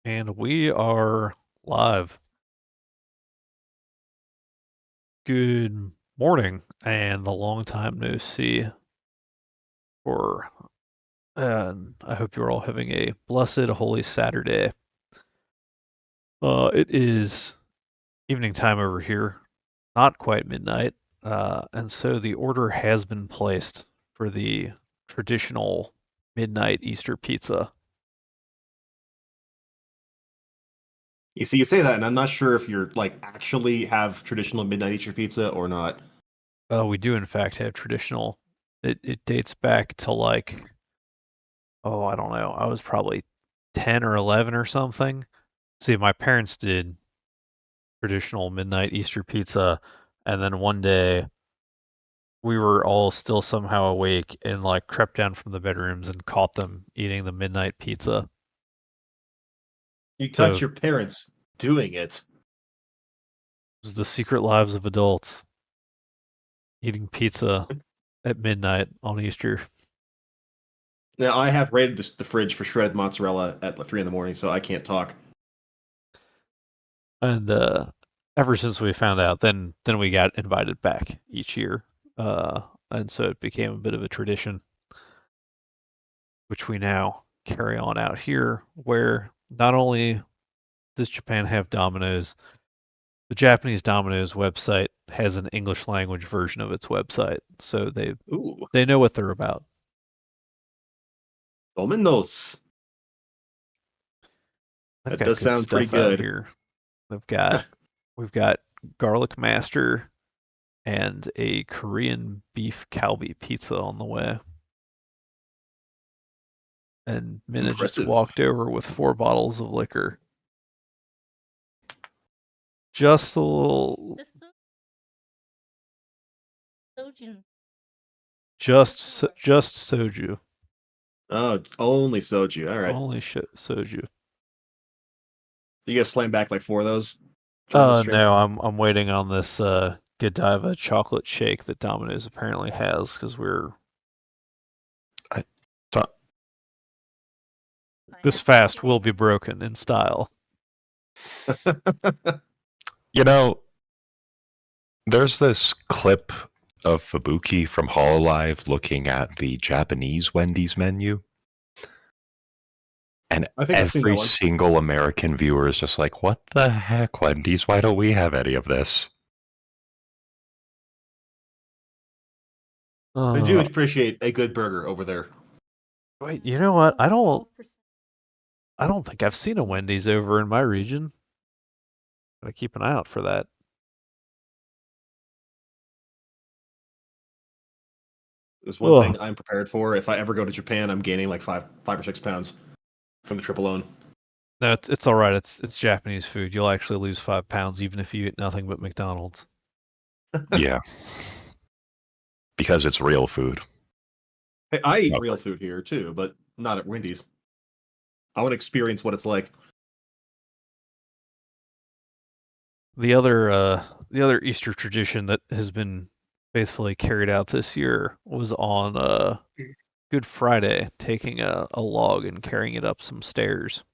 And we are live. Good morning, and a long time no see. And I hope you're all having a blessed, holy Saturday. It is evening time over here, not quite midnight, and so the order has been placed for the traditional midnight Easter pizza. You see, you say that, and I'm not sure if you're actually have traditional midnight Easter pizza or not. We do in fact have traditional. It dates back to I don't know. I was probably 10 or 11 or something. See, my parents did traditional midnight Easter pizza, and then one day we were all still somehow awake and crept down from the bedrooms and caught them eating the midnight pizza. You So caught your parents doing it. it was the secret lives of adults eating pizza at midnight on Easter. Now, I have raided the fridge for shredded mozzarella at 3 in the morning, so I can't talk. And ever since we found out, then we got invited back each year. And so it became a bit of a tradition, which we now carry on out here, where not only does Japan have Domino's, the Japanese Domino's website has an English language version of its website, so Ooh, they know what they're about. Domino's. They've That got does good sound pretty stuff out good. here. We've got garlic master and a Korean beef kalbi pizza on the way. And Minna just Impressive. walked over with 4 bottles of liquor. Just a little, Soju. just soju. Oh, only soju. All right. Only soju. You guys slam back like 4 of those during the stream? No, I'm waiting on this Godiva chocolate shake that Domino's apparently has because I thought this fast will be broken in style. You know, there's this clip of Fubuki from Hololive looking at the Japanese Wendy's menu. And I think I've seen that every one. single American viewer is just like, what the heck, Wendy's? Why don't we have any of this? I do appreciate a good burger over there. Wait, you know what? I don't think I've seen a Wendy's over in my region. Gotta keep an eye out for that. There's one thing I'm prepared for. If I ever go to Japan, I'm gaining like 5 or 6 pounds from the trip alone. No, it's all right. It's Japanese food. You'll actually lose 5 pounds even if you eat nothing but McDonald's. Yeah. Because it's real food. Hey, I eat Okay. real food here too, but not at Wendy's. I want to experience what it's like. The other Easter tradition that has been faithfully carried out this year was on Good Friday, taking a log and carrying it up some stairs.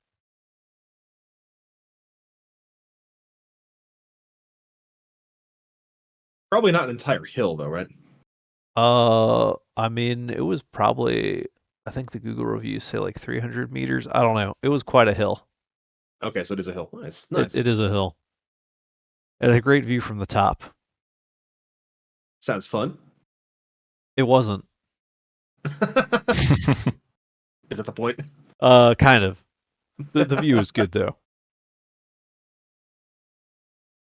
Probably not an entire hill though, right? I mean, it was probably, I think the Google reviews say like 300 meters. I don't know. It was quite a hill. Okay, so it is a hill. Nice, It nice. is a hill. It had a great view from the top. Sounds fun. It wasn't. Is that the point? Kind of. The view is good though.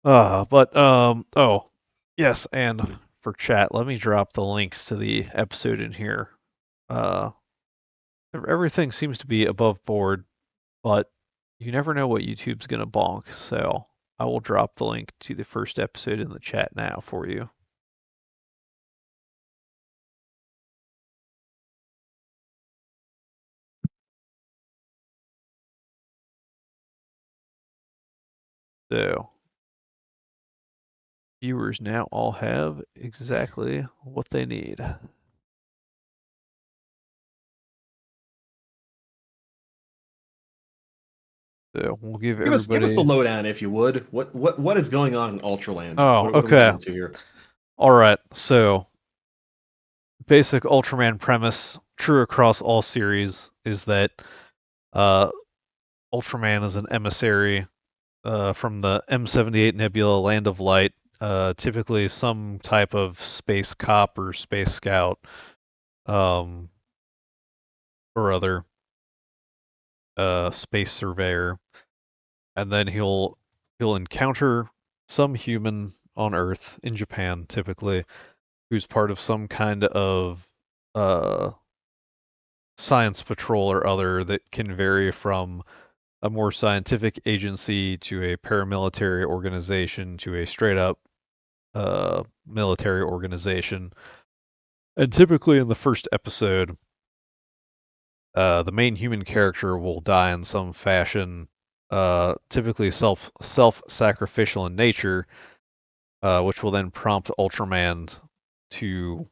Oh, yes, and for chat, let me drop the links to the episode in here. Everything seems to be above board, but you never know what YouTube's gonna bonk, so I will drop the link to the first episode in the chat now for you. So Viewers now all have exactly what they need. So we'll give Give us the everybody. lowdown, if you would. What is going on in Ultraland? Oh, What are we getting okay. into here? All right. So basic Ultraman premise, true across all series, is that uh, Ultraman is an emissary from the M78 Nebula, Land of Light, typically some type of space cop or space scout, um, or other space surveyor, and then he'll encounter some human on Earth in Japan, typically, who's part of some kind of uh, science patrol or other that can vary from a more scientific agency to a paramilitary organization to a straight up military organization. And typically in the first episode, the main human character will die in some fashion, typically self-sacrificial in nature, which will then prompt Ultraman to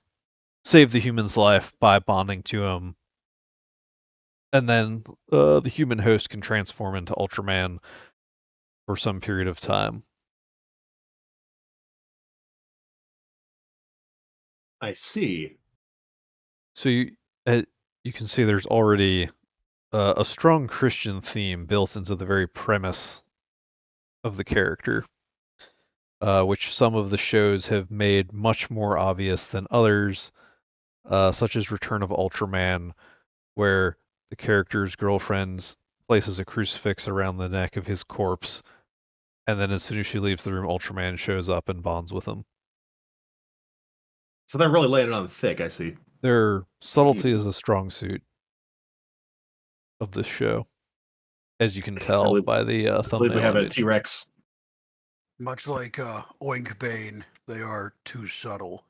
save the human's life by bonding to him. And then the human host can transform into Ultraman for some period of time. I see. So you can see there's already a strong Christian theme built into the very premise of the character, which some of the shows have made much more obvious than others, such as Return of Ultraman, where the character's girlfriend places a crucifix around the neck of his corpse, and then as soon as she leaves the room, Ultraman shows up and bonds with him. So they're really laying it on thick, I see. Their subtlety is a strong suit of this show, as you can tell by the I believe we thumbnail have a image. T-Rex. Much like Oink Bane, they are too subtle.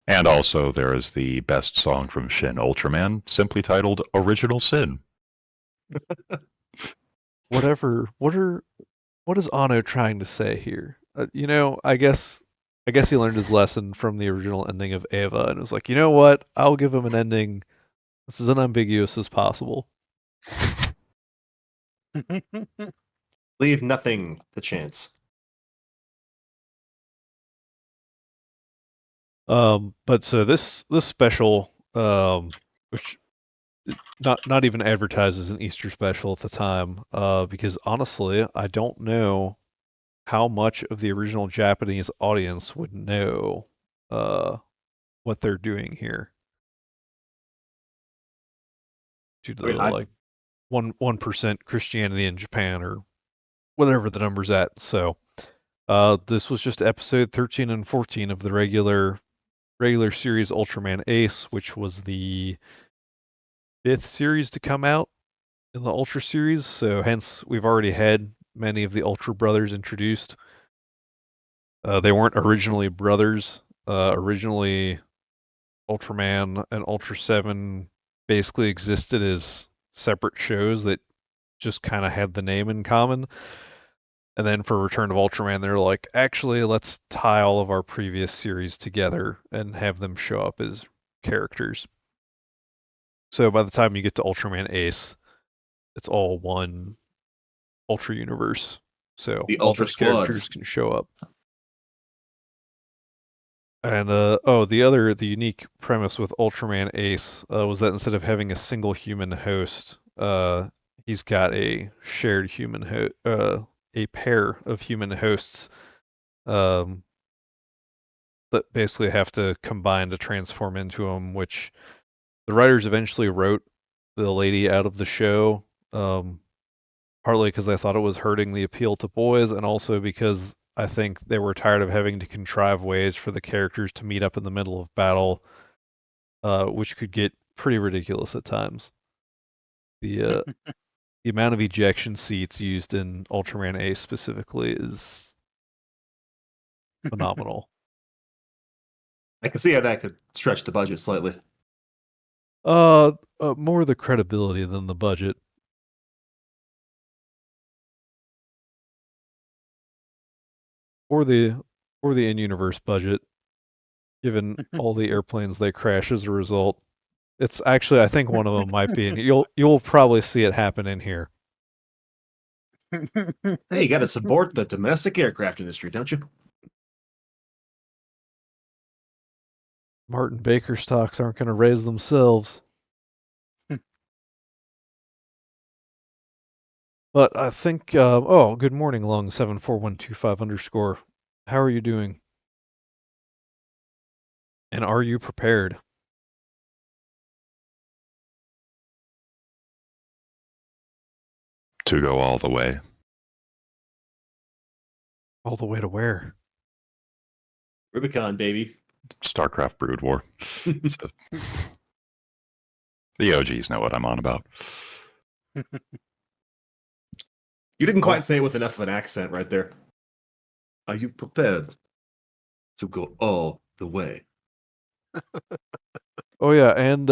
And also, there is the best song from Shin Ultraman, simply titled "Original Sin." What is Ano trying to say here? I guess he learned his lesson from the original ending of Eva and was like, you know what? I'll give him an ending that's as unambiguous as possible. Leave nothing to chance. But so this special, which not even advertised as an Easter special at the time, because honestly, I don't know how much of the original Japanese audience would know what they're doing here. Due to like 1% Christianity in Japan or whatever the number's at. So this was just episode 13 and 14 of the regular series Ultraman Ace, which was the 5th series to come out in the Ultra series. So hence we've already had many of the Ultra brothers introduced. They weren't originally brothers. Originally, Ultraman and Ultra 7 basically existed as separate shows that just kind of had the name in common. And then for Return of Ultraman, they're like, actually, let's tie all of our previous series together and have them show up as characters. So by the time you get to Ultraman Ace, it's all one Ultra universe. So The all Ultra those characters Squads. can show up. And the unique premise with Ultraman Ace was that instead of having a single human host, he's got a shared human a pair of human hosts that basically have to combine to transform into him, which the writers eventually wrote the lady out of the show, partly because they thought it was hurting the appeal to boys, and also because I think they were tired of having to contrive ways for the characters to meet up in the middle of battle, which could get pretty ridiculous at times. The amount of ejection seats used in Ultraman Ace specifically is phenomenal. I can see how that could stretch the budget slightly. More the credibility than the budget. or the in-universe budget, given all the airplanes they crash as a result. It's actually, I think one of them might be, and you'll probably see it happen in here. Hey, you got to support the domestic aircraft industry, don't you? Martin Baker stocks aren't going to raise themselves. But I think, oh, good morning, Lung74125 _. How are you doing? And are you prepared? To go all the way. All the way to where? Rubicon, baby. StarCraft Brood War. So, the OGs know what I'm on about. You didn't quite say it with enough of an accent right there. Are you prepared to go all the way? Oh yeah, and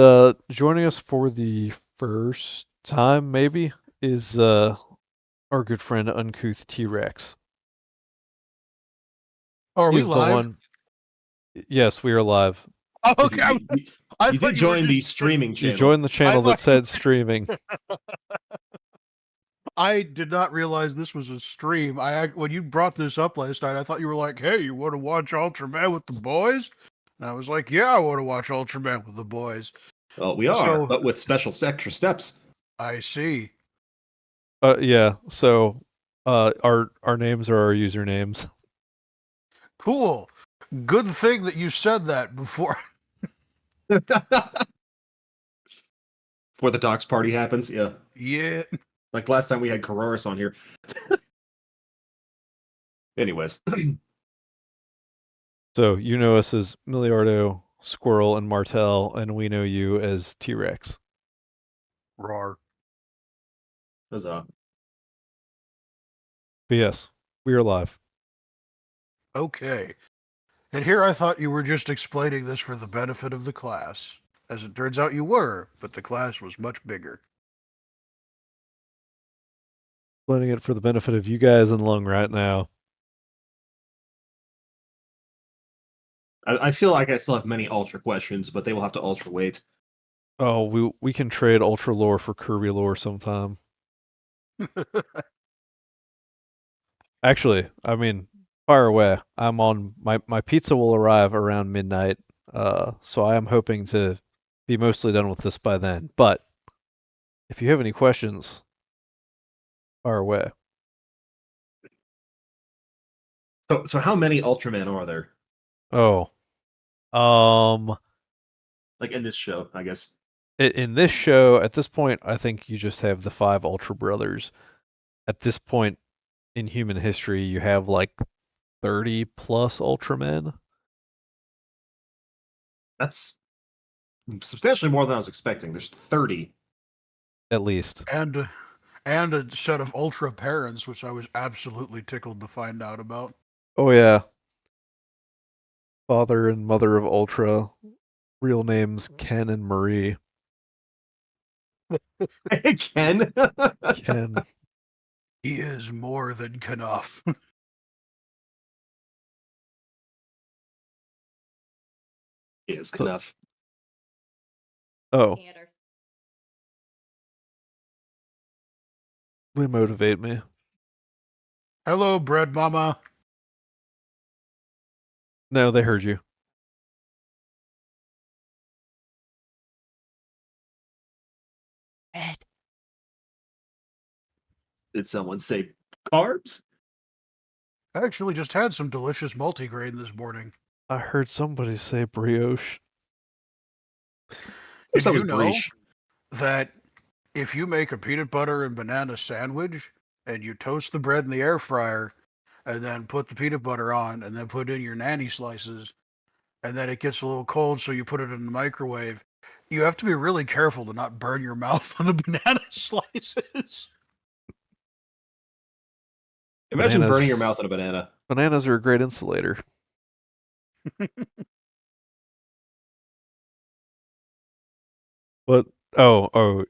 joining us for the first time, maybe, is our good friend Uncouth T-Rex. Are we He's the live? one. Yes, we are live. Oh, okay. You did join the streaming channel. You joined the channel that thought- said streaming. I did not realize this was a stream. When you brought this up last night, I thought you were like, "Hey, you want to watch Ultraman with the boys?" And I was like, "Yeah, I want to watch Ultraman with the boys." Well, we are, So- but with special extra steps. I see. Yeah. So, our names are our usernames. Cool. Good thing that you said that before. Before the docs party happens, yeah. Yeah. Like last time we had Cororis on here. Anyways. So you know us as Miliardo, Squirrel, and Martel, and we know you as T-Rex. Roar. Huzzah. But yes, we are live. Okay. And here I thought you were just explaining this for the benefit of the class. As it turns out you were, but the class was much bigger. Explaining it for the benefit of you guys and Lung right now. I feel like I still have many Ultra questions, but they will have to Ultra wait. Oh, we can trade Ultra lore for Kirby lore sometime. Actually, I mean, fire away. I'm on my pizza will arrive around midnight. So I am hoping to be mostly done with this by then. But if you have any questions, fire away. So how many Ultraman are there? Oh, Like in this show, I guess. in this show, at this point, I think you just have the 5 Ultra Brothers. At this point in human history, you have like 30 plus Ultramen. That's substantially more than I was expecting. There's 30. At least. and a set of Ultra parents, which I was absolutely tickled to find out about. Oh yeah. Father and mother of Ultra. Real names Ken and Marie. Ken. Ken. He is more than Knuff. Is So- enough. Oh, they motivate me. Hello, bread mama. No, they heard you. Did someone say carbs? I actually just had some delicious multigrain this morning. I heard somebody say brioche. Did That you was know Breesh. that if you make a peanut butter and banana sandwich and you toast the bread in the air fryer and then put the peanut butter on and then put in your nanny slices and then it gets a little cold so you put it in the microwave, you have to be really careful to not burn your mouth on the banana slices. Imagine Bananas- burning your mouth on a banana. Bananas are a great insulator. But oh,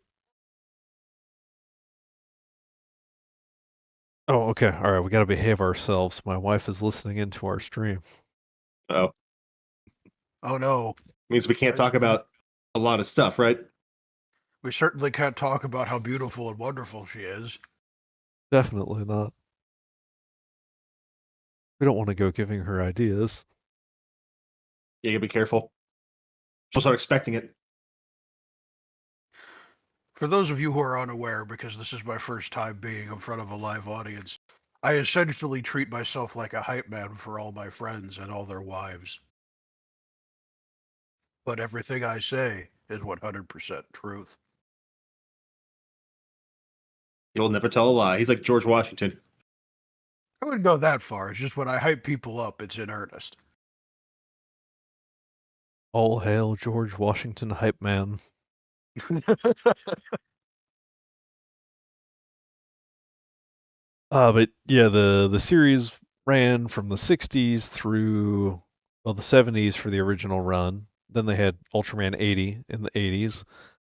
Oh, okay. All right, we got to behave ourselves. My wife is listening into our stream. Oh, Oh no, means we can't talk about a lot of stuff, right? we certainly can't talk about how beautiful and wonderful she is. Definitely not. We don't want to go giving her ideas. Yeah, you gotta be careful. She'll start expecting it. For those of you who are unaware, because this is my first time being in front of a live audience, I essentially treat myself like a hype man for all my friends and all their wives. But everything I say is 100% truth. He'll never tell a lie. He's like George Washington. I wouldn't go that far. It's just when I hype people up, it's in earnest. All hail George Washington hype man. But yeah, the series ran from the 60s through the 70s for the original run. Then they had Ultraman 80 in the 80s.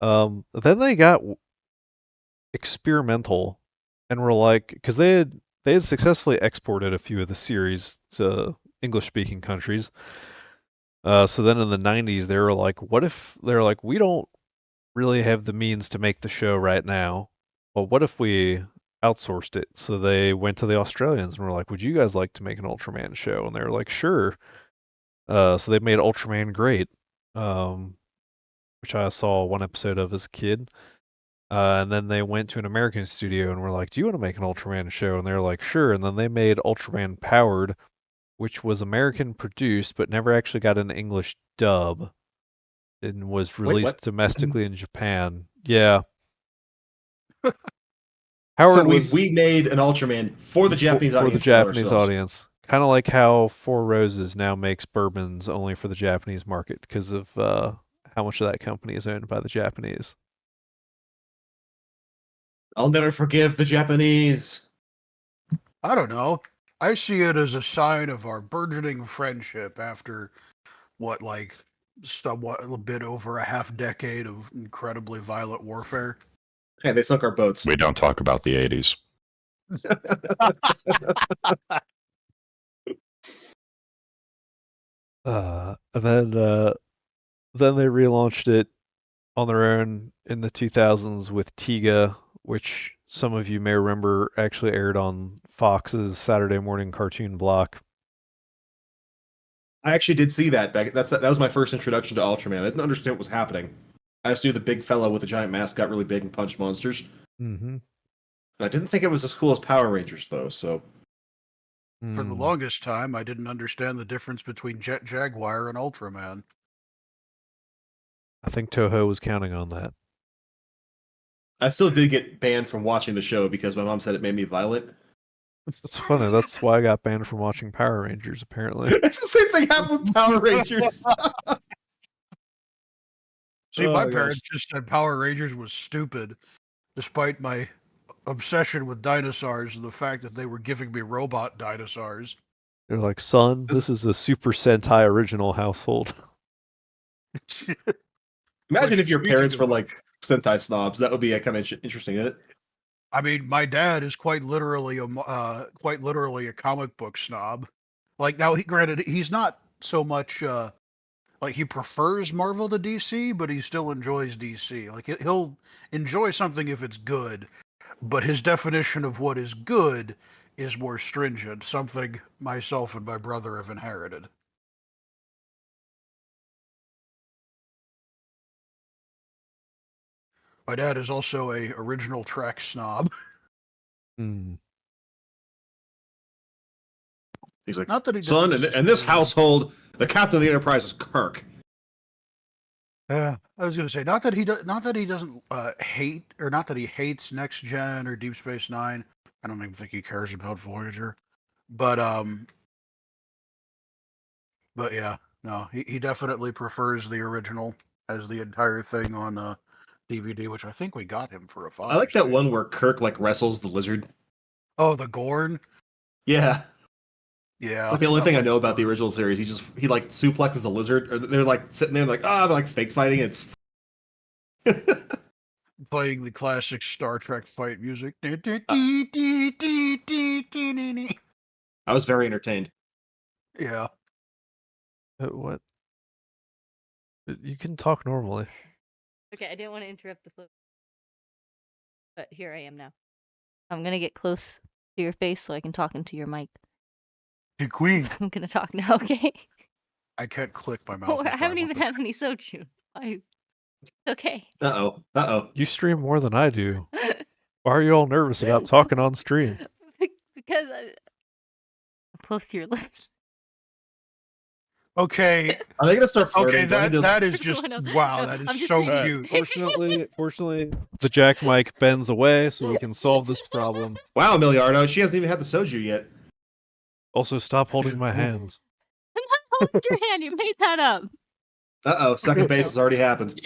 Then they got experimental and were like, because they had successfully exported a few of the series to English speaking countries. So then in the 90s they were like, what if they're like, we don't really have the means to make the show right now. Well, what if we outsourced it? So they went to the Australians and were like, would you guys like to make an Ultraman show? And they were like, sure. So they made Ultraman Great, which I saw one episode of as a kid. And then they went to an American studio and were like, do you want to make an Ultraman show? And they were like, sure. And then they made Ultraman Powered, which was American produced but never actually got an English dub and was Wait, released what? domestically in Japan. Yeah. So Howard we was we made an Ultraman for the Japanese for audience. the Japanese audience. Kind of like how Four Roses now makes bourbons only for the Japanese market because of how much of that company is owned by the Japanese. I'll never forgive the Japanese. I don't know. I see it as a sign of our burgeoning friendship after somewhat a bit over a half decade of incredibly violent warfare. Hey, they sunk our boats. We don't talk about the 80s. And then they relaunched it on their own in the 2000s with Tiga, which some of you may remember actually aired on Fox's Saturday morning cartoon block. I actually did see that back. That was my first introduction to Ultraman. I didn't understand what was happening. I just knew the big fella with the giant mask got really big and punched monsters. Mm-hmm. And I didn't think it was as cool as Power Rangers, though. So For the longest time, I didn't understand the difference between Jet Jaguar and Ultraman. I think Toho was counting on that. I still did get banned from watching the show because my mom said it made me violent. That's funny. That's why I got banned from watching Power Rangers, apparently. It's the same thing happened with Power Rangers. See, Oh my my parents just said Power Rangers was stupid, despite my obsession with dinosaurs and the fact that they were giving me robot dinosaurs. They're like, son, this is a Super Sentai original household. Imagine if your speaking parents of were which- like Sentai snobs. That would be kind of interesting, isn't it? I mean, my dad is quite literally a comic book snob. Like now, granted, he's not so much like he prefers Marvel to DC, but he still enjoys DC. Like he'll enjoy something if it's good, but his definition of what is good is more stringent. Something myself and my brother have inherited. My dad is also a original track snob. Mm. He's like, Not that he son, doesn't in this necessarily- household, the captain of the Enterprise is Kirk. Yeah, I was going to say not that he doesn't hate, or not that he hates Next Gen or Deep Space Nine. I don't even think he cares about Voyager, but yeah, no, he definitely prefers the original as the entire thing on DVD, which I think we got him for a $5. I like that one where Kirk like wrestles the lizard. Oh, the Gorn. Yeah, Yeah, it's like the only that thing I one's know about the fun. original series. He like suplexes a lizard, or they're like sitting there like they're like fake fighting. It's playing the classic Star Trek fight music. I was very entertained. Yeah. What? You can talk normally. Okay, I didn't want to interrupt the flow, but here I am now. I'm gonna get close to your face so I can talk into your mic. The Queen. I'm gonna talk now, okay? I can't click my mouth. Oh, is I haven't dry. even had any soju. It's okay. Uh-oh. You stream more than I do. Why are you all nervous about talking on stream? Because I'm close to your lips. Okay. Are they gonna start flirting? Okay, Do I need to- that is just Everyone else- wow. no, That I'm is just so saying- cute. Fortunately, the jack mic bends away, so we can solve this problem. Wow, Miliardo, she hasn't even had the soju yet. Also, stop holding my hands. I'm not holding your hand. You made that up. Uh-oh, second base has already happened.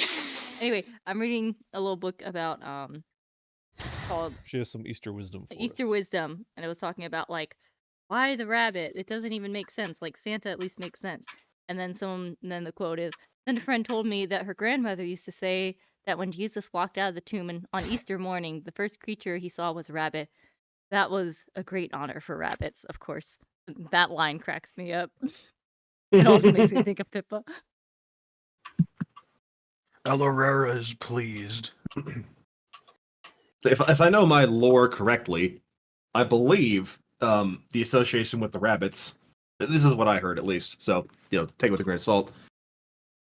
Anyway, I'm reading a little book about called She has some Easter wisdom for Easter us. Wisdom, and it was talking about like why the rabbit? It doesn't even make sense. Like Santa at least makes sense. And then the quote is, then a friend told me that her grandmother used to say that when Jesus walked out of the tomb and on Easter morning, the first creature he saw was a rabbit. That was a great honor for rabbits, of course. That line cracks me up. It also makes me think of Pippa. Elorera is pleased. If I know my lore correctly, I believe the association with the rabbits. This is what I heard, at least. So take it with a grain of salt.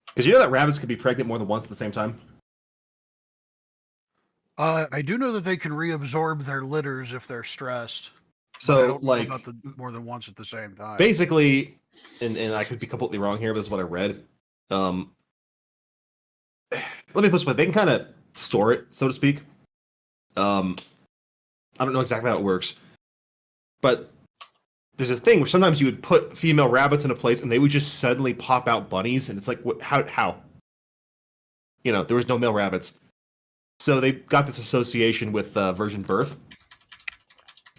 Because you know that rabbits can be pregnant more than once at the same time. I do know that they can reabsorb their litters if they're stressed. but I So don't know like about the more than once at the same time. basically, and I could be completely wrong here, but this is what I read. Let me put this way: they can kind of store it, so to speak. I don't know exactly how it works, but there's this thing where sometimes you would put female rabbits in a place and they would just suddenly pop out bunnies, and it's like, how? There was no male rabbits, so they got this association with virgin birth,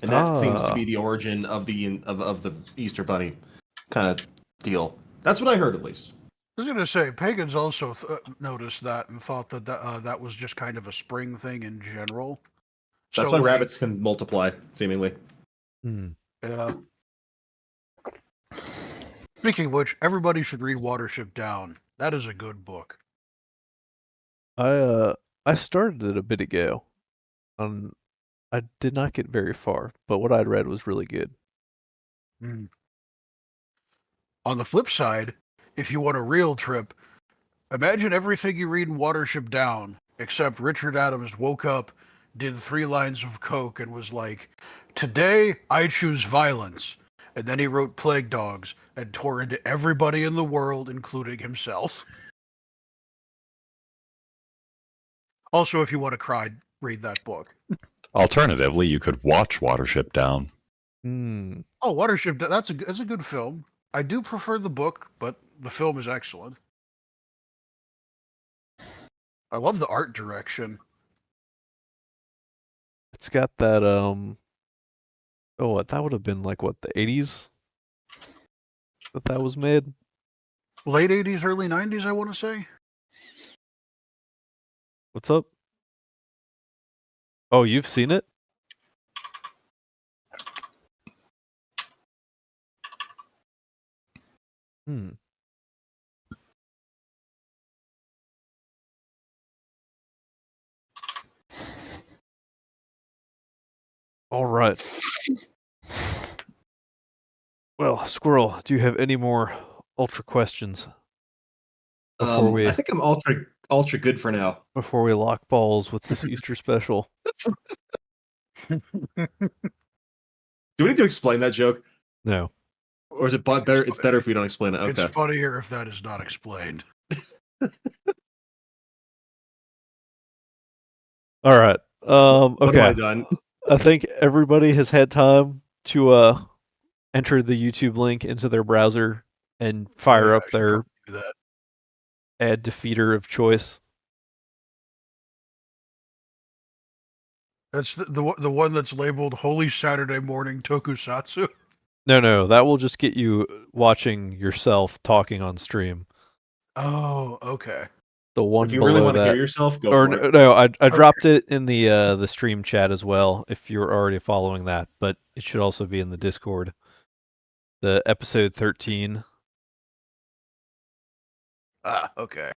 and that seems to be the origin of the Easter bunny kind of deal. That's what I heard, at least. I was going to say, pagans also noticed that and thought that that was just kind of a spring thing in general. That's why rabbits can multiply, seemingly. Yeah. Speaking of which, everybody should read Watership Down. That is a good book. I started it a bit ago. I did not get very far, but what I'd read was really good. On the flip side, if you want a real trip, imagine everything you read in Watership Down, except Richard Adams woke up, did 3 lines of coke, and was like, "Today I choose violence." And then he wrote Plague Dogs and tore into everybody in the world, including himself. Also, if you want to cry, read that book. Alternatively, you could watch Watership Down. Oh, Watership Down, that's a good film. I do prefer the book, but the film is excellent. I love the art direction. It's got that that would have been like the 80s that was made. Late 80s, early 90s, I want to say. What's up? Oh, you've seen it? All right. Well, Squirrel, do you have any more ultra questions I think I'm ultra good for now. before we lock balls with this Easter special? Do we need to explain that joke? No. Or is it better? It's better if we don't explain it. Okay. It's funnier if that is not explained. All right. What have I Okay. done? I think everybody has had time to enter the YouTube link into their browser and fire Yeah, up I should their probably do that. ad defeater of choice. That's the one that's labeled Holy Saturday Morning Tokusatsu. No, that will just get you watching yourself talking on stream. Oh, okay. The one If you really below want to hear that. yourself, go Or for it. no, I dropped it in the stream chat as well if you're already following that, but it should also be in the Discord. The episode 13. Ah, okay.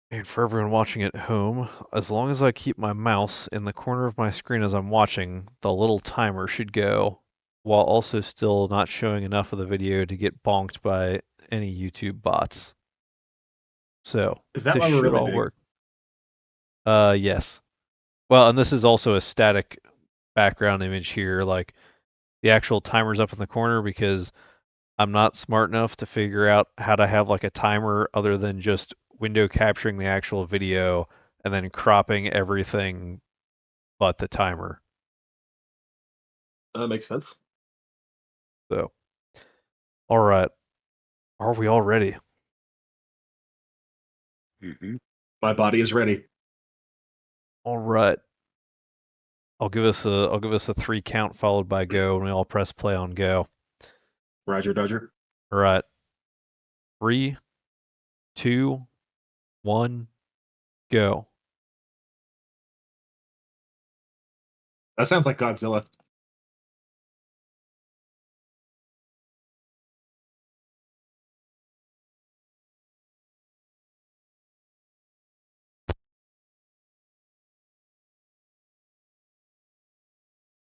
And for everyone watching at home, as long as I keep my mouse in the corner of my screen as I'm watching, the little timer should go, while also still not showing enough of the video to get bonked by any YouTube bots. So Is that this why we're should really all big? work. Yes. Well, and this is also a static background image here. Like the actual timer's up in the corner because I'm not smart enough to figure out how to have like a timer other than just window capturing the actual video and then cropping everything but the timer. That makes sense. So, all right. Are we all ready? My body is ready. All right. I'll give us a 3 count followed by go and we all press play on go. Roger, Dodger. All right. 3, 2, 1, go. That sounds like Godzilla.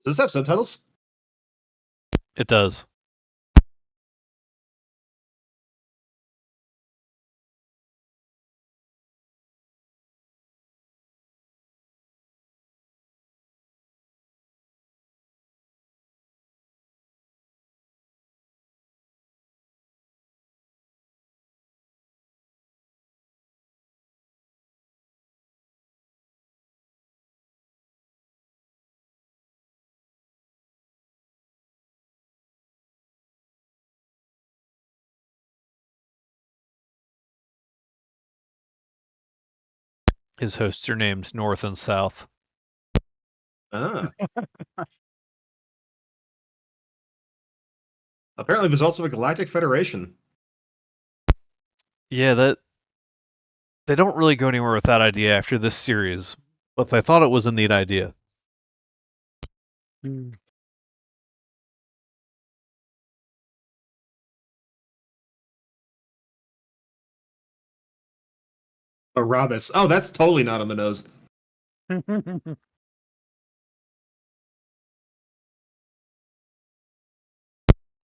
Does this have subtitles? It does. His hosts are named North and South. Ah. Apparently, there's also a Galactic Federation. Yeah, that they don't really go anywhere with that idea after this series, but I thought it was a neat idea. Arabis. Oh, that's totally not on the nose.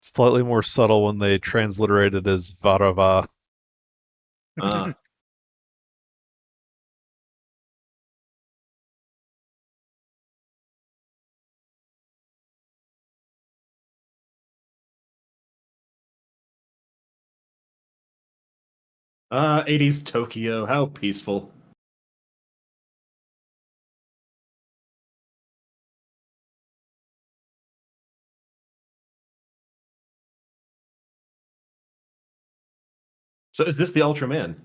Slightly more subtle when they transliterate it as Varava. Ah. Ah, 80s Tokyo. How peaceful. So is this the Ultraman?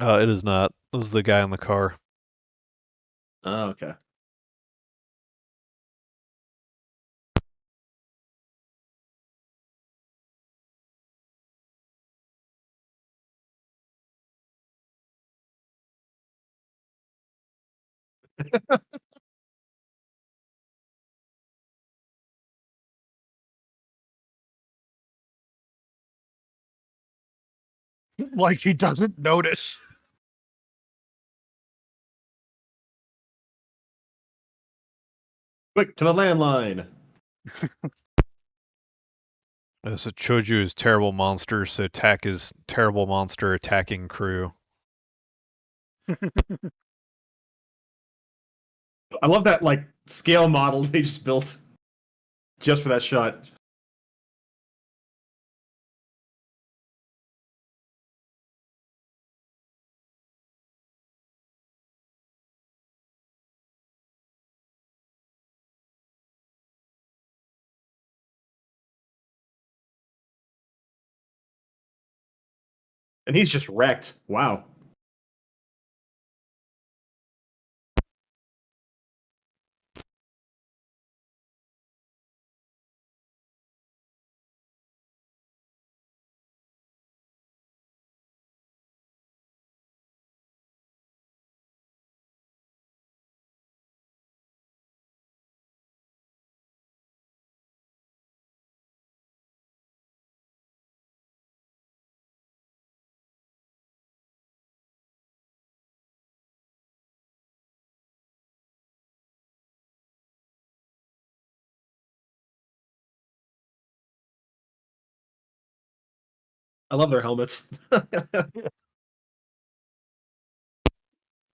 It is not. It was the guy in the car. Oh, okay. Like he doesn't notice. Quick, to the landline. So Choju is terrible monster, so Tak is terrible monster attacking crew. I love that, like, scale model they just built just for that shot. And he's just wrecked. Wow. I love their helmets.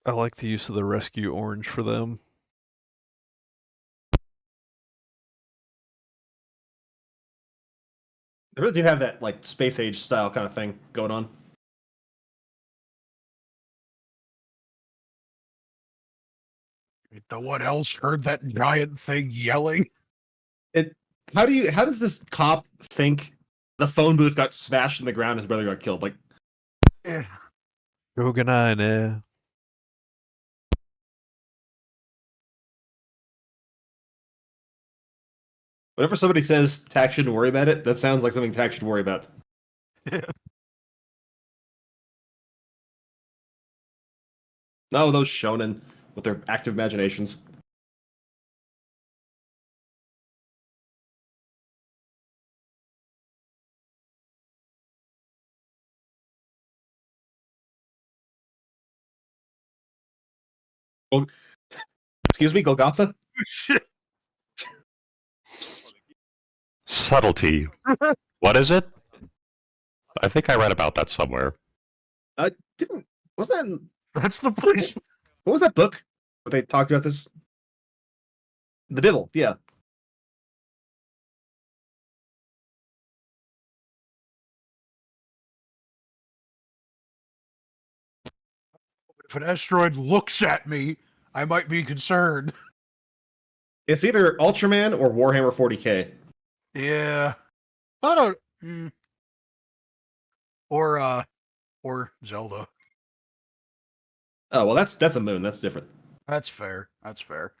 I like the use of the rescue orange for them. They really do have that like space age style kind of thing going on. No one else heard that giant thing yelling. How does this cop think the phone booth got smashed in the ground and his brother got killed? Like, Eh, Roganine. whenever somebody says Tack shouldn't worry about it, that sounds like something Tack should worry about. No, those shonen with their active imaginations. Oh, excuse me, Golgotha? shit. Subtlety. What is it? I think I read about that somewhere. Didn't was that That's the place. what was that book where they talked about this? The Bible, yeah. If an asteroid looks at me, I might be concerned. It's either Ultraman or Warhammer 40k. Yeah. I don't. Or Zelda. Oh well, that's a moon. That's different. That's fair. That's fair.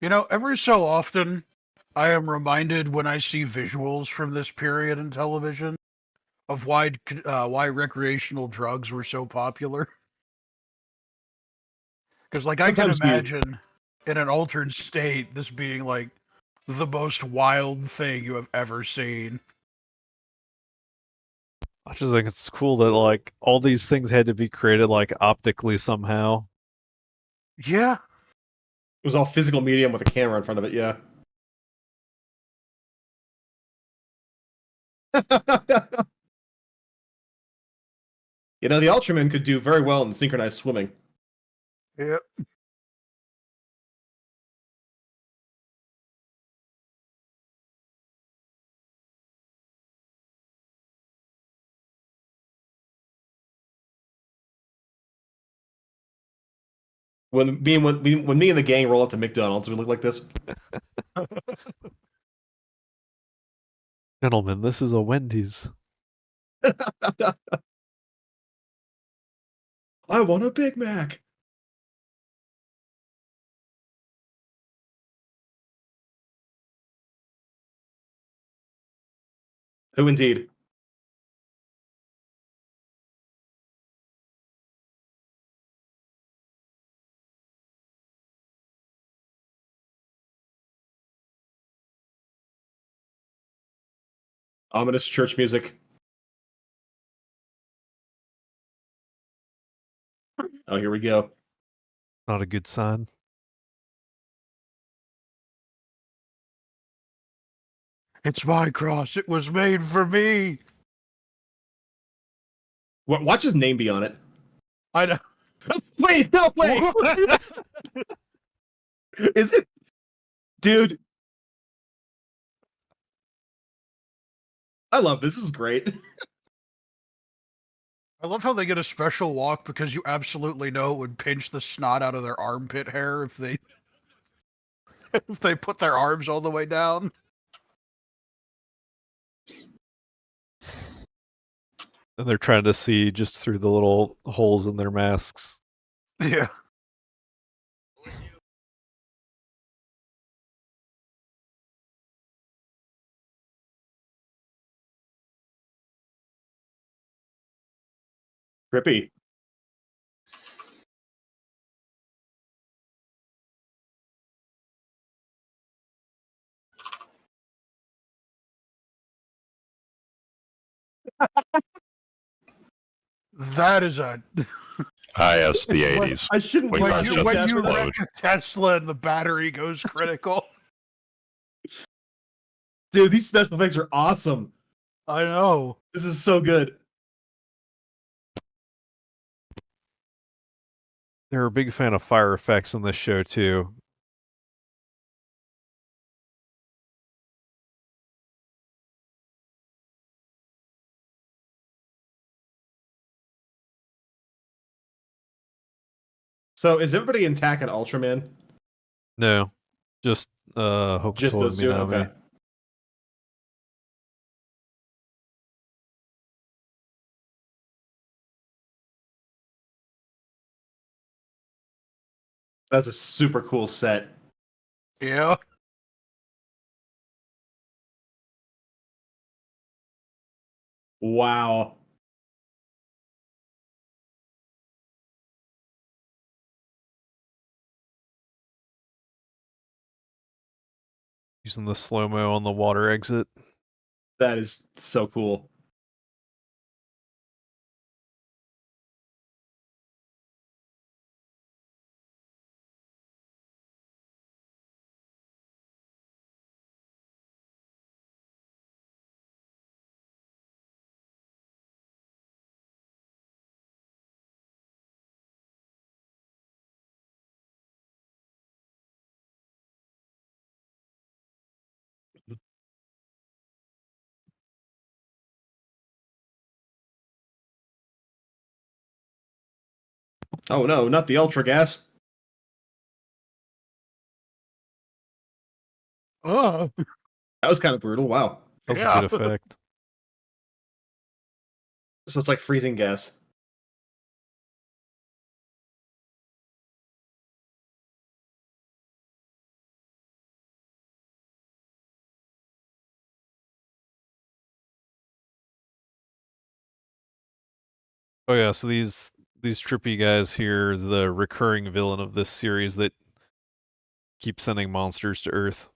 You know, every so often, I am reminded when I see visuals from this period in television of why recreational drugs were so popular. Because, like, I can Sometimes you imagine in an altered state this being like the most wild thing you have ever seen. I just think it's cool that like all these things had to be created like optically somehow. Yeah. it was all physical medium with a camera in front of it. Yeah. You know, the Ultraman could do very well in synchronized swimming. Yep. When me and the gang roll up to McDonald's, we look like this. Gentlemen, this is a Wendy's. I want a Big Mac. Who indeed? Ominous church music. Oh, here we go. Not a good sign. It's my cross. It was made for me. Watch his name be on it. I know. Wait, no, wait. Is it? Dude. I love this. This is great. I love how they get a special walk because you absolutely know it would pinch the snot out of their armpit hair if they if they put their arms all the way down. And they're trying to see just through the little holes in their masks. Yeah. Trippy. That is a yes, the What? 80s. I shouldn't When be cars when just you when you explode. wreck a Tesla and the battery goes critical. Dude, these special effects are awesome. I know. This is so good. They're a big fan of fire effects in this show too. So is everybody in TAC and Ultraman? No, just Hope Just Told those two? Minami. Okay. That's a super cool set. Yeah. Wow. Using the slow-mo on the water exit. That is so cool. Oh no, not the Ultra Gas. Oh. That was kind of brutal. Wow. That was a Yeah. good effect. So it's like freezing gas. Oh yeah, so these trippy guys here, the recurring villain of this series that keep sending monsters to Earth.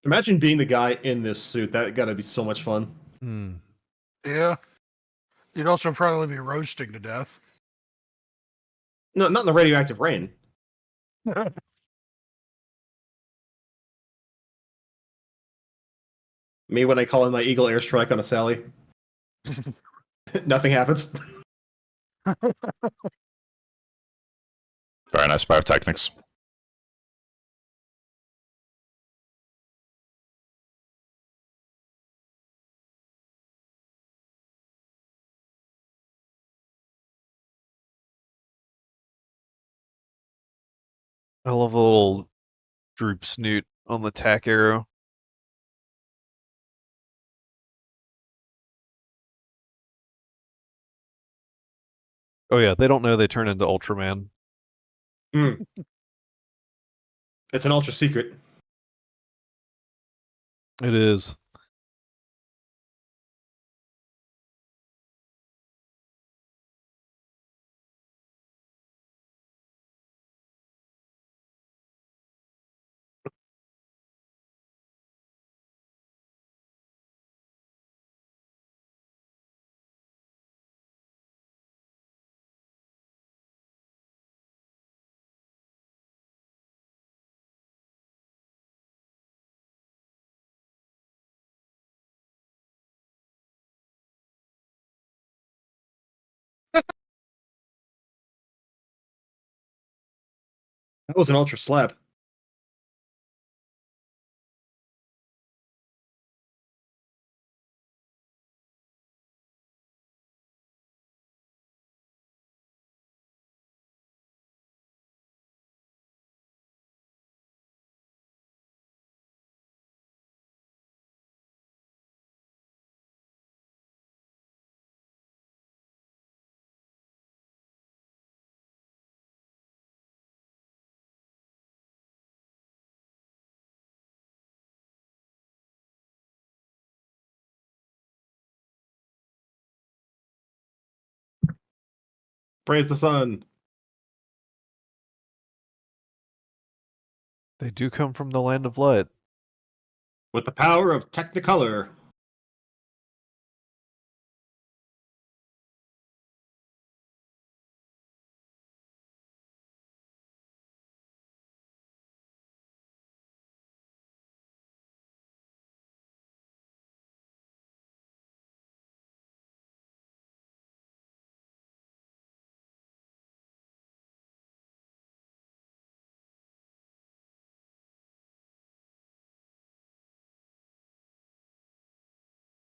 Imagine being the guy in this suit. That gotta be so much fun. Hmm. Yeah. You'd also probably be roasting to death. No, not in the radioactive rain. Me when I call in my Eagle airstrike on a Sally. Nothing happens. Very nice pyrotechnics. I love the little droop snoot on the tack arrow. Oh yeah, they don't know they turn into Ultraman. Mm. It's an ultra secret. It is. That was an ultra slap. Praise the sun. They do come from the land of light. With the power of Technicolor.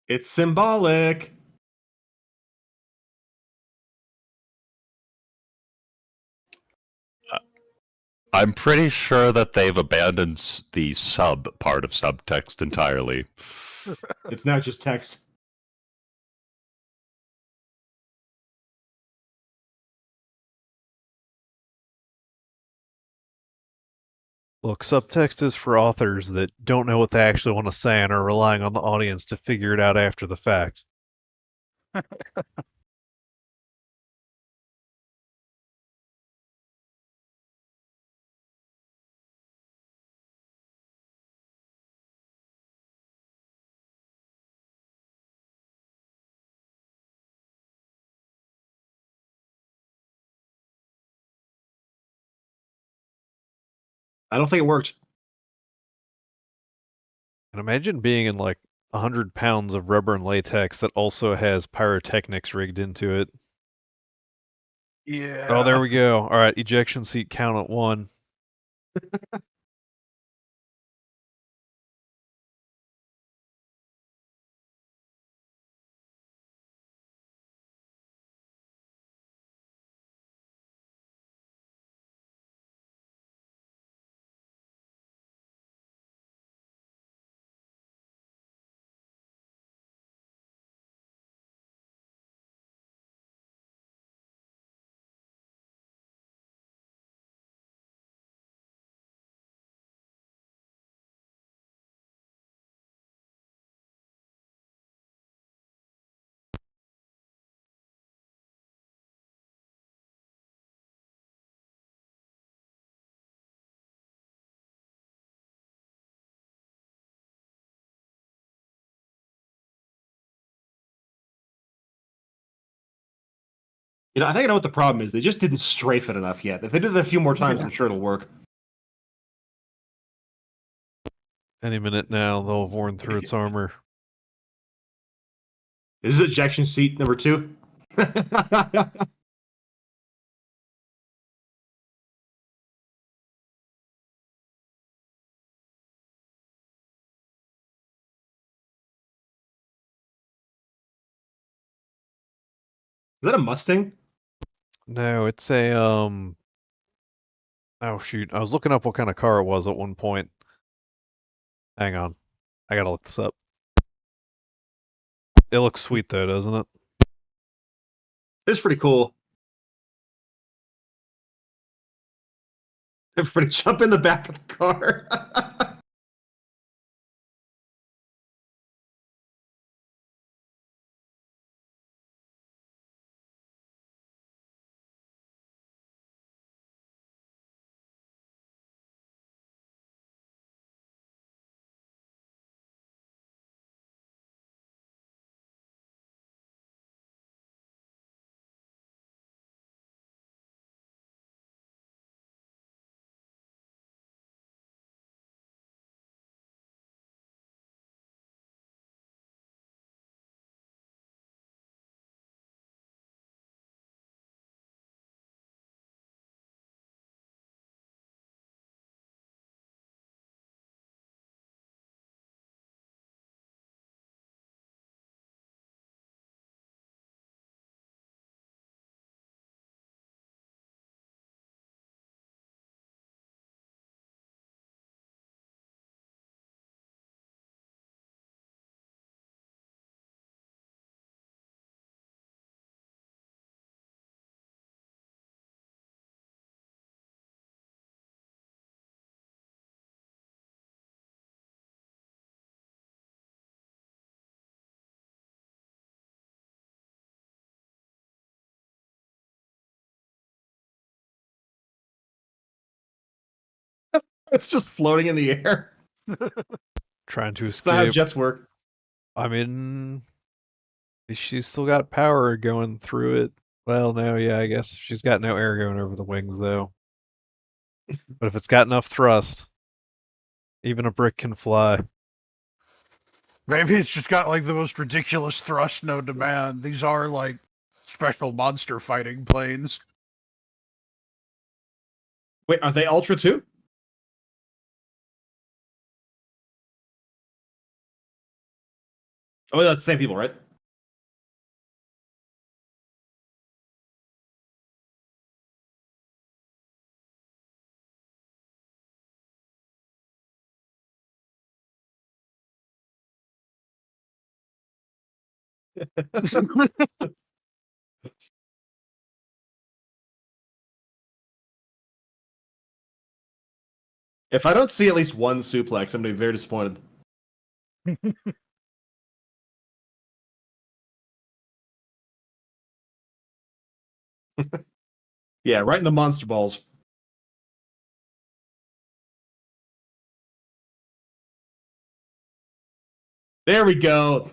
It's symbolic. I'm pretty sure that they've abandoned the sub part of subtext entirely. It's now just text. Look, subtext is for authors that don't know what they actually want to say and are relying on the audience to figure it out after the fact. I don't think it worked. And imagine being in like 100 pounds of rubber and latex that also has pyrotechnics rigged into it. Yeah. Oh, there we go. All right, ejection seat count at 1. I think I know what the problem is. They just didn't strafe it enough yet. If they do that a few more times, I'm sure it'll work. Any minute now, they'll have worn through its armor. This is ejection seat number 2. Is that a Mustang? No, it's a oh shoot. I was looking up what kind of car it was at one point. Hang on. I gotta look this up. It looks sweet though, doesn't it? It's pretty cool. Everybody jump in the back of the car. It's just floating in the air. Trying to It's not how escape. jets work. I mean, she's still got power going through it. Well, no, yeah, I guess she's got no air going over the wings, though. But if it's got enough thrust, even a brick can fly. Maybe it's just got like the most ridiculous thrust known to man. These are like special monster fighting planes. Wait, are they Ultra too? Oh, that's the same people, right? If I don't see at least one suplex, I'm gonna be very disappointed. Yeah, right in the monster balls. There we go.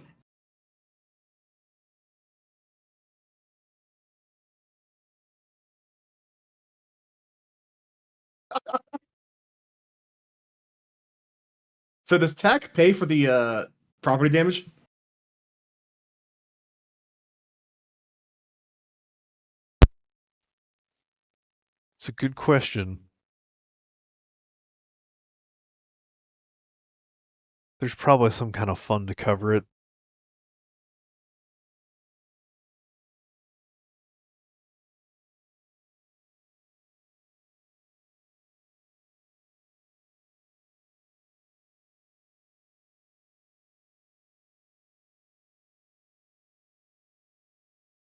So does TAC pay for the property damage? It's a good question. There's probably some kind of fund to cover it.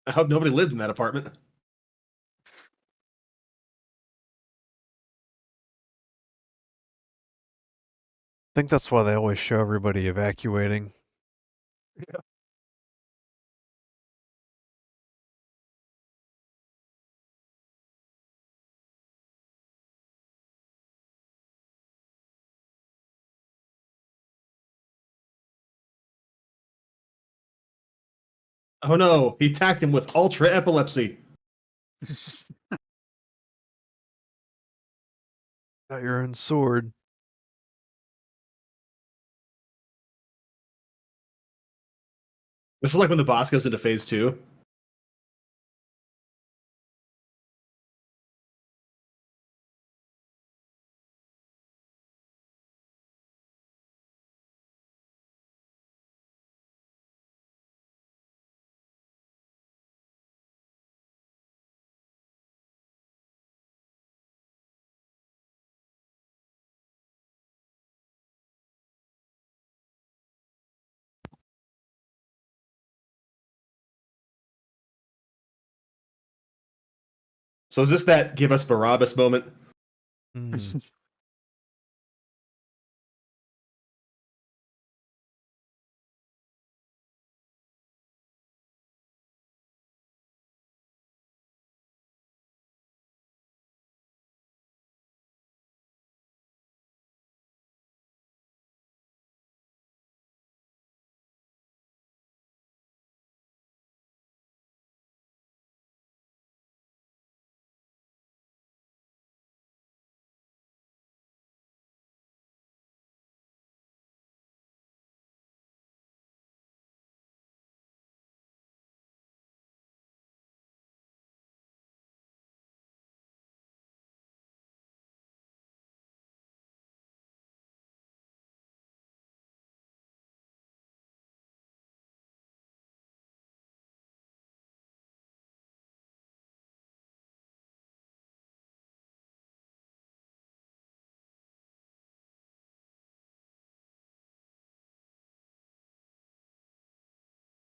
I hope nobody lived in that apartment. I think that's why they always show everybody evacuating. Oh no, he attacked him with ultra epilepsy. Got your own sword. This is like when the boss goes into phase 2. So is this that give us Barabbas moment? Hmm.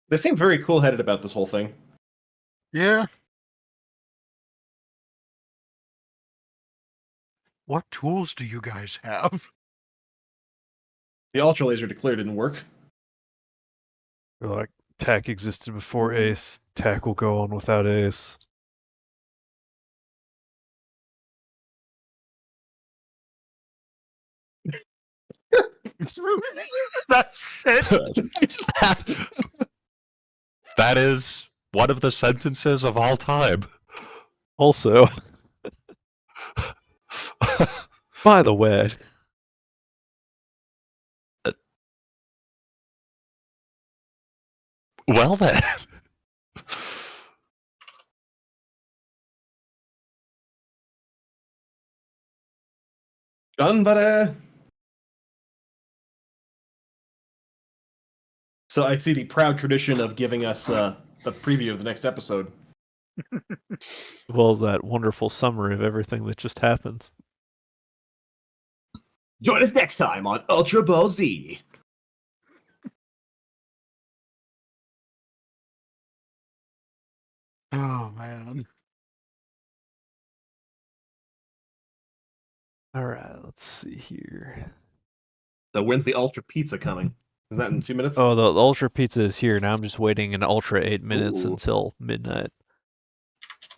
They seem very cool-headed about this whole thing. Yeah. What tools do you guys have? The ultra laser declare didn't work. They're like, TAC existed before Ace. TAC will go on without Ace. That's it. That is one of the sentences of all time. Also, by the way, Well then. Done, buddy. So I see the proud tradition of giving us the preview of the next episode. as well as that wonderful summary of everything that just happened. Join us next time on Ultra Ball Z. Oh man. All right, let's see here. So when's the Ultra Pizza coming? Is that in 2 minutes? Oh, the Ultra Pizza is here. Now I'm just waiting an Ultra 8 minutes Ooh. until midnight.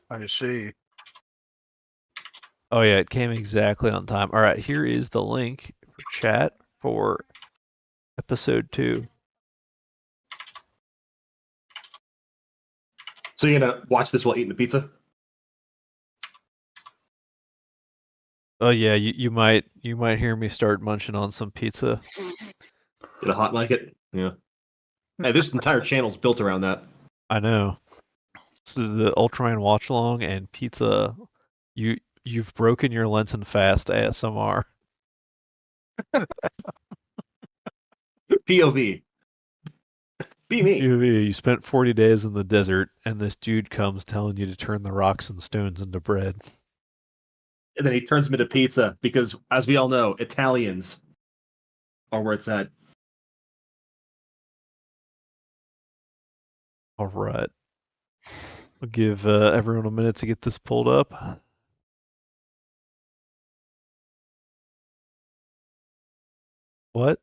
I see. Oh, yeah, it came exactly on time. All right, here is the link for chat for episode 2. So you're gonna watch this while eating the pizza? Oh, yeah, you might hear me start munching on some pizza. Get a hot like it? Yeah. Hey, this entire channel's built around that. I know. This is the Ultraman watch along and pizza. You've broken your Lenten fast ASMR. POV. Be me. You spent 40 days in the desert, and this dude comes telling you to turn the rocks and stones into bread. And then he turns them into pizza because, as we all know, Italians are where it's at. All right. I'll give everyone a minute to get this pulled up. What?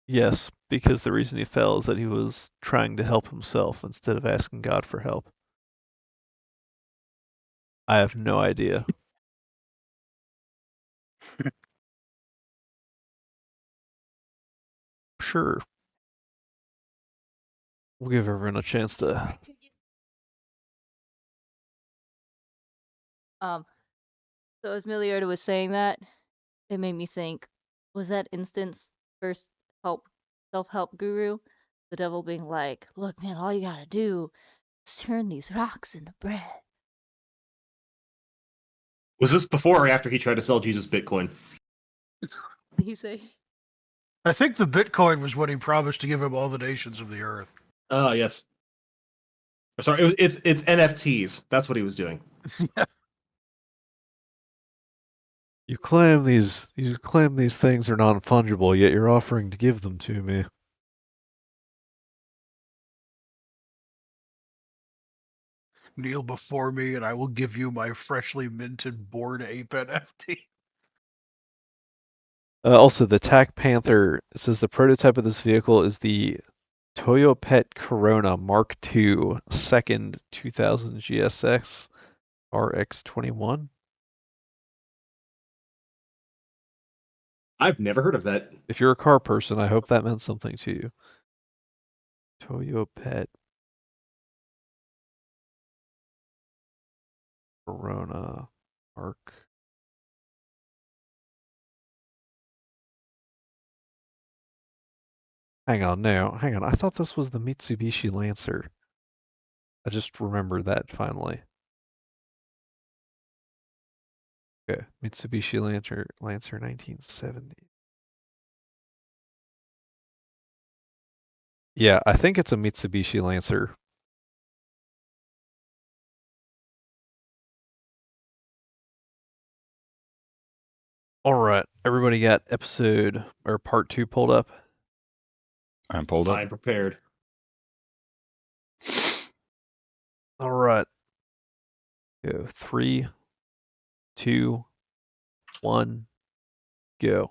Yes, because the reason he fell is that he was trying to help himself instead of asking God for help. I have no idea. Sure. We'll give everyone a chance to. So as Miliarda was saying that, it made me think, was that instance first self-help guru? The devil being like, look, man, all you gotta do is turn these rocks into bread. Was this before or after he tried to sell Jesus Bitcoin? What did he say? I think the Bitcoin was when he promised to give him all the nations of the earth. Oh, yes. Sorry, it's NFTs. That's what he was doing. You claim these things are non-fungible, yet you're offering to give them to me. Kneel before me, and I will give you my freshly minted Bored Ape NFT. Also, the TAC Panther says the prototype of this vehicle is the Toyopet Corona Mark II, second 2000 GSX RX21. I've never heard of that. If you're a car person, I hope that meant something to you. Toyopet Corona Mark. Hang on. I thought this was the Mitsubishi Lancer. I just remembered that finally. Okay, Mitsubishi Lancer 1970. Yeah, I think it's a Mitsubishi Lancer. All right, everybody got episode or part 2 pulled up? I'm pulled up. I'm prepared. All right. Go 3, 2, 1, go.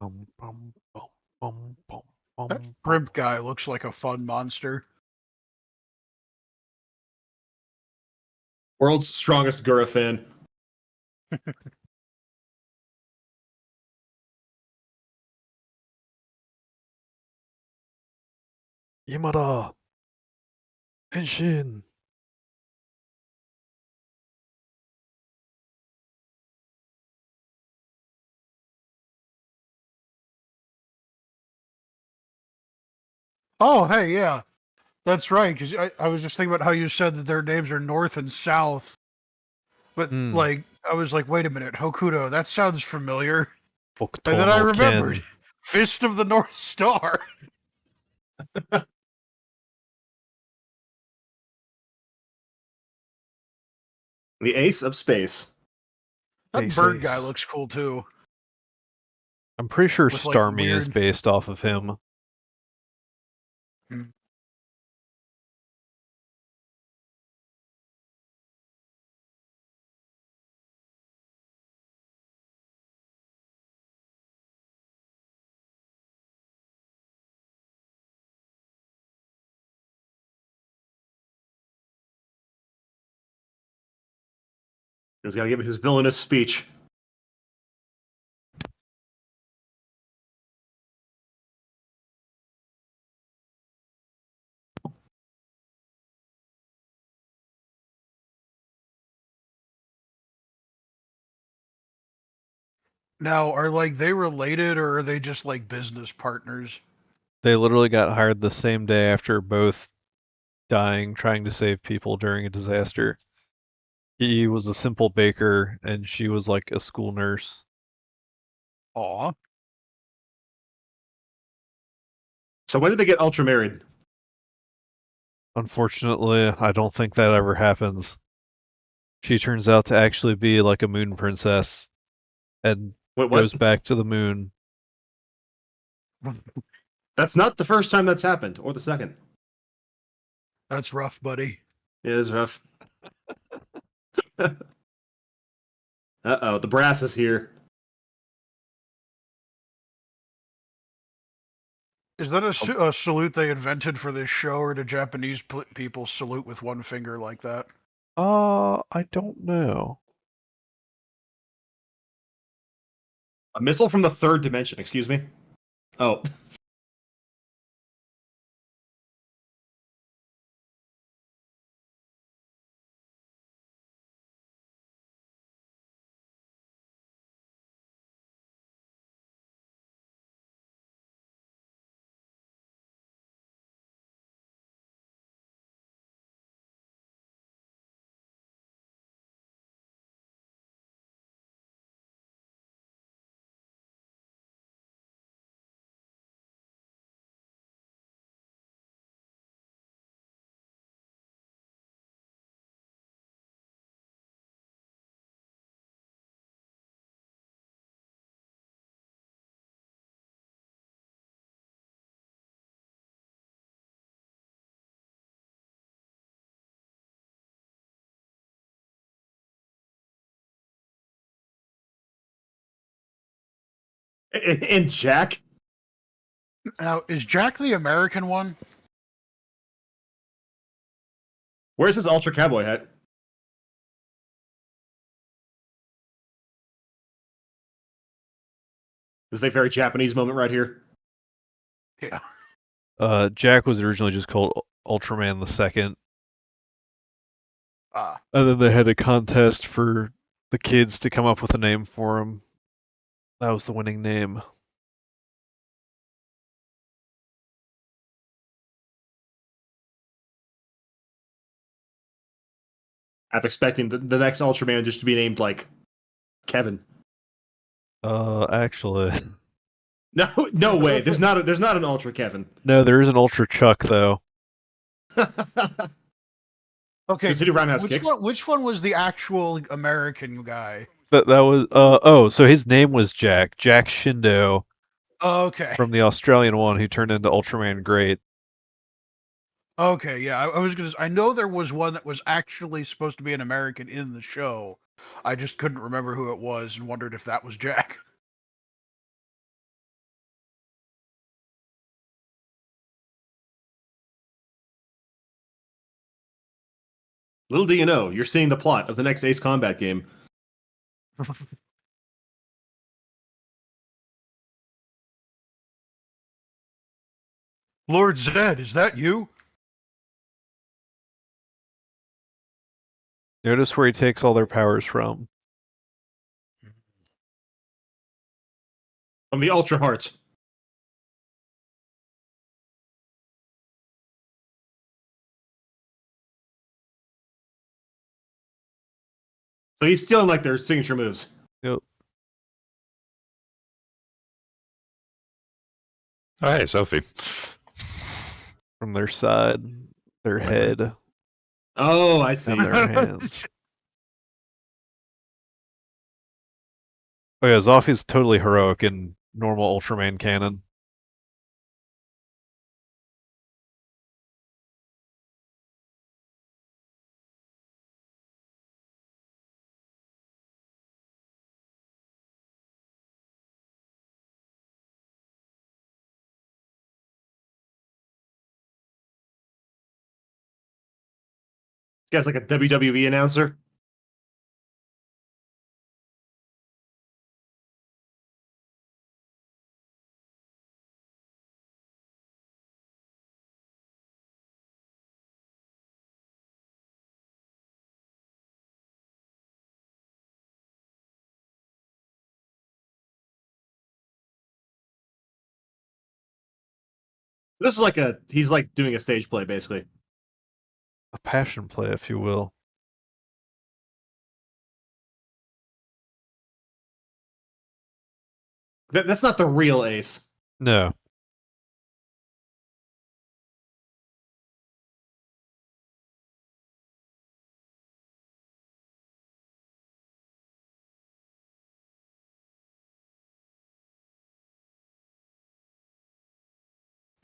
Bum, bum, bum, bum, bum, That bum, bum. shrimp guy looks like a fun monster. World's strongest Gura fan. Yamada! Henshin! Oh, hey, yeah. That's right, because I was just thinking about how you said that their names are North and South. But, Hmm. like, I was like, wait a minute, Hokuto, that sounds familiar. Bokuto And then I no remembered. Ken. Fist of the North Star. The ace of space. That Ace bird guy Ace. looks cool, too. I'm pretty sure With, like, the Starmie is weird... based off of him. Hmm. He's got to give his villainous speech. Now, are, like, they related, or are they just, like, business partners? They literally got hired the same day after both dying trying to save people during a disaster. He was a simple baker and she was like a school nurse. Aw. So when did they get ultra married? Unfortunately, I don't think that ever happens. She turns out to actually be like a moon princess and Wait, what? goes back to the moon. That's not the first time that's happened, or the second. That's rough, buddy. It is rough. Uh-oh, the brass is here. Is that a salute they invented for this show, or do Japanese people salute with one finger like that? I don't know. A missile from the third dimension, excuse me? Oh. And Jack? Now, is Jack the American one? Where's his ultra cowboy hat? This is a very Japanese moment right here. Yeah. Jack was originally just called Ultraman the Second, Ah. and then they had a contest for the kids to come up with a name for him. That was the winning name. I'm expecting the next Ultraman just to be named, like, Kevin. Actually, No way. There's not an Ultra Kevin. no, there is an Ultra Chuck though. Okay. Does City Roundhouse kicks? Which one was the actual American guy? That was oh, so his name was Jack Shindo Oh, okay. from the Australian one who turned into Ultraman Great. Okay, yeah. I was gonna. I know there was one that was actually supposed to be an American in the show. I just couldn't remember who it was and wondered if that was Jack. Little do you know, you're seeing the plot of the next Ace Combat game. Lord Zed, is that you? Notice where he takes all their powers from. From the Ultra Heart. So he's stealing like their signature moves. Yep. Oh, hey, Sophie. From their side, their head, Oh, I see. and their hands. Oh yeah, Zoffy's totally heroic in normal Ultraman canon. This guy's like a WWE announcer. This is like he's like doing a stage play, basically. A passion play, if you will. That's not the real Ace. No.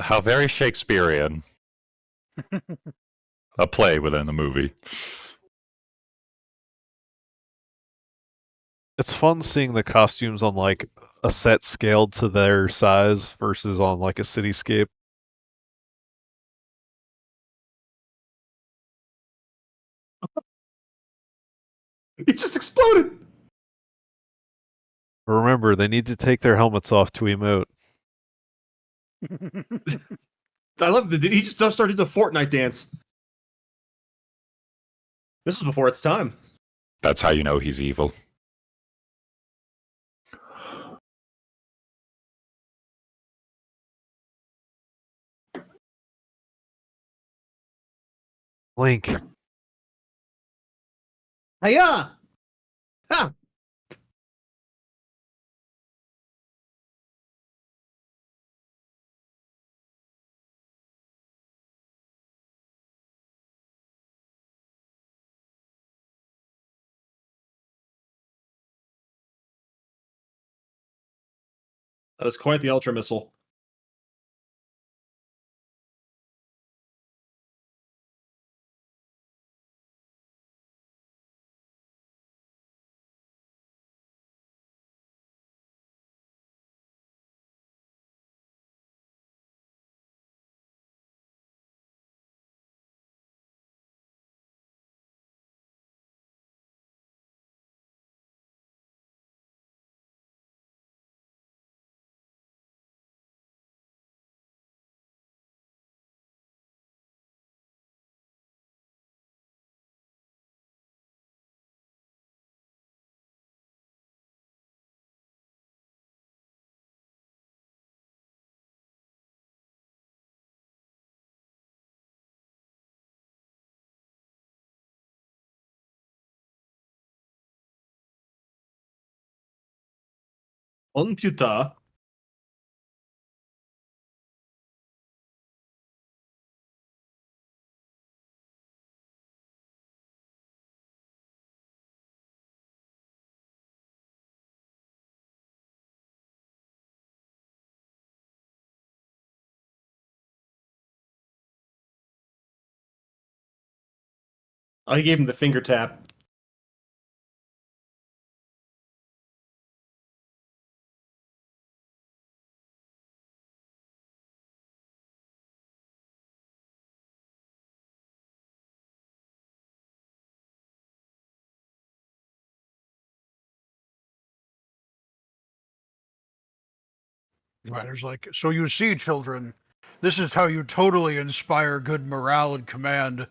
How very Shakespearean. A play within the movie. It's fun seeing the costumes on like a set scaled to their size versus on like a cityscape. It just exploded. Remember, they need to take their helmets off to emote. I love that he just started the Fortnite dance. This is before its time. That's how you know he's evil. Link. Hiya! Ah! That is quite the Ultra Missile. Computer. Oh, he gave him the finger tap. Commander's like, so you see, children, this is how you totally inspire good morale and command,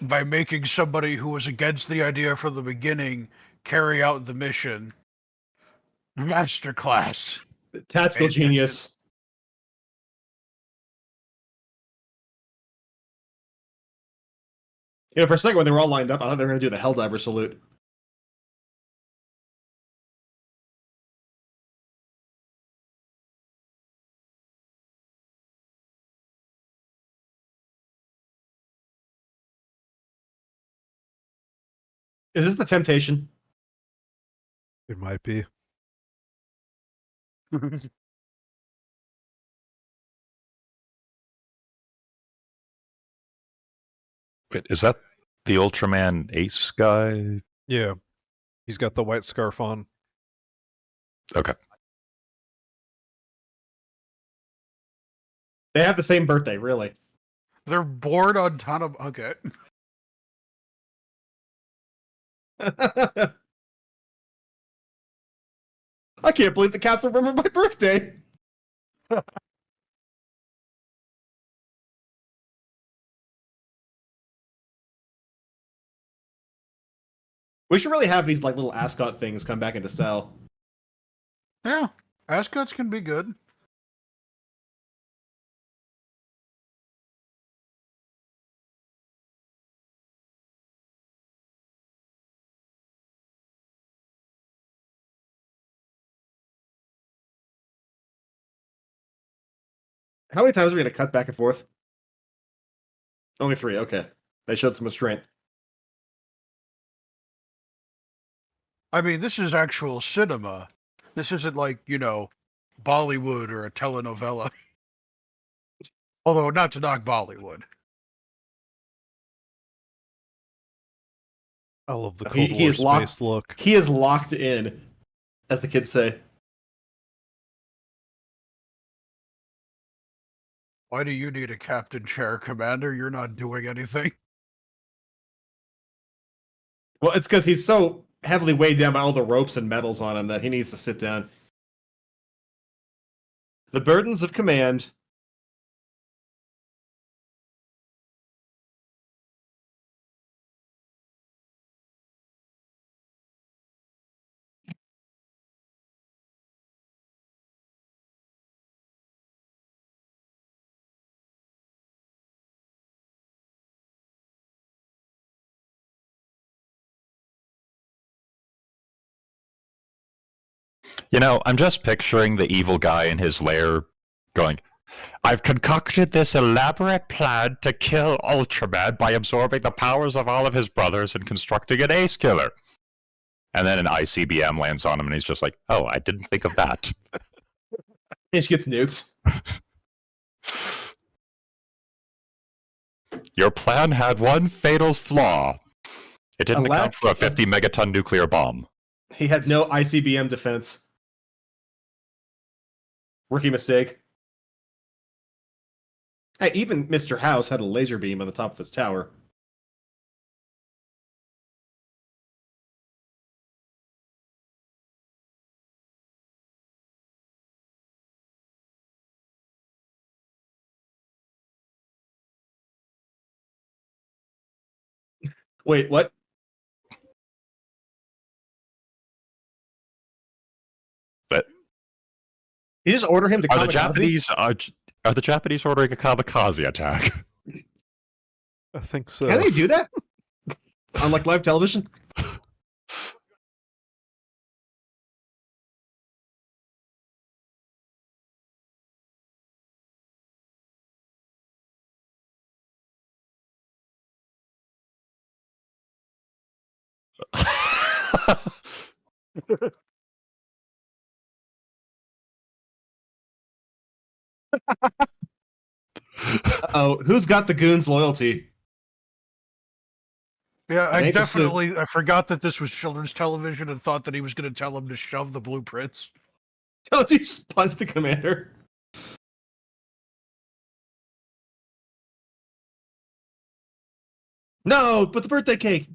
by making somebody who was against the idea from the beginning carry out the mission. Masterclass. Tactical Pay genius. You know, for a second when they were all lined up, I thought they were going to do the Helldiver salute. Is this the Temptation? It might be. Wait, is that the Ultraman Ace guy? Yeah. He's got the white scarf on. Okay. They have the same birthday, really. They're bored on ton of... Okay. I can't believe the captain remembered my birthday. We should really have these like little ascot things come back into style. Yeah, ascots can be good. How many times are we going to cut back and forth? Only 3, okay. They showed some restraint. I mean, this is actual cinema. This isn't like, you know, Bollywood or a telenovela. Although, not to knock Bollywood. I love the He- Cold he War is locked- space look. He is locked in, as the kids say. Why do you need a captain chair, Commander? You're not doing anything. Well, it's because he's so heavily weighed down by all the ropes and metals on him that he needs to sit down. The burdens of command. You know, I'm just picturing the evil guy in his lair going, I've concocted this elaborate plan to kill Ultraman by absorbing the powers of all of his brothers and constructing an ace killer. And then an ICBM lands on him and he's just like, oh, I didn't think of that. He just gets nuked. Your plan had one fatal flaw. It didn't account for a 50 megaton nuclear bomb. He had no ICBM defense. Rookie mistake. Hey, even Mr. House had a laser beam on the top of his tower. Wait, what? But He just ordered him to are kamikaze? the Japanese ordering a kamikaze attack? I think so. Can they do that? On like live television? Oh, who's got the goons' loyalty? Yeah, I I hate to say- definitely... I forgot that this was children's television and thought that he was going to tell him to shove the blueprints. Don't you just punch the commander? No, but the birthday cake.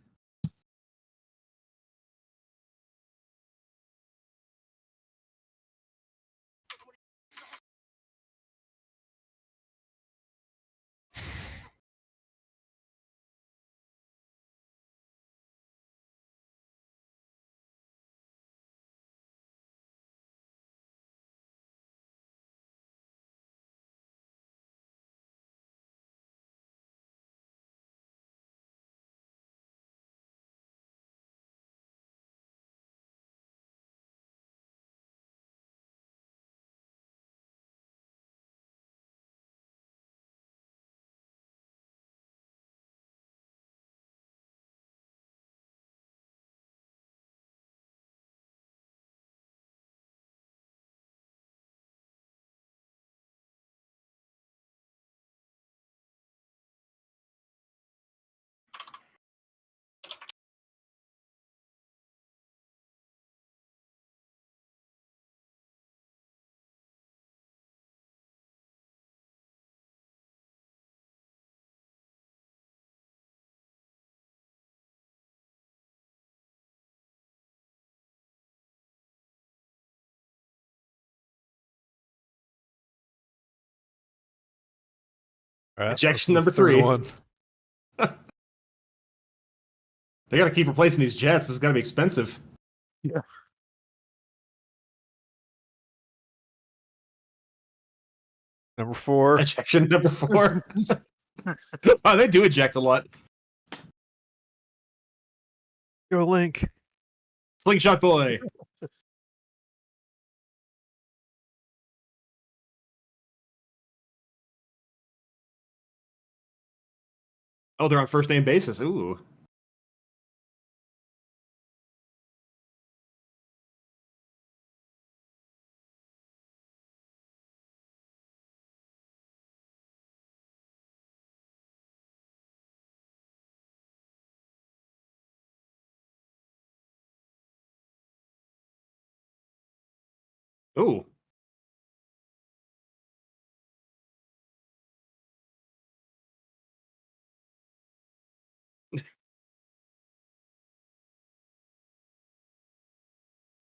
All right, Ejection that's number the third 3. one. They got to keep replacing these jets. This is going to be expensive. Yeah. Number 4. Ejection number 4. Oh, they do eject a lot. Go Link. Slingshot boy. Oh, they're on first name basis. Ooh. Ooh.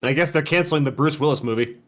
I guess they're canceling the Bruce Willis movie.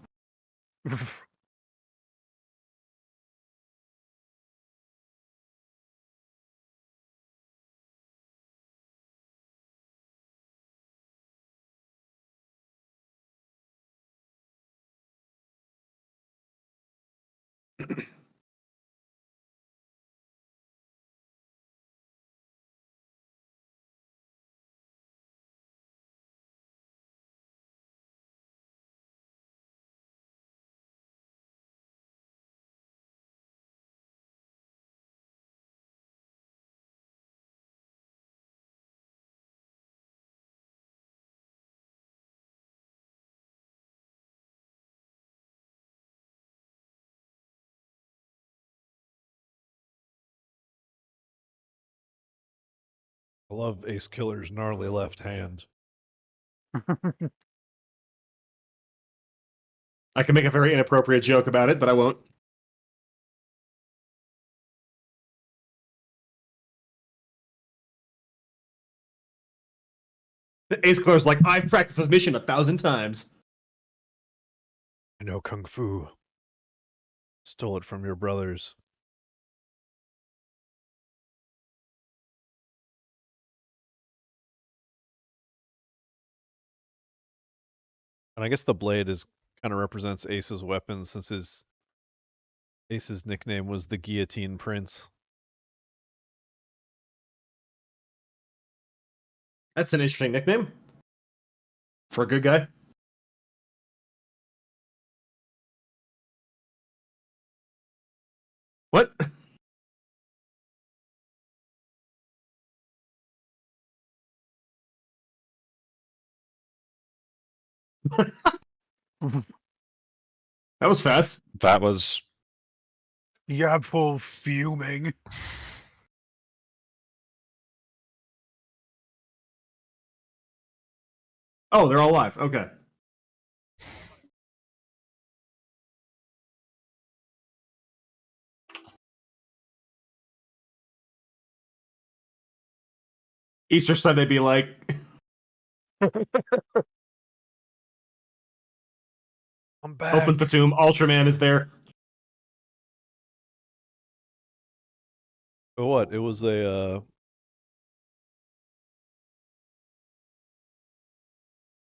I love Ace Killer's gnarly left hand. I can make a very inappropriate joke about it, but I won't. Ace Killer's like, I've practiced this mission 1,000 times. I know Kung Fu. Stole it from your brothers. And I guess the blade is kind of represents Ace's weapon since Ace's nickname was the Guillotine Prince. That's an interesting nickname. For a good guy. What? That was fast. That was Yeah, full fuming. Oh, they're all alive. Okay. Easter Sunday be like, I'm back. open the tomb. Ultraman is there. But what? It was a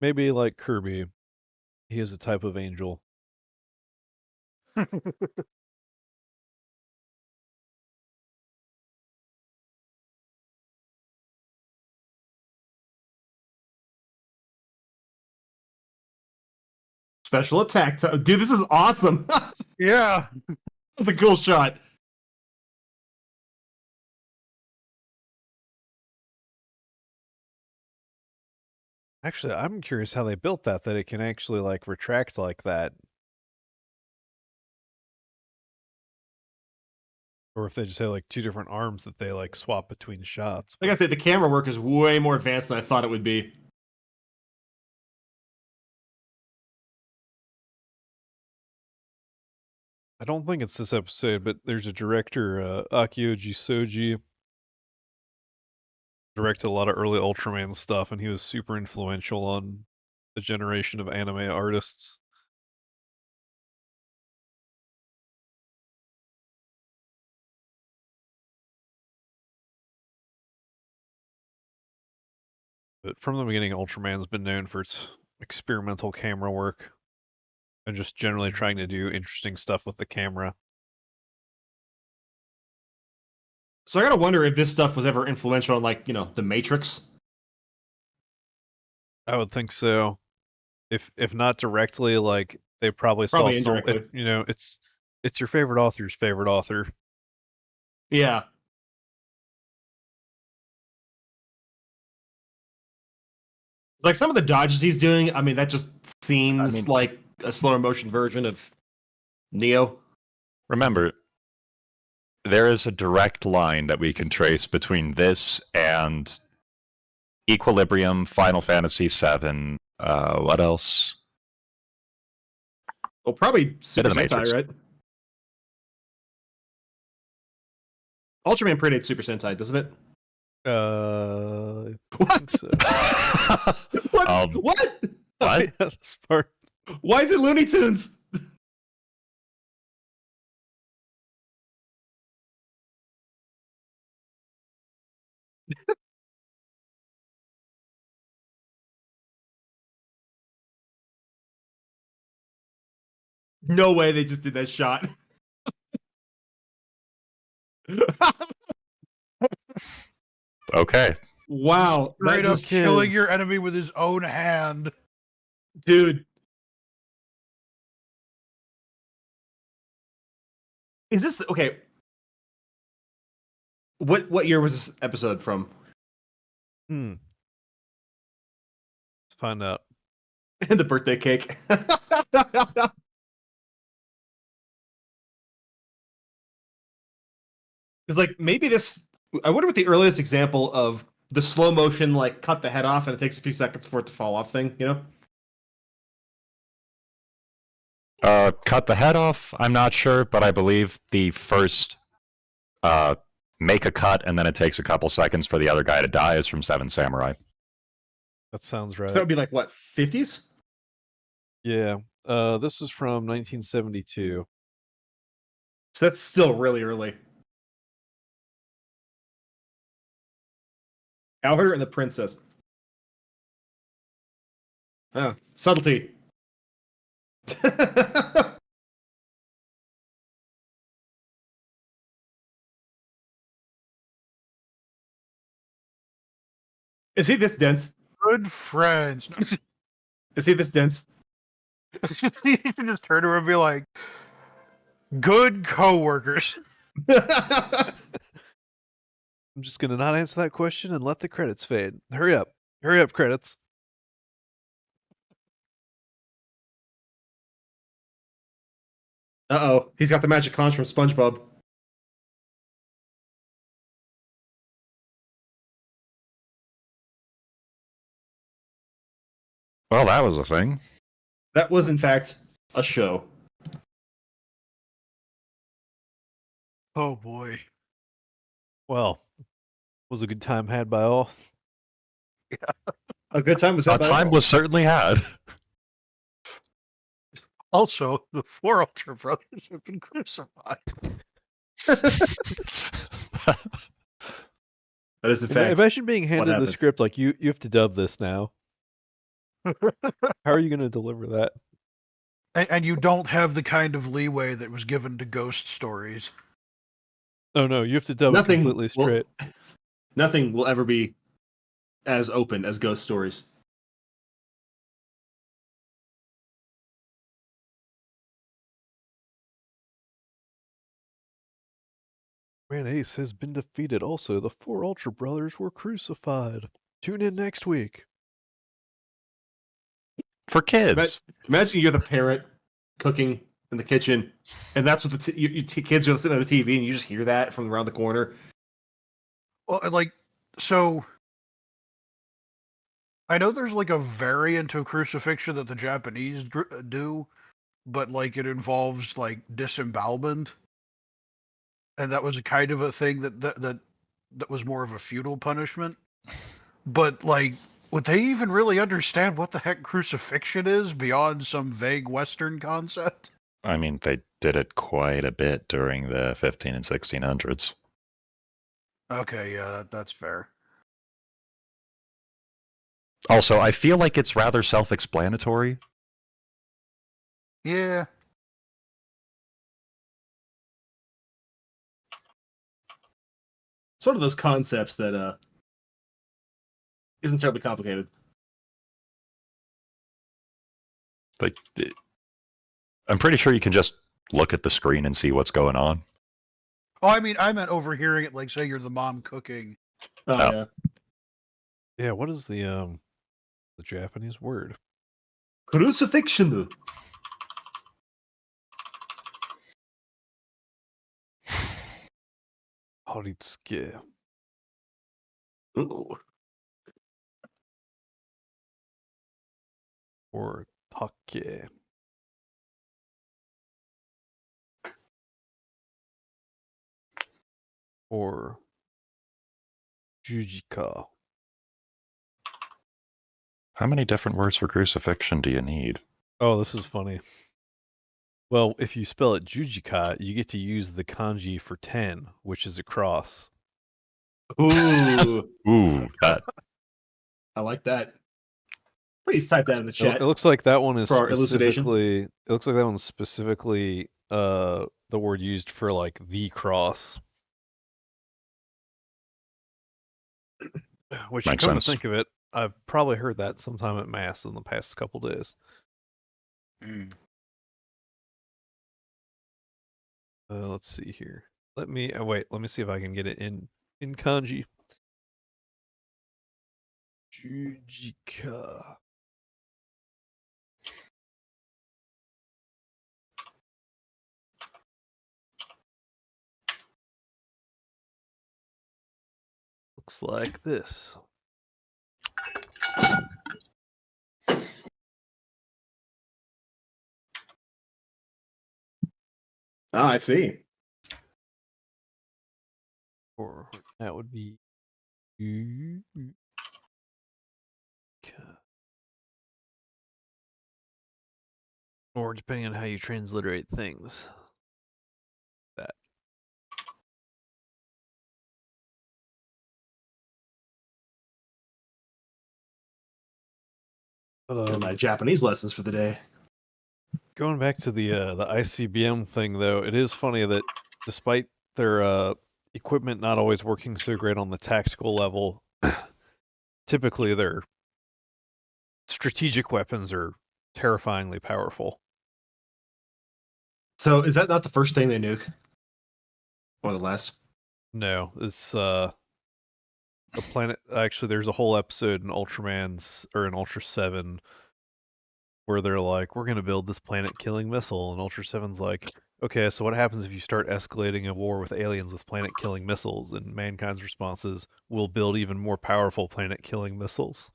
maybe like Kirby. He is a type of angel. Special attack time. Dude, this is awesome. Yeah. That's a cool shot. Actually, I'm curious how they built that it can actually like retract like that. Or if they just have like 2 different arms that they like swap between shots. Like I said, the camera work is way more advanced than I thought it would be. I don't think it's this episode, but there's a director, Akioji Soji, directed a lot of early Ultraman stuff, and he was super influential on the generation of anime artists. But from the beginning, Ultraman's been known for its experimental camera work and just generally trying to do interesting stuff with the camera. So I gotta wonder if this stuff was ever influential on, like, The Matrix. I would think so. If not directly, like they probably saw Probably some. indirectly. It's your favorite author's favorite author. Yeah. Like some of the dodges he's doing, I mean, that just seems like a slower motion version of Neo. Remember, there is a direct line that we can trace between this and Equilibrium, Final Fantasy VII. What else? Well, probably Super Bit of the Sentai, Matrix. right? Ultraman predates Super Sentai, doesn't it? I What? think so. What? What? What? Yeah, this part. Why is it Looney Tunes? No way they just did that shot. Okay. Wow. That Straight up just killing kills. your enemy with his own hand. Dude. Is this okay? What year was this episode from? Let's find out. The birthday cake. It's like maybe this. I wonder what the earliest example of the slow motion, like cut the head off and it takes a few seconds for it to fall off thing. Cut the head off, I'm not sure, but I believe the first make a cut and then it takes a couple seconds for the other guy to die is from Seven Samurai. That sounds So right. that would be like what, 50s? Yeah. This is from 1972. So that's still really early. Cowherder and the Princess. Oh, subtlety. Is he this dense? Good friends. Is he this dense? You should just turn to her and be like, good co-workers. I'm just gonna not answer that question and let the credits fade. Hurry up, credits. Uh-oh, he's got the magic conch from SpongeBob. Well, that was a thing. That was, in fact, a show. Oh boy. Well, was a good time had by all. A good time was A had by time all. was certainly had. Also, the 4 Ultra Brothers have been crucified. That is, in fact, Imagine being handed the happened. script like you have to dub this now. How are you gonna deliver that? And you don't have the kind of leeway that was given to ghost stories. Oh no, you have to dub it Nothing completely straight. Nothing will ever be as open as ghost stories. Man, Ace has been defeated. Also, the 4 Ultra Brothers were crucified. Tune in next week. For kids. Imagine you're the parent cooking in the kitchen, and that's what your kids are sitting on the TV, and you just hear that from around the corner. Well, so I know there's like a variant of crucifixion that the Japanese do, but like it involves like disembowelment, and that was a kind of a thing that was more of a feudal punishment. But like, would they even really understand what the heck crucifixion is beyond some vague Western concept? I mean, they did it quite a bit during the 15 and 1600s. Okay, yeah, that's fair. Also, I feel like it's rather self-explanatory. Yeah. Sort of those concepts that isn't terribly complicated. Like, I'm pretty sure you can just look at the screen and see what's going on. Oh, I mean, I meant overhearing it, like, say you're the mom cooking. Oh, Oh. yeah. Yeah, what is the Japanese word? Crucifixion. Horitsuke. Ooh. Or take. Or jujika. How many different words for crucifixion do you need? Oh, this is funny. Well, if you spell it jujika, you get to use the kanji for 10, which is a cross. Ooh. Ooh, that. I like that. Please type that in the chat. It looks like that one is for our elucidation. specifically. It looks like that one's specifically the word used for like the cross. Which, Makes come sense. to think of it, I've probably heard that sometime at mass in the past couple days. Mm. Let's see here. Let me wait. Let me see if I can get it in kanji. Jujika. Looks like this. Oh, I see. Or that would be or depending on how you transliterate things. That. But My Japanese lessons for the day. going back to the ICBM thing, though, it is funny that despite their equipment not always working so great on the tactical level, typically their strategic weapons are terrifyingly powerful. So is that not the first thing they nuke? Or the last? No, it's the planet. Actually, there's a whole episode in Ultraman's or in Ultra 7 where they're like, "We're gonna build this planet-killing missile," and Ultra 7's like, "Okay, so what happens if you start escalating a war with aliens with planet-killing missiles?" And mankind's response is, "We'll build even more powerful planet-killing missiles."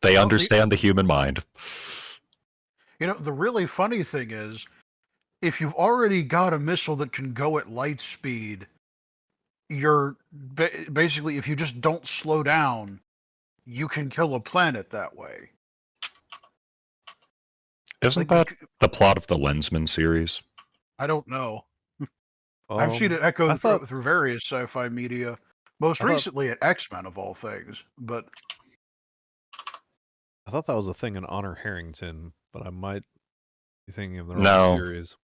They Well, understand the human mind. You know, the really funny thing is, if you've already got a missile that can go at light speed, you're basically, if you just don't slow down, you can kill a planet that way. Isn't Like, that the plot of the Lensman series? I don't know. I've seen it I echoed thought through various sci-fi media, most I thought- recently at X-Men of all things. But that was a thing in Honor Harrington, but I might be thinking of the wrong No. series.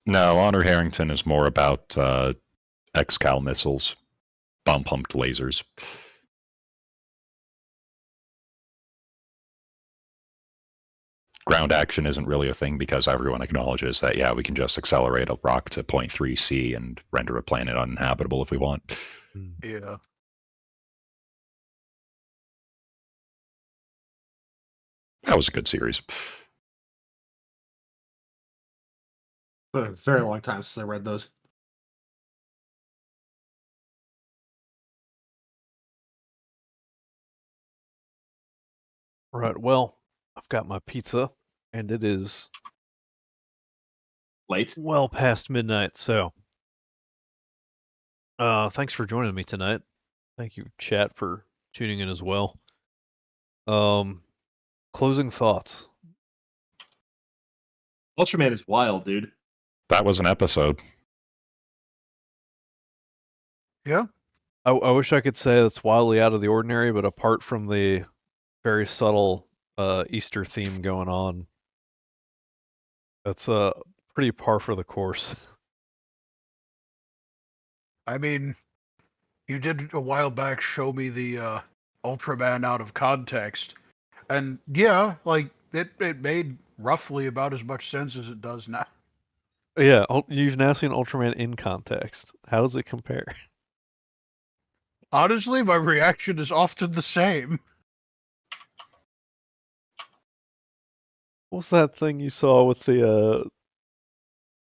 No, Honor Harrington is more about X-Cal missiles, bomb-pumped lasers. Ground action isn't really a thing because everyone acknowledges that, yeah, we can just accelerate a rock to 0.3 C and render a planet uninhabitable if we want. yeah, That was a good series. Been a very long time since I read those. Right. Well, I've got my pizza, and it is Late. well past midnight. So, thanks for joining me tonight. Thank you, chat, for tuning in as well. Closing thoughts. Ultraman is wild, dude. That was an episode. yeah. I wish I could say that's wildly out of the ordinary, but apart from the very subtle Easter theme going on, that's pretty par for the course. I mean, you did a while back show me the Ultraman out of context, and yeah, like it made roughly about as much sense as it does now. Yeah, you've now seen Ultraman in context. How does it compare? Honestly, my reaction is often the same. What's that thing you saw with the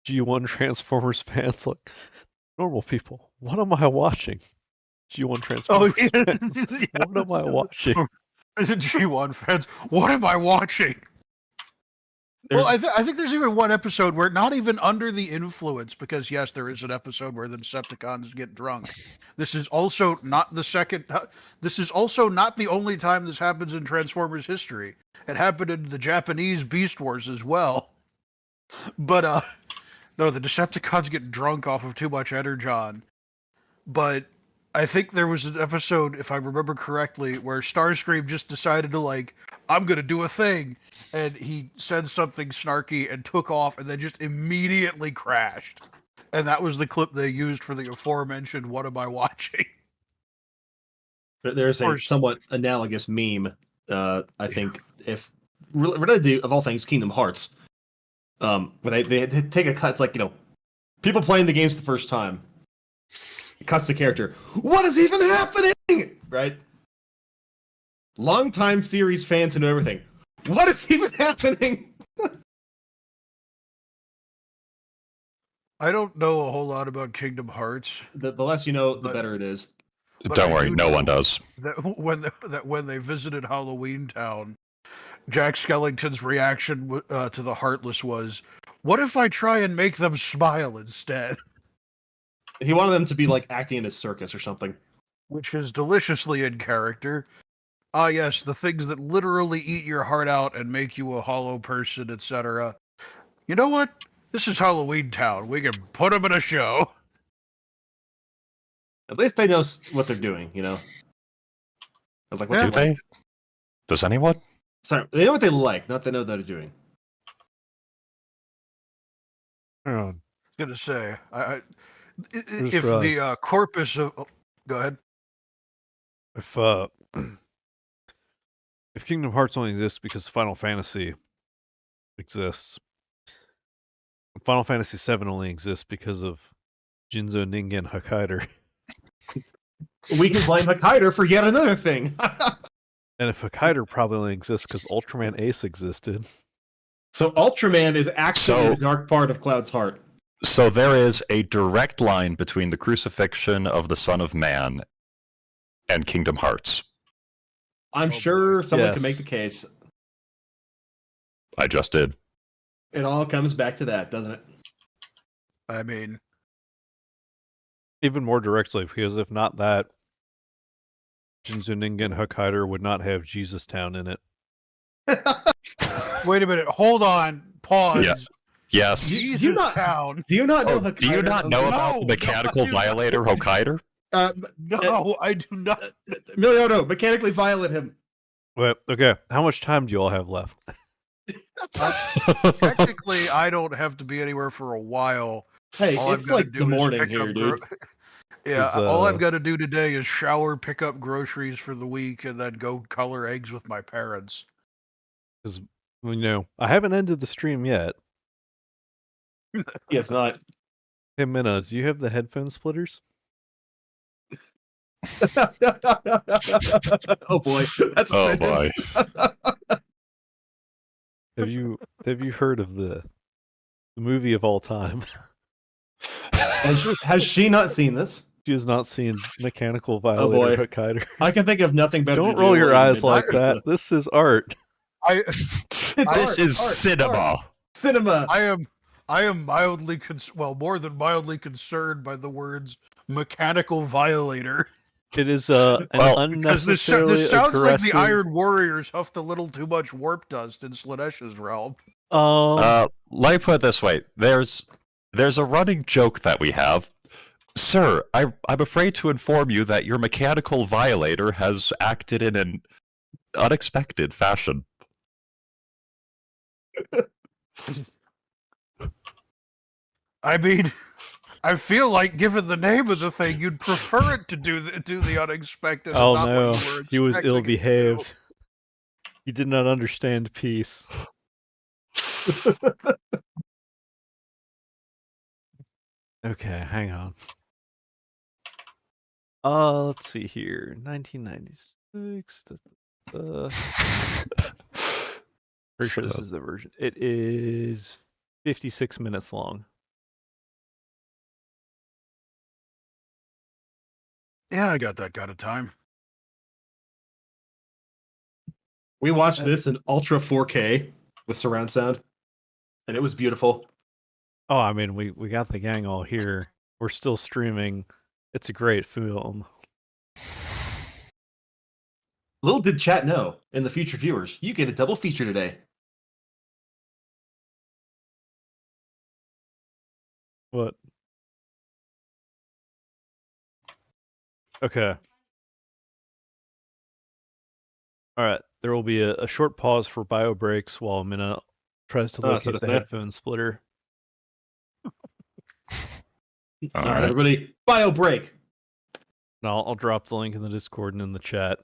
G1 Transformers fans? Like, normal people, what am I watching? G1 Transformers fans, what am I watching? G1 fans, what am I watching? Well, I think there's even one episode where not even under the influence, because yes, there is an episode where the Decepticons get drunk. This is also not the second. This is also not the only time this happens in Transformers history. It happened in the Japanese Beast Wars as well. But no, the Decepticons get drunk off of too much Energon. But I think there was an episode, if I remember correctly, where Starscream just decided to, like, I'm going to do a thing. And he said something snarky and took off and then just immediately crashed. And that was the clip they used for the aforementioned What Am I Watching? There's a somewhat analogous meme, I think, if we're going to do, of all things, Kingdom Hearts, where they take a cut, it's like, people playing the games the first time. It cuts the character. What is even happening? Right? Longtime series fans who know everything. What is even happening? I don't know a whole lot about Kingdom Hearts. The less you know, the better it is. Don't worry, no one does. That when they visited Halloween Town, Jack Skellington's reaction to the Heartless was, "What if I try and make them smile instead?" He wanted them to be like acting in a circus or something. Which is deliciously in character. Ah, yes, the things that literally eat your heart out and make you a hollow person, etc. You know what? This is Halloween Town. We can put them in a show. At least they know what they're doing, I was like, Do they? Does anyone? Sorry, they know what they like, not they know what they're doing. Oh, I was gonna say, Just if realized. the corpus of, go ahead. If Kingdom Hearts only exists because Final Fantasy exists, Final Fantasy VII only exists because of Jinzo Ningen Hokkaider. We can blame Hokkaider for yet another thing. And if Hokkaider probably only exists because Ultraman Ace existed. So Ultraman is actually the dark part of Cloud's heart. So there is a direct line between the crucifixion of the Son of Man and Kingdom Hearts. I'm sure someone can Yes. make the case. I just did. It all comes back to that, doesn't it? I mean, Even more directly, because if not that, Jinzo Ningen Hokkaider would not have Jesus Town in it. wait a minute, hold on, pause. Yeah. Yes. Jesus Town. Do you not know Do you not know about the mechanical violator Hokkaider? No, I do not. Emilio, no, mechanically violate him. Well, okay, how much time do you all have left? Technically, I don't have to be anywhere for a while. Hey, All I've it's gotta like do the is morning pick here, up dude. Yeah, 'Cause, all I've got to do today is shower, pick up groceries for the week, and then go color eggs with my parents. Because, I haven't ended the stream yet. Yes, not. Hey, Minna, do you have the headphone splitters? Oh boy, that's a Oh sentence. boy. Have you heard of the movie of all time? Has she not seen this? She has not seen Mechanical boy. Violator Hokkaider. I can think of nothing better. Don't to roll do your than eyes invite like her to that. This is art. This is cinema. Cinema. I am mildly more than mildly concerned by the words mechanical violator. It is an Because this unnecessarily sounds aggressive. like the Iron Warriors huffed a little too much warp dust in Slanesh's realm. Let me put it this way: there's a running joke that we have Sir, I'm afraid to inform you that your mechanical violator has acted in an unexpected fashion. I mean, I feel like, given the name of the thing, you'd prefer it to do the unexpected and Oh not no, what you were he was expecting it to do. ill-behaved. He did not understand peace. Okay, hang on. Let's see here. 1996. Pretty sure this is the version. It is 56 minutes long. Yeah, I got that kind of time. We watched this in ultra 4K with surround sound, and it was beautiful. Oh, I mean, we got the gang all here. We're still streaming. It's a great film. Little did chat know, and the future viewers, you get a double feature today. What? Okay. All right. There will be a short pause for bio breaks while Minna tries to Oh, so locate does the that. headphone splitter. All right, everybody, bio break. And I'll drop the link in the Discord and in the chat.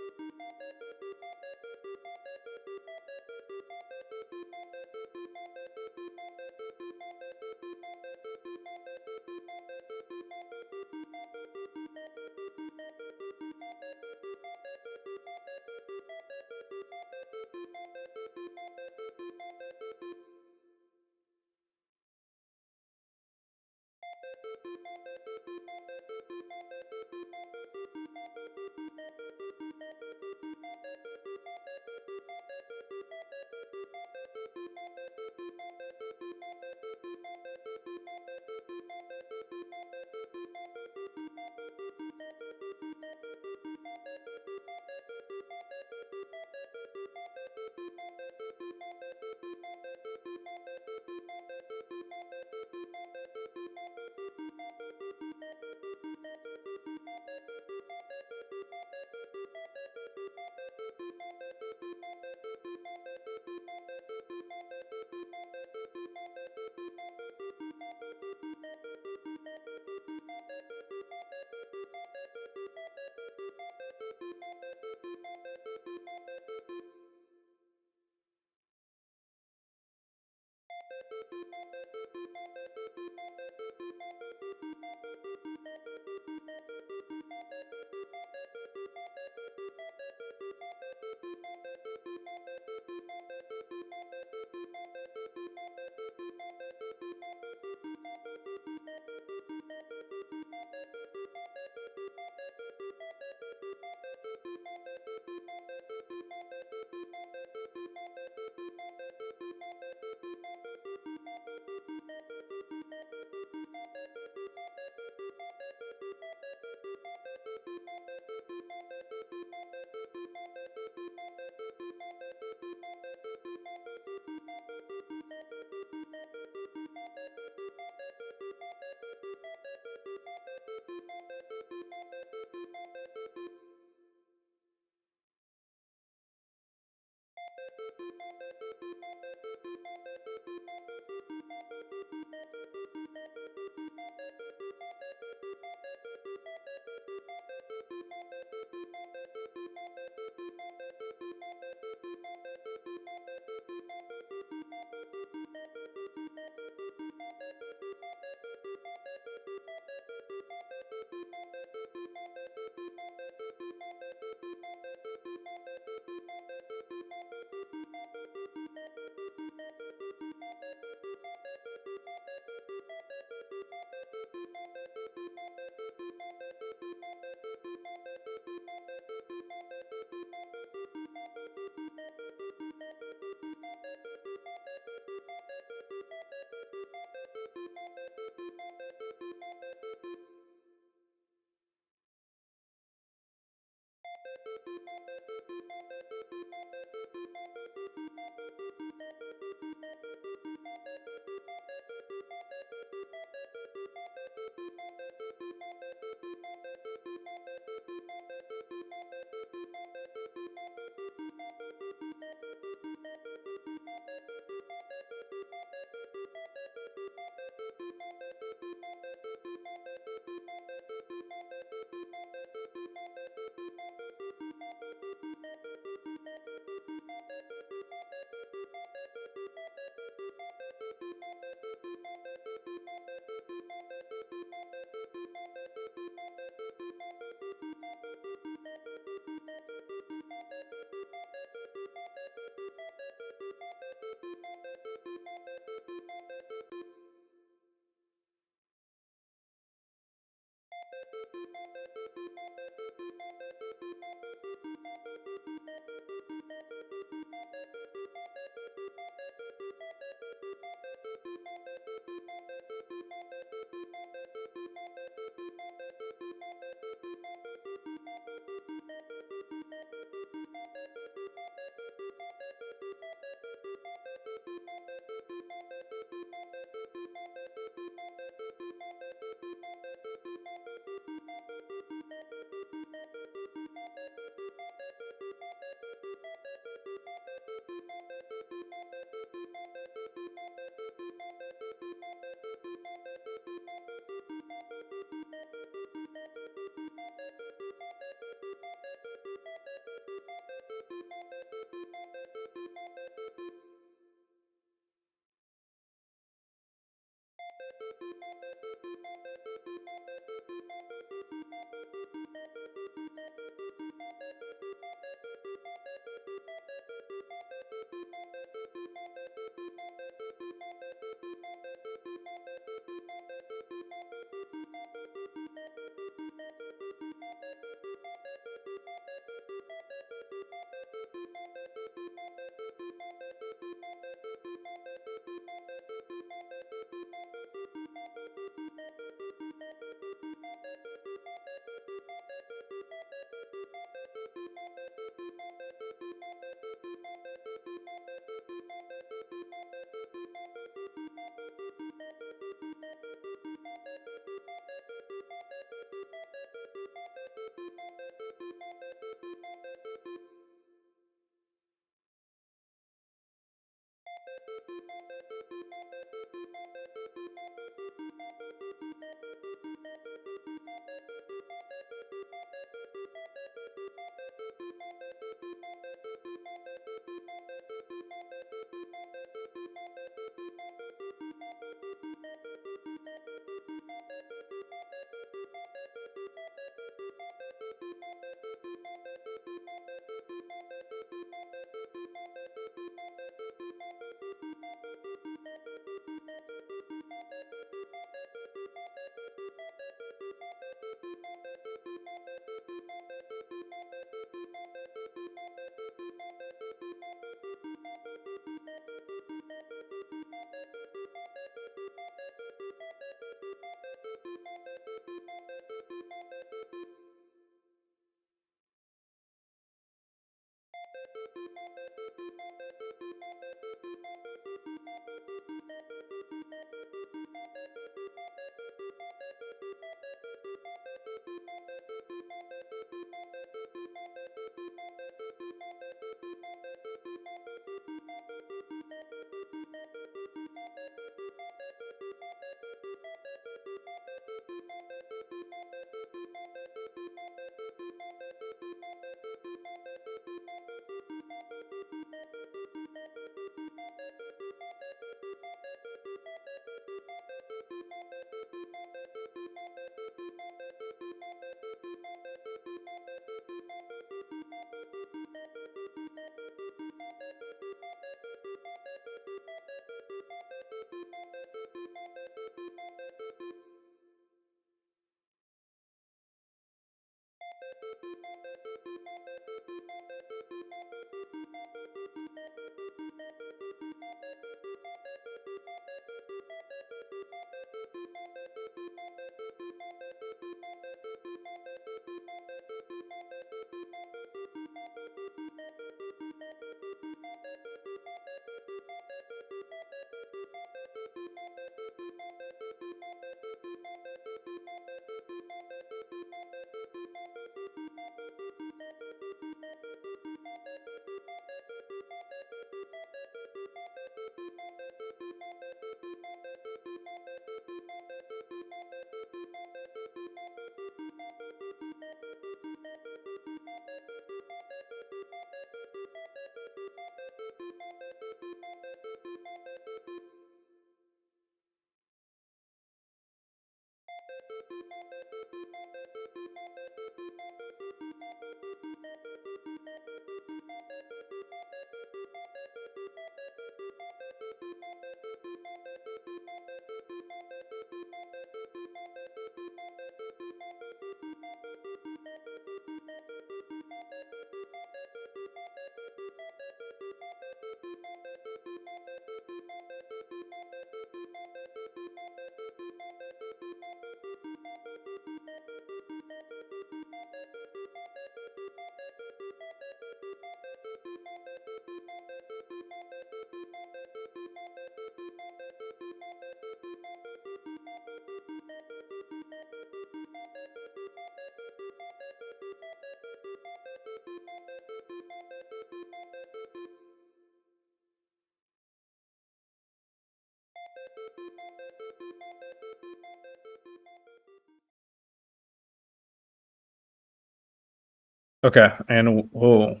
Okay, and whoa, I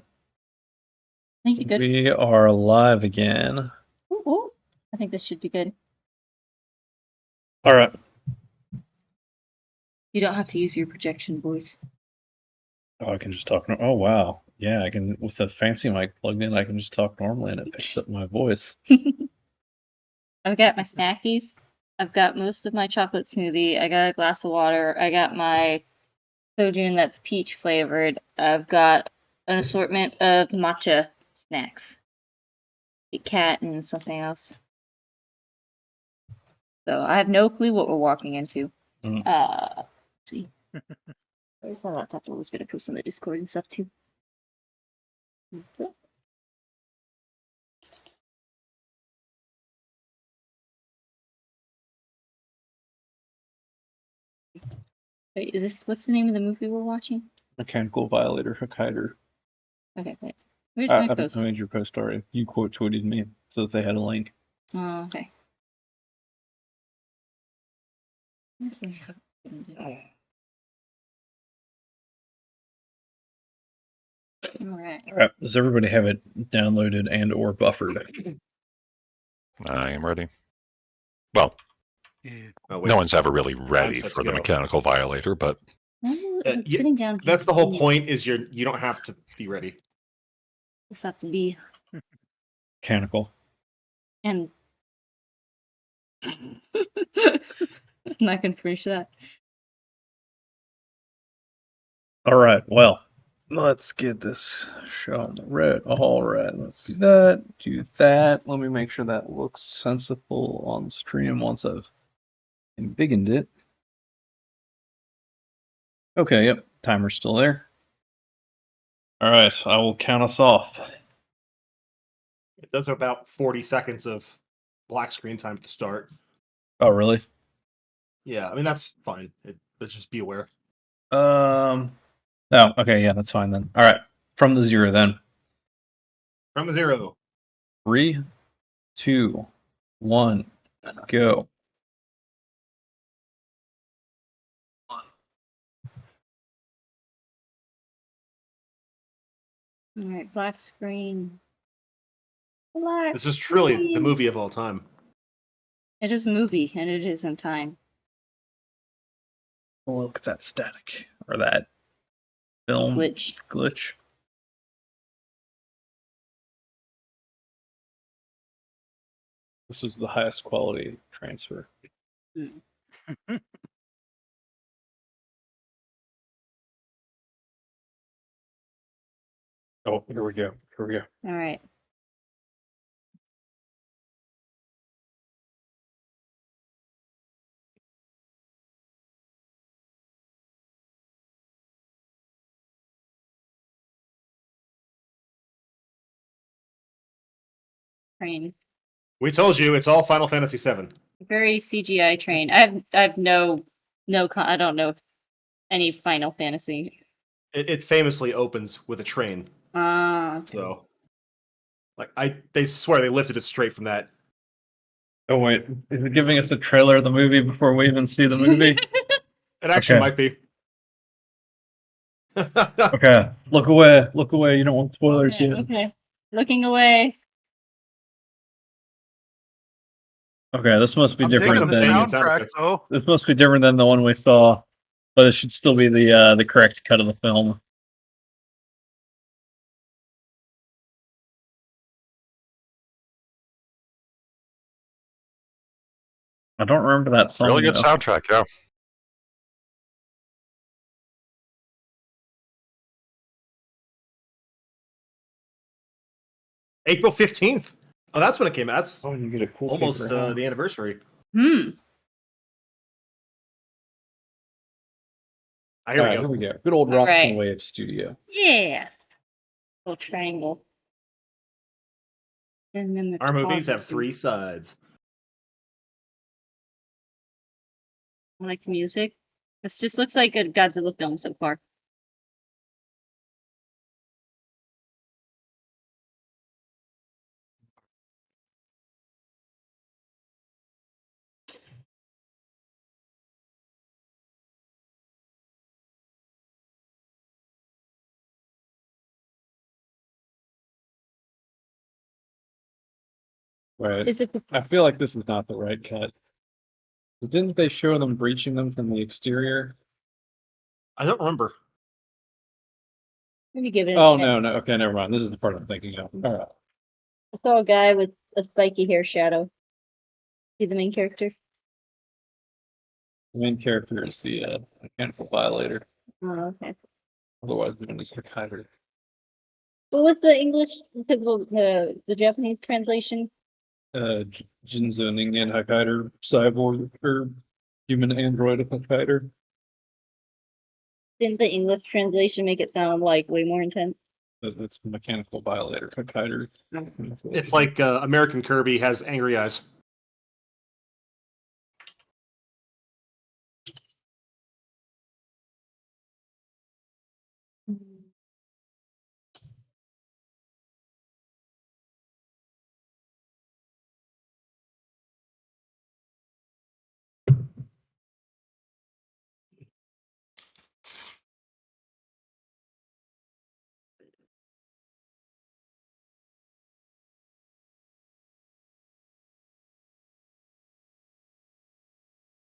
think you're good. we are live again. Ooh, ooh. I think this should be good. All right. You don't have to use your projection voice. Oh, I can just talk. Oh, wow. Yeah, I can, with the fancy mic plugged in, I can just talk normally and it picks up my voice. I've got my snackies. I've got most of my chocolate smoothie. I got a glass of water. I got my soju that's peach flavored. I've got an assortment of matcha snacks. A cat and something else. So I have no clue what we're walking into. Mm. Let's see. Where's my laptop? I was gonna post on the Discord and stuff too. Wait, is this what's the name of the movie we're watching? Mechanical Violator Hokkaido. Okay, thanks. Where's my post? I made your post already. You quote tweeted me so that they had a link. Oh, okay. Where's the- Alright. All right. Does everybody have it downloaded and or buffered? I am ready. Well, Yeah. Oh, wait. no one's ever really ready set to for the go. mechanical violator, but I'm yeah, sitting down here. That's the whole point. Is you don't have to be ready. This have to be Mechanical. and I'm not gonna finish that. All right. Well, let's get this show on the road. All right. Let's do that. Do that. Let me make sure that looks sensible on stream once I've embiggened it. Okay. Yep. Timer's still there. All right. I will count us off. It does about 40 seconds of black screen time at the start. Oh, really? Yeah, I mean that's fine. Let's just be aware. Oh, okay. Yeah, that's fine then. All right. From the 0 then. From the 0. 3, 2, 1, go. Alright, black screen. Black This is truly the screen. movie of all time. It is a movie, and it is in time. Oh, look at that static or that film glitch. This is the highest quality transfer. Oh, here we go. Here we go. All right. Train. We told you it's all Final Fantasy VII. Very CGI train. I have no I don't know any Final Fantasy. It famously opens with a train. Okay. So, they swear they lifted it straight from that. Oh wait, is it giving us a trailer of the movie before we even see the movie? It actually Okay. might be. Okay, look away. Look away. You don't want spoilers Okay, yet. okay. Looking away. Okay, this must be I'm different digging the Some than sound soundtrack effects. though. this must be different than the one we saw, but it should still be the correct cut of the film. I don't remember that song. really good though. soundtrack, yeah. April 15th. Oh, that's when it came out. That's Oh, you get a cool almost paper hat. the anniversary. Hmm. Here All we right, go. here we go. Good old All Rock right. and Wave Studio. Yeah. Little triangle. And then the Our movies have topography. 3 sides. I like the music. This just looks like a Godzilla film so far. Right. Is it? I feel like this is not the right cut. Didn't they show them breaching them from the exterior? I don't remember. Let me give it a Oh, minute. no. Okay, never mind. This is the part I'm thinking of. All right. I saw a guy with a spiky hair shadow. See the main character? The main character is the mechanical violator. Oh, okay. Otherwise known as the Kyber. What was the English, the Japanese translation? Jinzo Ningen Hakaider cyborg or human android Hakaider. Didn't the English translation make it sound like way more intense? That's the mechanical violator Hakaider. It's like American Kirby has angry eyes.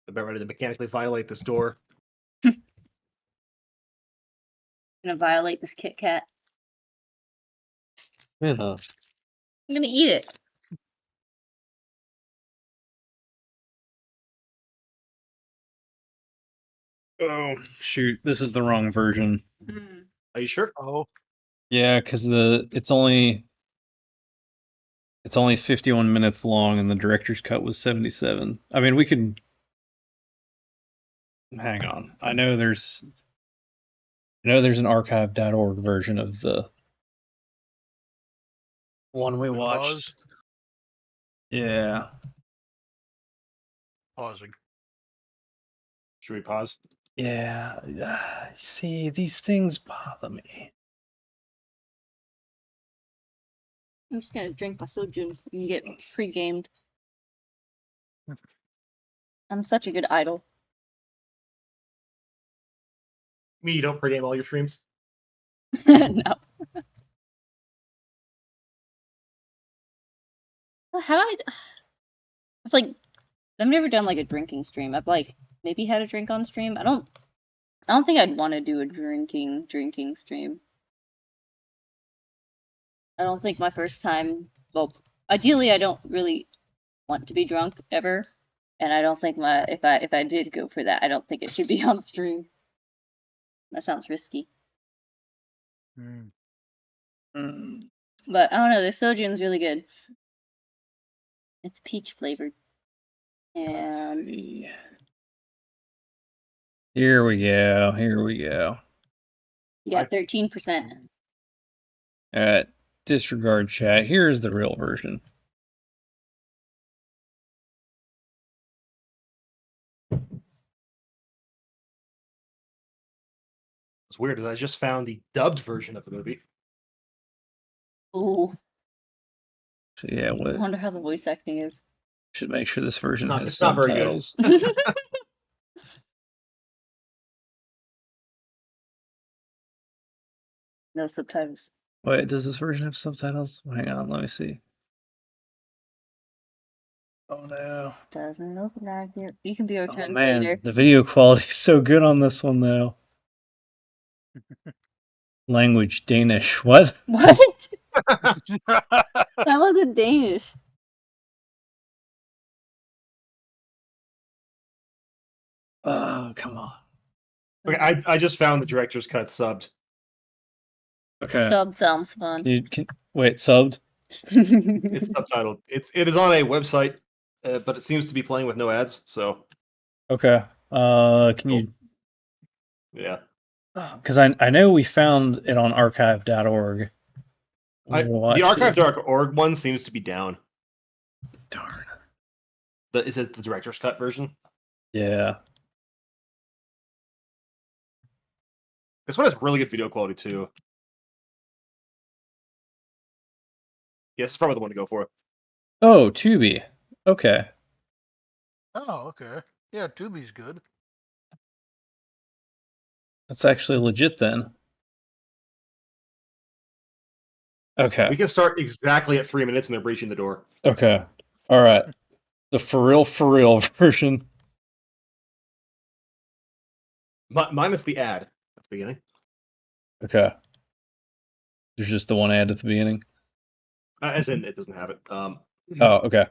About ready to mechanically violate this door. Gonna violate this Kit Kat. Yeah. I'm gonna eat it. Oh shoot! This is the wrong version. Are you sure? Oh, Yeah, because it's only 51 minutes long, and the director's cut was 77. I mean, we could hang on. I know there's an archive.org version of the one we watched. pause. Yeah. Pausing. Should we pause? Yeah. See, these things bother me. I'm just gonna drink my soju and get pre-gamed. I'm such a good idol. You mean you don't pregame all your streams? No. I've like, I've never done like a drinking stream. I've like maybe had a drink on stream. I don't think I'd want to do a drinking stream. I don't think my first time. Well, ideally, I don't really want to be drunk ever, and I don't think if I did go for that, I don't think it should be on stream. That sounds risky. Hmm. But I don't know. This soju's really good. It's peach flavored, and Here we go. Here we go. you got 13%. All right. Disregard chat. Here's the real version. It's weird because I just found the dubbed version of the movie. Ooh, So yeah, I what wonder how the voice acting is. should make sure this version has It's not very good. subtitles. No subtitles. Wait, does this version have subtitles? Hang on, let me see. Oh no. Doesn't look like it. You can be our Oh translator. man, the video quality is so good on this one though. Language Danish. What? What? That wasn't Danish. Oh, come on. Okay, I just found the director's cut subbed. Okay. Sub sounds fun. Wait, subbed? It's subtitled. It is on a website, but it seems to be playing with no ads. So Okay. Can Cool. you? yeah, Because I know we found it on archive.org. the archive.org one seems to be down. Darn. But it says the director's cut version. Yeah. This one has really good video quality too. Yes, it's probably the one to go for. Oh, Tubi. Okay. Oh, okay. Yeah, Tubi's good. That's actually legit then. Okay. We can start exactly at 3 minutes and they're breaching the door. Okay. All right. The for real version. Minus the ad at the beginning. Okay. There's just the one ad at the beginning. As in, it doesn't have it. Oh, okay.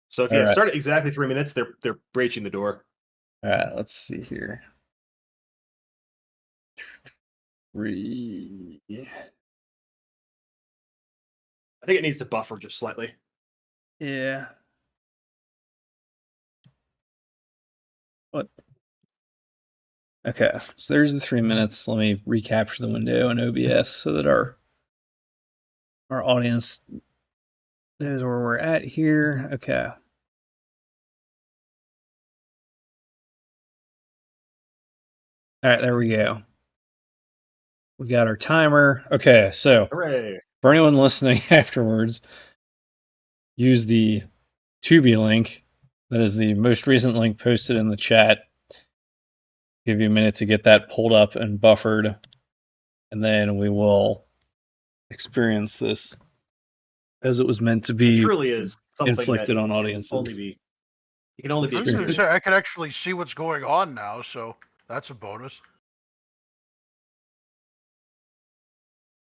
So if All you right. start at exactly 3 minutes, they're breaching the door. All right. Let's see here. 3. I think it needs to buffer just slightly. Yeah. What? Okay. So there's the 3 minutes. Let me recapture the window in OBS so that our audience knows where we're at here. Okay. All right, there we go. We got our timer. Okay, so Hooray! for anyone listening afterwards, use the Tubi link. That is the most recent link posted in the chat. Give you a minute to get that pulled up and buffered, and then we will experience this as it was meant to It be truly is something inflicted that on can audiences. only be. You can only be I was gonna experienced. say I can actually see what's going on now, so that's a bonus.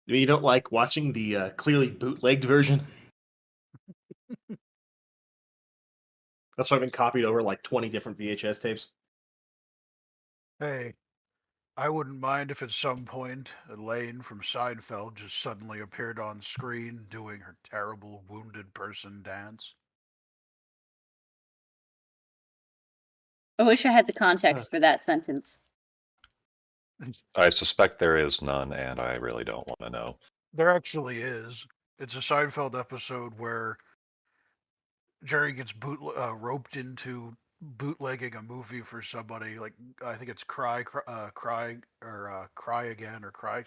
You don't like watching the clearly bootlegged version? That's why I've been copied over like 20 different VHS tapes. Hey, I wouldn't mind if at some point Elaine from Seinfeld just suddenly appeared on screen doing her terrible wounded person dance. I wish I had the context for that sentence. I suspect there is none, and I really don't want to know. There actually is. It's a Seinfeld episode where Jerry gets roped into bootlegging a movie for somebody. Like I think it's Cry Again or Cry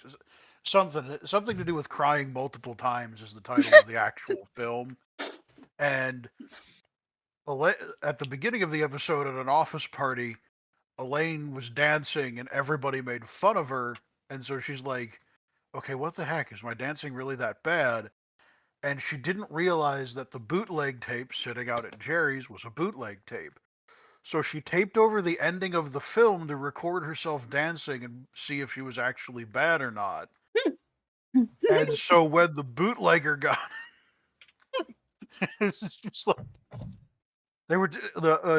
something to do with crying multiple times is the title of the actual film. And at the beginning of the episode at an office party, Elaine was dancing and everybody made fun of her, and so she's like, "Okay, what the heck? Is my dancing really that bad?" And she didn't realize that the bootleg tape sitting out at Jerry's was a bootleg tape. So she taped over the ending of the film to record herself dancing and see if she was actually bad or not. And so when the bootlegger got it's just like they were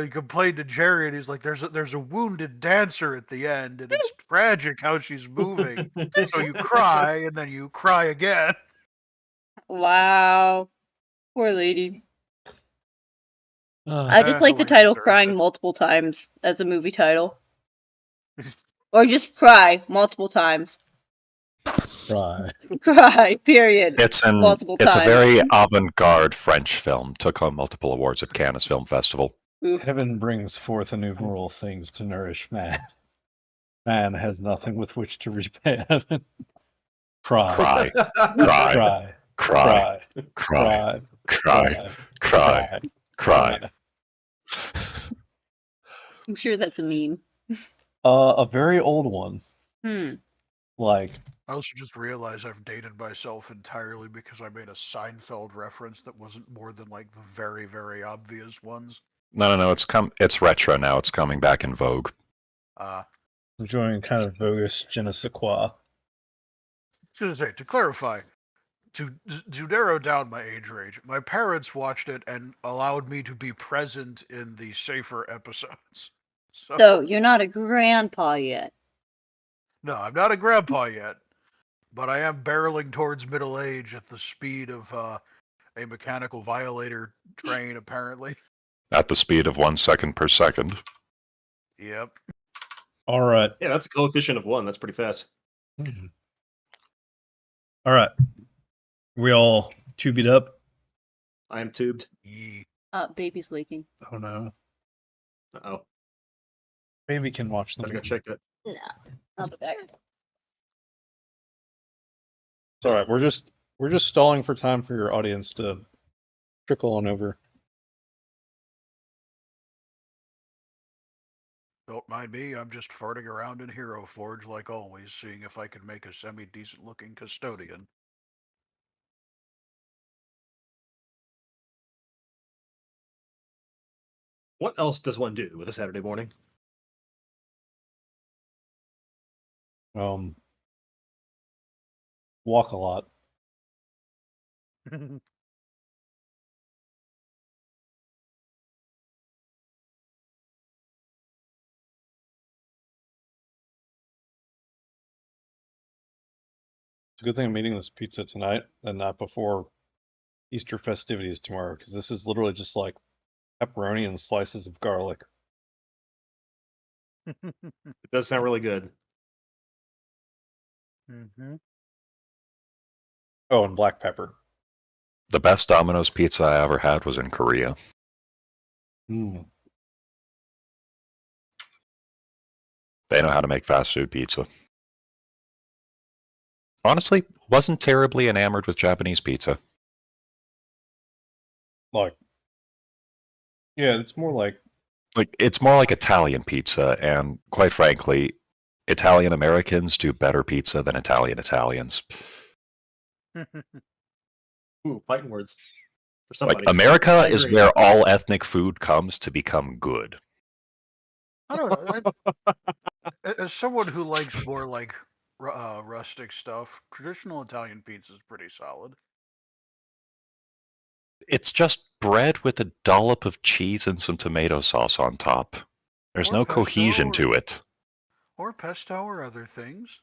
he complained to Jerry, and he's like, "There's a wounded dancer at the end, and it's tragic how she's moving. So you cry, and then you cry again." Wow. Poor lady. I just like the Elaine's title terrific. Crying Multiple Times as a movie title. Or just cry multiple times. Right. Cry, period. It's Multiple a times. very avant-garde French film. Took home multiple awards at Cannes Film Festival. Oof. Heaven brings forth innumerable things to nourish man. Man has nothing with which to repay heaven. Cry. Cry. Cry. Cry. Cry. Cry. Cry. Cry. I'm sure that's a meme. A very old one. Like, I also just realized I've dated myself entirely because I made a Seinfeld reference that wasn't more than like the very, very obvious ones. No. It's retro now. It's coming back in vogue. enjoying kind of bogus je ne sais quoi. I was gonna say, to clarify, to narrow down my age range, my parents watched it and allowed me to be present in the safer episodes. So you're not a grandpa yet. No, I'm not a grandpa yet, but I am barreling towards middle age at the speed of a mechanical violator train, apparently. At the speed of 1 second per second. Yep. All right. Yeah, that's a coefficient of 1. That's pretty fast. All right. We all tubied up? I am tubed. Yee. Baby's waking. Oh no. Uh-oh. Baby can watch the Gotta go movie. check that. No, I'll be back. It's all right. We're just stalling for time for your audience to trickle on over. Don't mind me, I'm just farting around in Hero Forge like always, seeing if I can make a semi-decent looking custodian. What else does one do with a Saturday morning? Walk a lot. It's a good thing I'm eating this pizza tonight and not before Easter festivities tomorrow, because this is literally just like pepperoni and slices of garlic. It does sound really good. Mm-hmm. Oh, and black pepper. The best Domino's pizza I ever had was in Korea. Mm. They know how to make fast food pizza. Honestly, wasn't terribly enamored with Japanese pizza. Like, yeah, it's more like Like, it's more like Italian pizza, and quite frankly, Italian Americans do better pizza than Italian Italians. Ooh, fighting words for Like, somebody. America I is agree. where all ethnic food comes to become good. I don't know. As someone who likes more like rustic stuff, traditional Italian pizza is pretty solid. It's just bread with a dollop of cheese and some tomato sauce on top. There's Or no pesto cohesion or- to it. Or pesto or other things.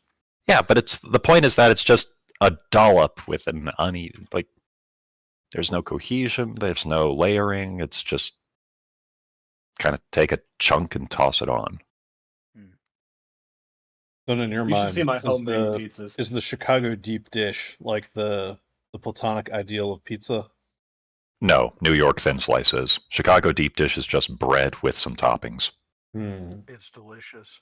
Yeah, but the point is that it's just a dollop with an uneven, like, there's no cohesion, there's no layering, it's just kind of take a chunk and toss it on. then in your You should mind see my is homemade the pizzas. is the Chicago deep dish like the platonic ideal of pizza? No, New York thin slices. Chicago deep dish is just bread with some toppings. Hmm. It's delicious.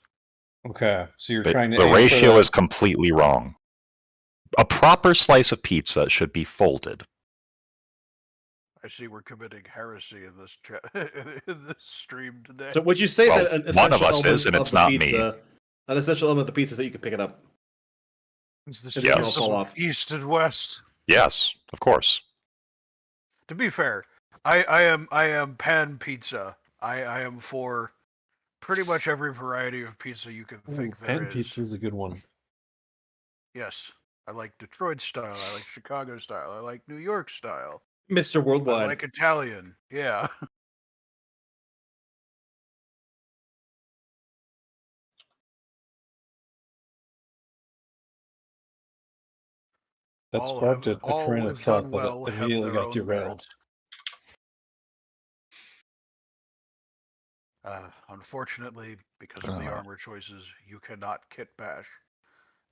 Okay, so you're But trying to the aim for ratio that- is completely wrong. A proper slice of pizza should be folded. I see we're committing heresy in this in this stream today. So would you say Well, that an one of essential us element is, and of it's the not me. pizza, an essential element of the pizza is that you can pick it up? It's the It doesn't all difference fall of off. East and West. Yes, of course. To be fair, I am pan pizza. I am for pretty much every variety of pizza you can think Ooh, there pan is. pizza is a good one. Yes. I like Detroit style. I like Chicago style. I like New York style. Mr. I Worldwide. like Italian. Yeah. That sparked a train of if thought, done but well, it have immediately their got own derailed. merits. Unfortunately, because of the armor choices, you cannot kit bash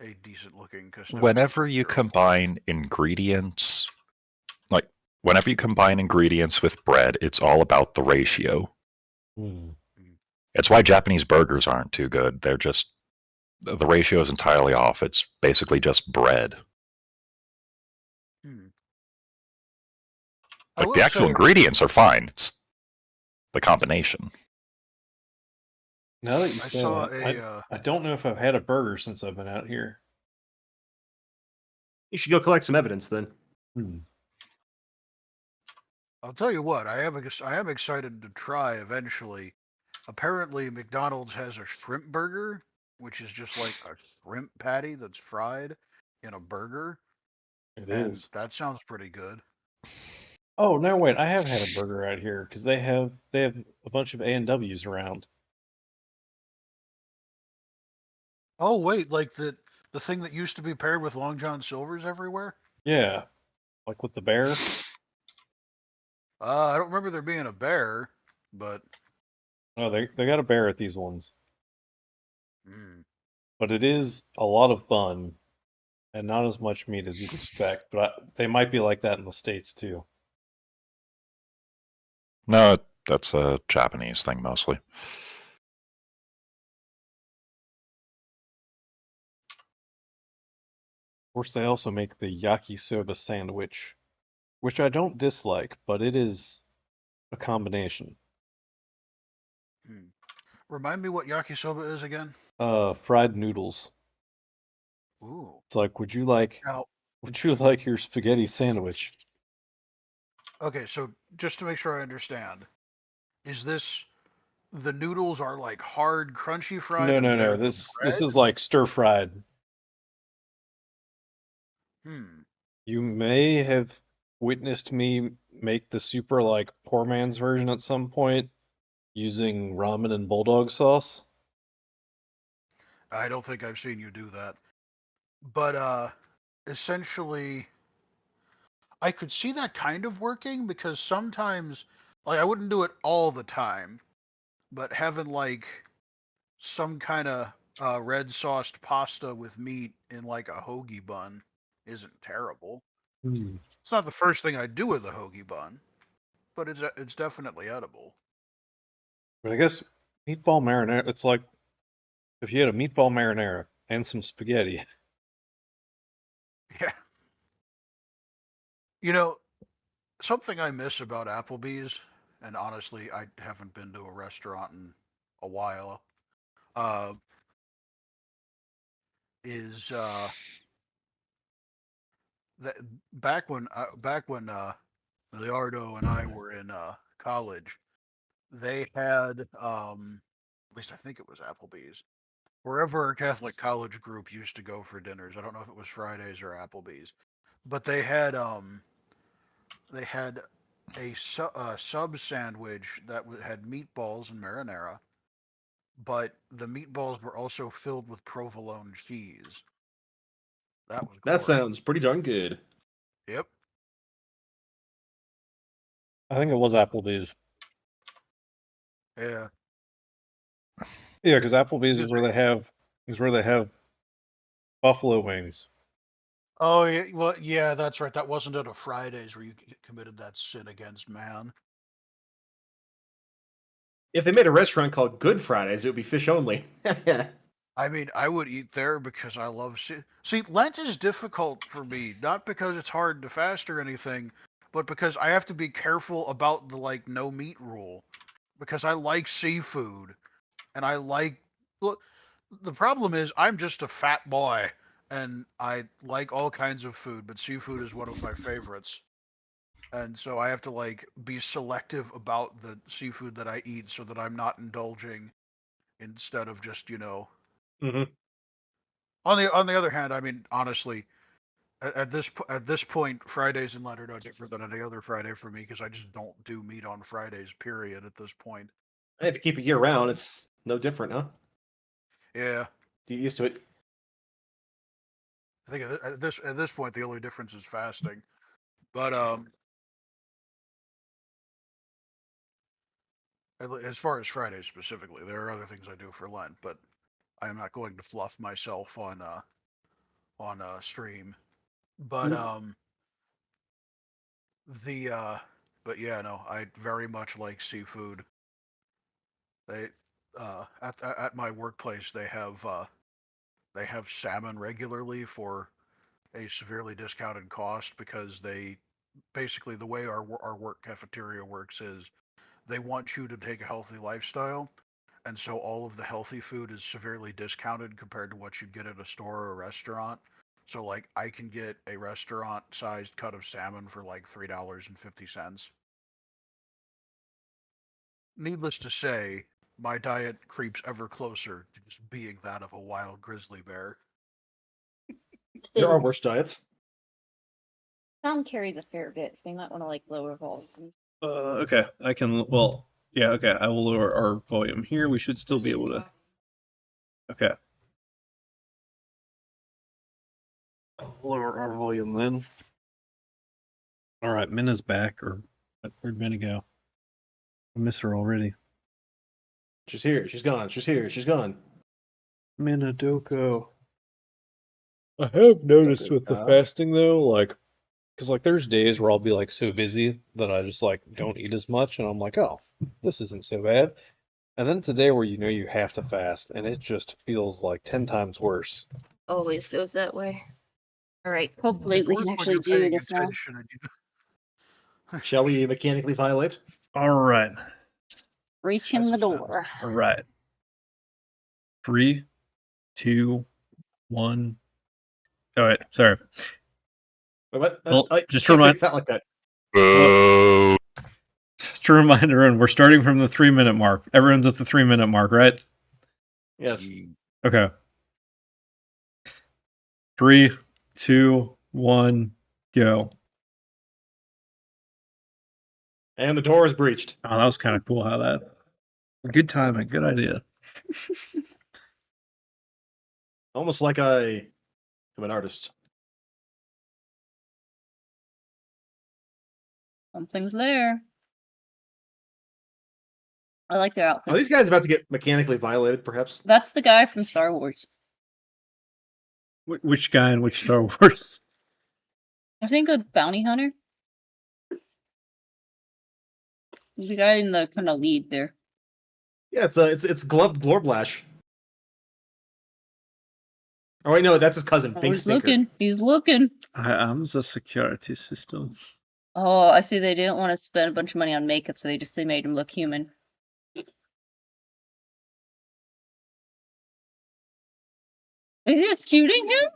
a decent looking custom. Whenever you combine ingredients, like whenever you combine ingredients with bread, it's all about the ratio. Hmm. It's why Japanese burgers aren't too good. They're just, the ratio is entirely off. It's basically just bread. Like the actual ingredients are fine. It's the combination. Now that you I say saw that, I don't know if I've had a burger since I've been out here. You should go collect some evidence then. I'll tell you what, I am excited to try eventually. Apparently, McDonald's has a shrimp burger, which is just like a shrimp patty that's fried in a burger. It and is. That sounds pretty good. Oh no, wait! I have had a burger out here because they have a bunch of A&Ws around. Oh wait, like the thing that used to be paired with Long John Silver's everywhere? Yeah, like with the bear. I don't remember there being a bear, but Oh, they got a bear at these ones. But it is a lot of bun and not as much meat as you'd expect. But they might be like that in the States too. No, that's a Japanese thing mostly. Of course, they also make the yakisoba sandwich, which I don't dislike, but it is a combination. Remind me what yakisoba is again? Fried noodles. Ooh. It's like, would you like your spaghetti sandwich? Okay, so just to make sure I understand, is this the noodles are like hard, crunchy fried. No, and no, they're no. the This bread? is like stir fried. Hmm. You may have witnessed me make the super like poor man's version at some point using ramen and bulldog sauce. I don't think I've seen you do that. But essentially, I could see that kind of working because sometimes, like, I wouldn't do it all the time, but having like some kind of red sauced pasta with meat in like a hoagie bun isn't terrible. Hmm. It's not the first thing I'd do with a hoagie bun, but it's definitely edible. But I guess meatball marinara, it's like if you had a meatball marinara and some spaghetti. Yeah. You know, something I miss about Applebee's, and honestly, I haven't been to a restaurant in a while, uh, is that back when Leonardo and I were in college, they had at least I think it was Applebee's. Wherever our Catholic college group used to go for dinners, I don't know if it was Fridays or Applebee's, but they had a sub sandwich that had meatballs and marinara, but the meatballs were also filled with provolone cheese. That was That glorious. sounds pretty darn good. Yep. I think it was Applebee's. Yeah. Yeah, because Applebee's Because is where they have buffalo wings. Oh yeah, well yeah, that's right. That wasn't at a Fridays where you committed that sin against man. If they made a restaurant called Good Fridays, it would be fish only. I mean, I would eat there because I love see Lent is difficult for me, not because it's hard to fast or anything, but because I have to be careful about the like no meat rule because I like seafood and I like look the problem is I'm just a fat boy and I like all kinds of food, but seafood is one of my favorites. And so I have to like be selective about the seafood that I eat so that I'm not indulging instead of just, hmm on the other hand, I mean honestly, at this point Fridays in Lent are no different than any other Friday for me because I just don't do meat on Fridays period at this point. If you keep it year round, it's no different, huh? Yeah. You used to it. I think at this point the only difference is fasting. But as far as Fridays specifically, there are other things I do for Lent, but I am not going to fluff myself on stream. But the but yeah, no, I very much like seafood. They at my workplace they have salmon regularly for a severely discounted cost because they basically the way our work cafeteria works is they want you to take a healthy lifestyle, and so all of the healthy food is severely discounted compared to what you'd get at a store or a restaurant. So like I can get a restaurant sized cut of salmon for like $3.50. Needless to say, my diet creeps ever closer to just being that of a wild grizzly bear. There are worse diets. Sound carries a fair bit, so we might want to like lower volume. Okay, I can. Well, yeah. Okay, I will lower our volume here. We should still be able to. Okay. I'll lower our volume then. All right, Minna's back, or where'd Minna go? I miss her already. She's here. She's gone. She's here. She's gone. Minna Doko. I have noticed Doko's with the gone. fasting though, like, because like there's days where I'll be like so busy that I just like don't eat as much, and I'm like, oh, this isn't so bad. And then it's a day where you know you have to fast, and it just feels like 10 times worse. Always feels that way. All right, hopefully It's we worse can when actually you're do paying this now. attention and you Shall we mechanically violate? All right. Reaching the That's a door. All right. 3, 2, 1. All right. Sorry. Wait, what? Well, I just can't remind. fix that like that. Boo. to remind everyone, we're starting from the 3-minute mark. Everyone's at the 3-minute mark, right? Yes. Okay. 3, 2, 1, go. And the door is breached. Oh, that was kind of cool how that. Good timing. Good idea. Almost like I'm an artist. Something's there. I like their Are outfits. these guys about to get mechanically violated, perhaps? That's the guy from Star Wars. Which guy in which Star Wars? I think a bounty hunter. The guy in the kind of lead there. Yeah, it's Glorblash. Oh wait, no, that's his cousin, Oh, Pink he's Stinker. looking. He's looking. I am the security system. Oh, I see. They didn't want to spend a bunch of money on makeup, so they made him look human. Is he just shooting him?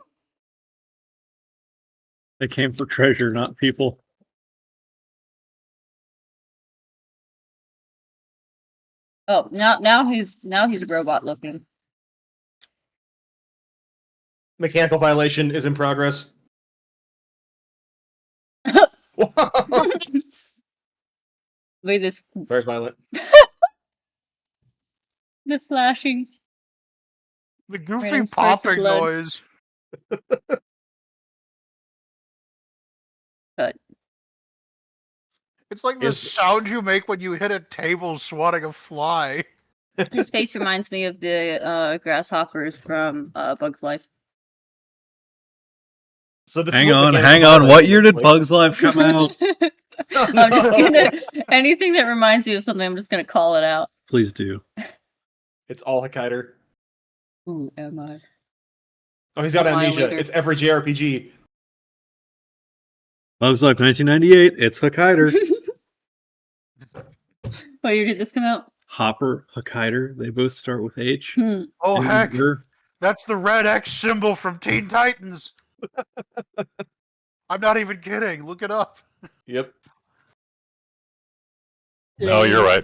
They came for treasure, not people. Oh, now he's robot looking. Mechanical violation is in progress. Wait, this Very violent. the flashing. The goofy Random spurts of popping blood. noise. Cut. It's like the Is- sound you make when you hit a table swatting a fly. His face reminds me of the grasshoppers from Bug's Life. So this Hang is what on, mechanical hang on. What violation year did looks like. Bugs Life come out? I'm just gonna anything that reminds me of something. I'm just gonna call it out. Please do. It's all Hikaider. Who am I? Oh, he's got amnesia. Violator. It's every JRPG. Bugs Life 1998. It's Hikaider. What year did this come out? Hopper, Hikaider. They both start with H. Oh And heck, you're- that's the red X symbol from Teen Titans. I'm not even kidding. Look it up. Yep. No, you're right.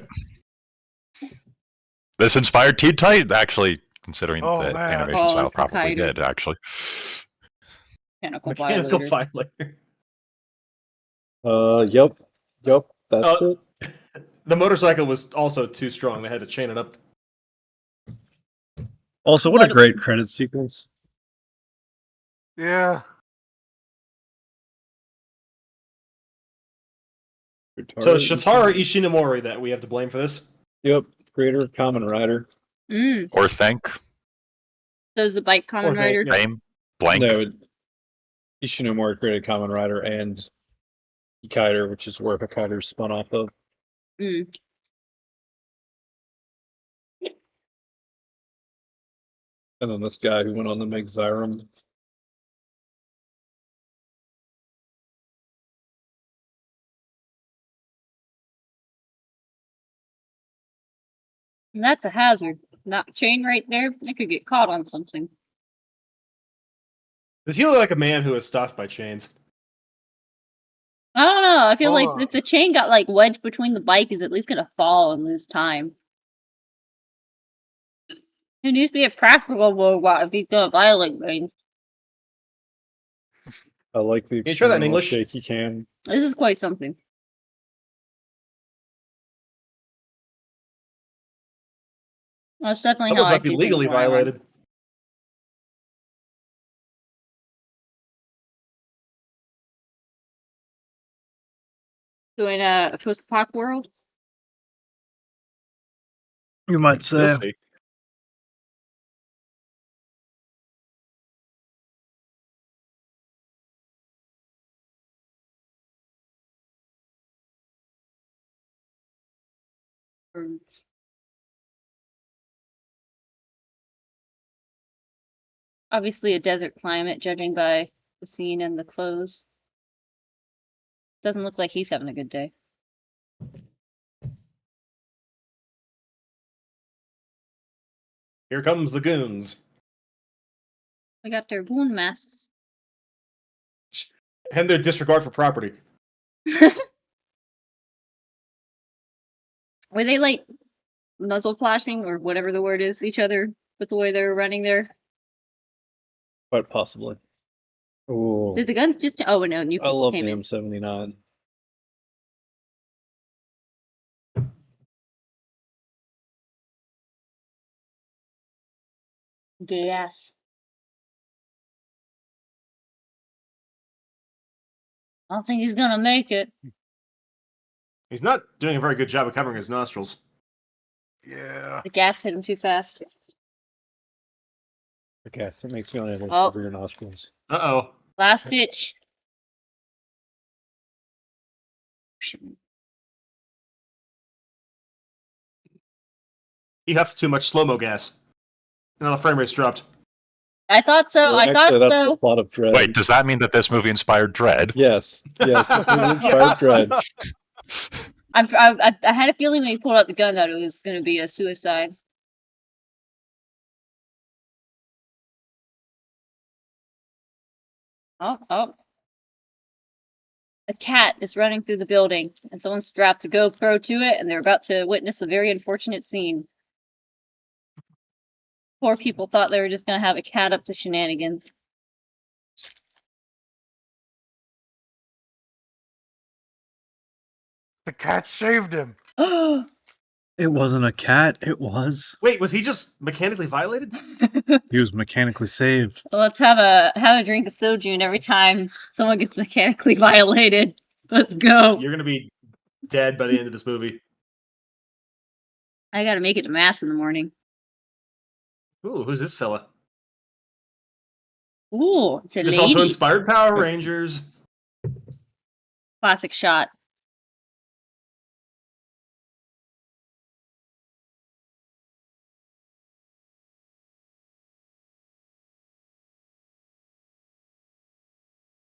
This inspired Teen Titans, actually, considering Oh, the man. animation Oh, style probably Hokkaido. did, actually. Mechanical Mechanical violator. violator. Yep. That's Oh. it. The motorcycle was also too strong. They had to chain it up. Also, what a What- great credit sequence. Yeah. So it's Shotaro Ishinomori that we have to blame for this. Yep, creator of Kamen Rider. Or Thank, So is the bike Kamen Or they- Rider? yeah. Name, Blank. No, Ishinomori created Kamen Rider and Hikaider, which is where Hikaider spun off of. Mm. And then this guy who went on to make Zyrum. And that's a hazard. Not chain right there. I could get caught on something. Does he look like a man who is stopped by chains? I don't know. I feel like Hold on. if the chain got like wedged between the bike, he's at least gonna fall and lose time. He needs to be a practical robot if he's gonna violate things. I like the you try that in experimental English? shaky cam. This is quite something. That's definitely Someone's how I about to be see things legally when I run. violated. So in a post-apoc world, You might say. We'll see. birds. Obviously a desert climate, judging by the scene and the clothes. Doesn't look like he's having a good day. Here comes the goons. They got their wound masks. And their disregard for property. Were they like muzzle flashing or whatever the word is each other with the way they were running there? Quite possibly. Oh, Did the guns just? Oh no, new I people love the came in. M79. Gas. I don't think he's gonna make it. He's not doing a very good job of covering his nostrils. Yeah. The gas hit him too fast. The gas that makes you unable to Oh. cover your nostrils. Uh-oh. Last pitch. He huffed too much slow-mo gas. Now the frame rate's dropped. I thought so. Well, I thought actually, that's so. the plot of Dread. Wait, does that mean that this movie inspired Dread? Yes. Yes, this movie inspired Dread. I had a feeling when he pulled out the gun that it was going to be a suicide. Oh. A cat is running through the building, and someone's strapped a GoPro to it, and they're about to witness a very unfortunate scene. Poor people thought they were just going to have a cat up to shenanigans. The cat saved him. It wasn't a cat, it was. Wait, was he just mechanically violated? He was mechanically saved. Well, let's have a drink of soju, and every time someone gets mechanically violated, let's go. You're gonna be dead by the end of this movie. I gotta make it to mass in the morning. Ooh, who's this fella? Ooh, it's a This also lady. inspired Power Rangers. Classic shot.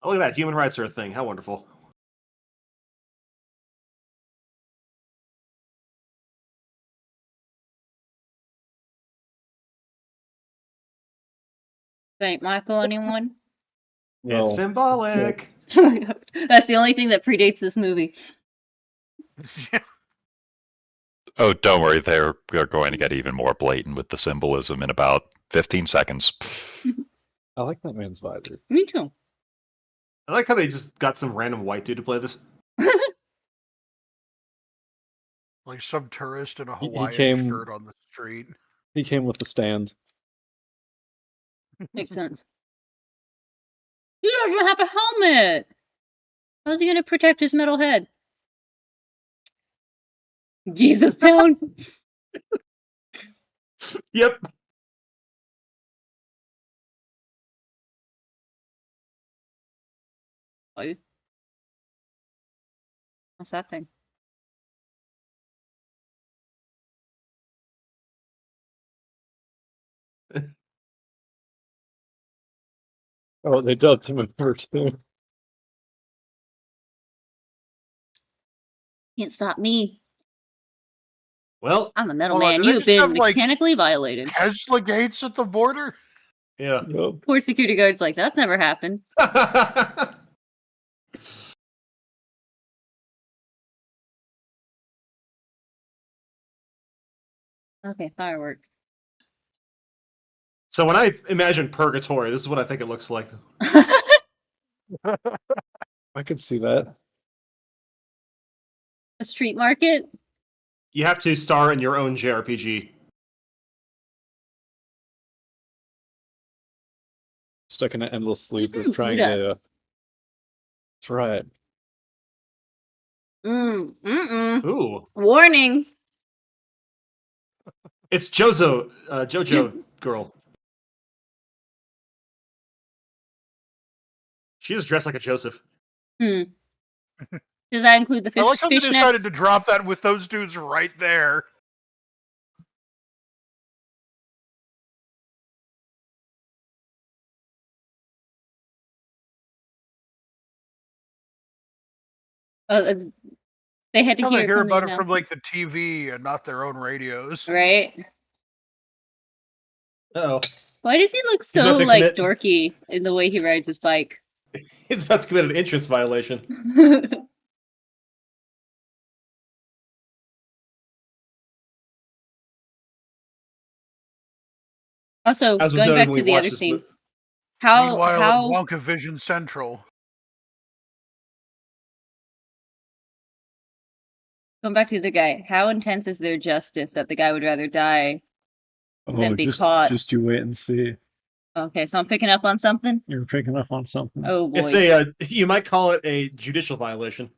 Oh, look at that. Human rights are a thing. How wonderful. Saint Michael, anyone? It's symbolic. That's the only thing that predates this movie. Oh, don't worry, they're going to get even more blatant with the symbolism in about 15 seconds. I like that man's visor. Me too. I like how they just got some random white dude to play this. Like some tourist in a He Hawaiian came- shirt on the street. He came with the stand. Makes sense. He doesn't have a helmet. How's he gonna protect his metal head? Jesus tone. Yep. What's that thing? Oh, they dubbed him in first too. Can't stop me. Well, I'm a metal Hold on, man. do they You've just have, been like, mechanically violated. Tesla gates at the border? yeah. Yup. Poor security guard's like, that's never happened. Okay, fireworks. So when I imagine purgatory, this is what I think it looks like. I could see that. A street market? You have to star in your own JRPG. Stuck in an endless loop Isn't of trying Buddha? to. That's right. Ooh. Warning. It's Jojo girl. She is dressed like a Joseph. Does that include the I like how they fish decided nets? to drop that with those dudes right there. They had to How they hear from the about it from announcement, like the TV and not their own radios. right? Uh-oh. Why does he look He's about so to like commit- dorky in the way he rides his bike? He's about to commit an entrance violation. Also, As was going noted back when to we the watched other this scene, movie. Meanwhile, at how Wonka Vision Central. going back to the other guy, how intense is their justice that the guy would rather die than Oh, be caught? just you wait and see. Okay, so I'm picking up on something. You're picking up on something. Oh boy. It's a you might call it a judicial violation.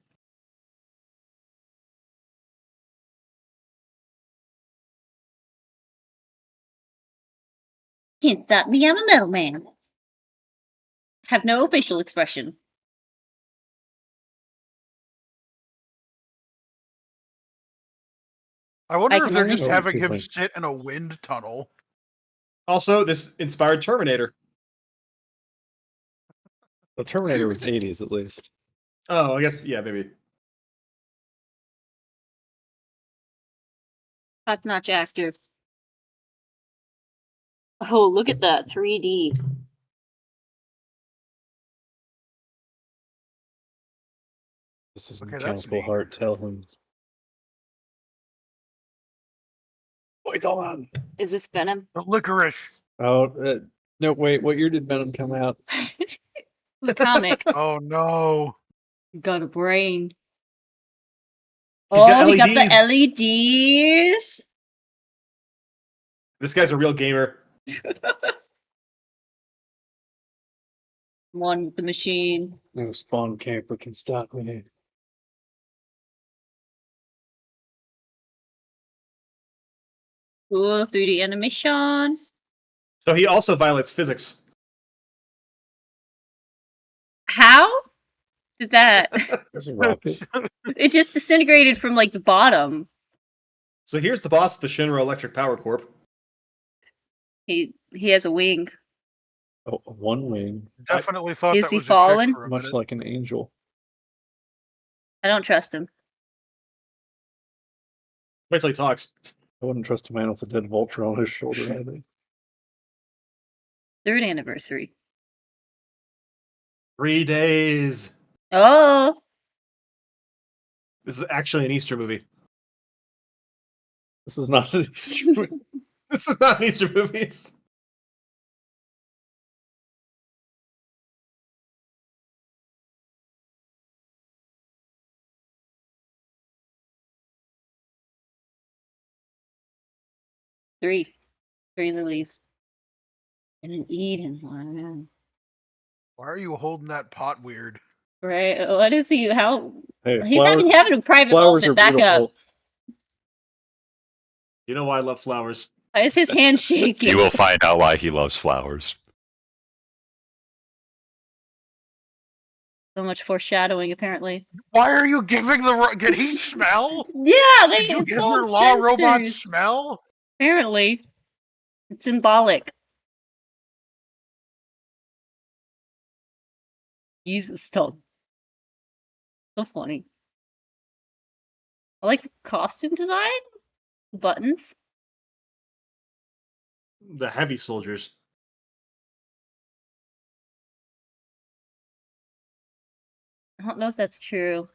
Can't stop me, I'm a metal man. Have no facial expression. I wonder if can they're only- just Oh, having good him thing. sit in a wind tunnel. Also, this inspired Terminator. The Terminator was 80s at least. Oh, I guess yeah, maybe. Top-notch actor. Oh, look at that 3D. This is Okay, that's mechanical neat. heart. Tell him. Wait, hold on. Is this Venom? The licorice. Oh, no, wait. What year did Venom come out? The comic. Oh no. Got a brain. He's got He got LEDs. the LEDs. This guy's a real gamer. One with the machine. No spawn camper can stop me. Cool 3D animation. So he also violates physics. How did that? There's a rocket. It just disintegrated from like the bottom. So here's the boss of the Shinra Electric Power Corp. He has a wing. Oh, one wing, Definitely thought Is that he was fallen? a chick for a much minute. like an angel. I don't trust him. Wait till he talks. I wouldn't trust a man with a dead vulture on his shoulder either. 3rd anniversary. 3 days. Oh, This is actually an Easter movie. This is not an Easter. This is not an Easter movie. three lilies and an Eden one. Why are you holding that pot weird? Right? What is he? How Hey, he's having a private flowers are moment. Back beautiful. up. You know why I love flowers. Why is his hand shaking? You will find out why he loves flowers. So much foreshadowing, apparently. Why are you giving the? Can he smell? Yeah, Did you it's give all your law robot sensors. smell? Apparently, it's symbolic. Jesus, so funny. I like the costume design, buttons. The heavy soldiers. I don't know if that's true.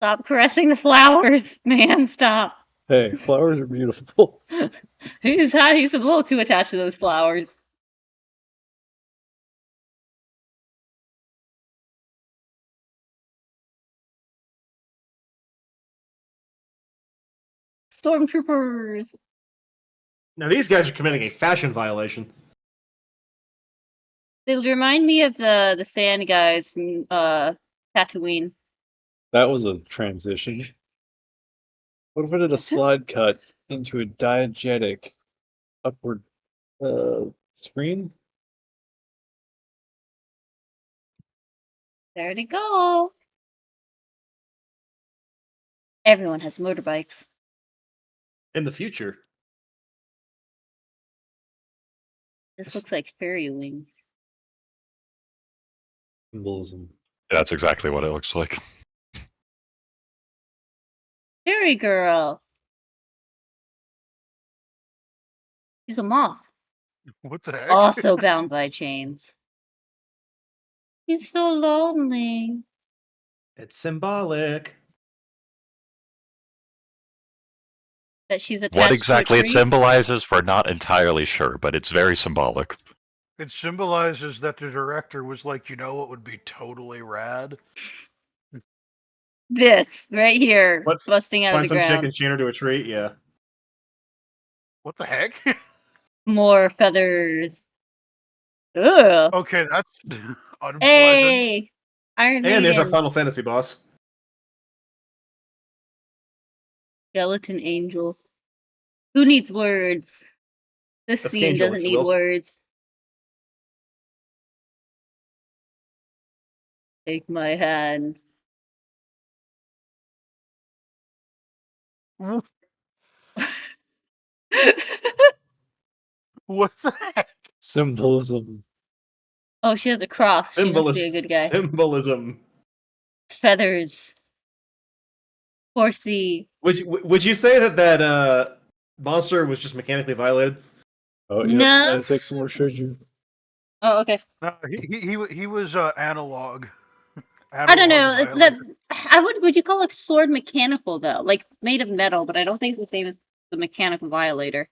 Stop caressing the flowers, man. Stop. Hey, flowers are beautiful. He's a little too attached to those flowers. Stormtroopers. Now these guys are committing a fashion violation. They remind me of the sand guys from Tatooine. That was a transition. What if I did a slide cut into a diegetic upward screen? There they go. Everyone has motorbikes. In the future. This looks like fairy wings. Symbolism. That's exactly what it looks like. Fairy girl. She's a moth. What the heck? Also bound by chains. He's so lonely. It's symbolic. That she's attached What to a exactly it tree? symbolizes, we're not entirely sure, but it's very symbolic. It symbolizes that the director was like, you know what would be totally rad? This right here, What? busting out of Find the some chick ground. and chain her to a tree. Yeah. What the heck? More feathers. Ugh. Okay, that's unpleasant. Hey, Iron And there's our Maiden. Final Fantasy boss. Skeleton Angel. Who needs words? This That's scene Angel, doesn't if you need will. words. Take my hand. What the heck? Symbolism. Oh, she has a cross. She must be a good guy. Symbolism. Feathers. Horsey. Would you say that monster was just mechanically violated? Oh, yep. No. Gotta take some more shoju. Oh, okay. No, he was analog. I don't know. Analog That violator. would you call a sword mechanical though? Like made of metal, but I don't think it's the same as the mechanical violator.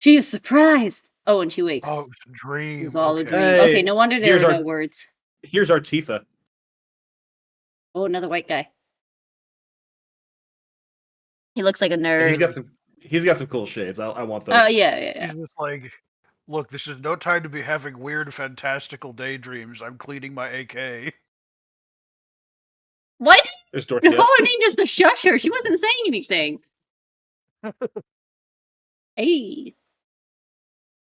She is surprised. Oh, and she wakes. Oh, it was a dream. It was all a okay. dream. Hey, Okay, no wonder there here's were our- no words. Here's our Tifa. Oh, another white guy. He looks like a And nerd. he's got some cool shades. I want those. Oh yeah. He's just like, look, this is no time to be having weird, fantastical daydreams. I'm cleaning my AK. Why did There's the Dorothea. whole thing just to shush her? She wasn't saying anything. Hey.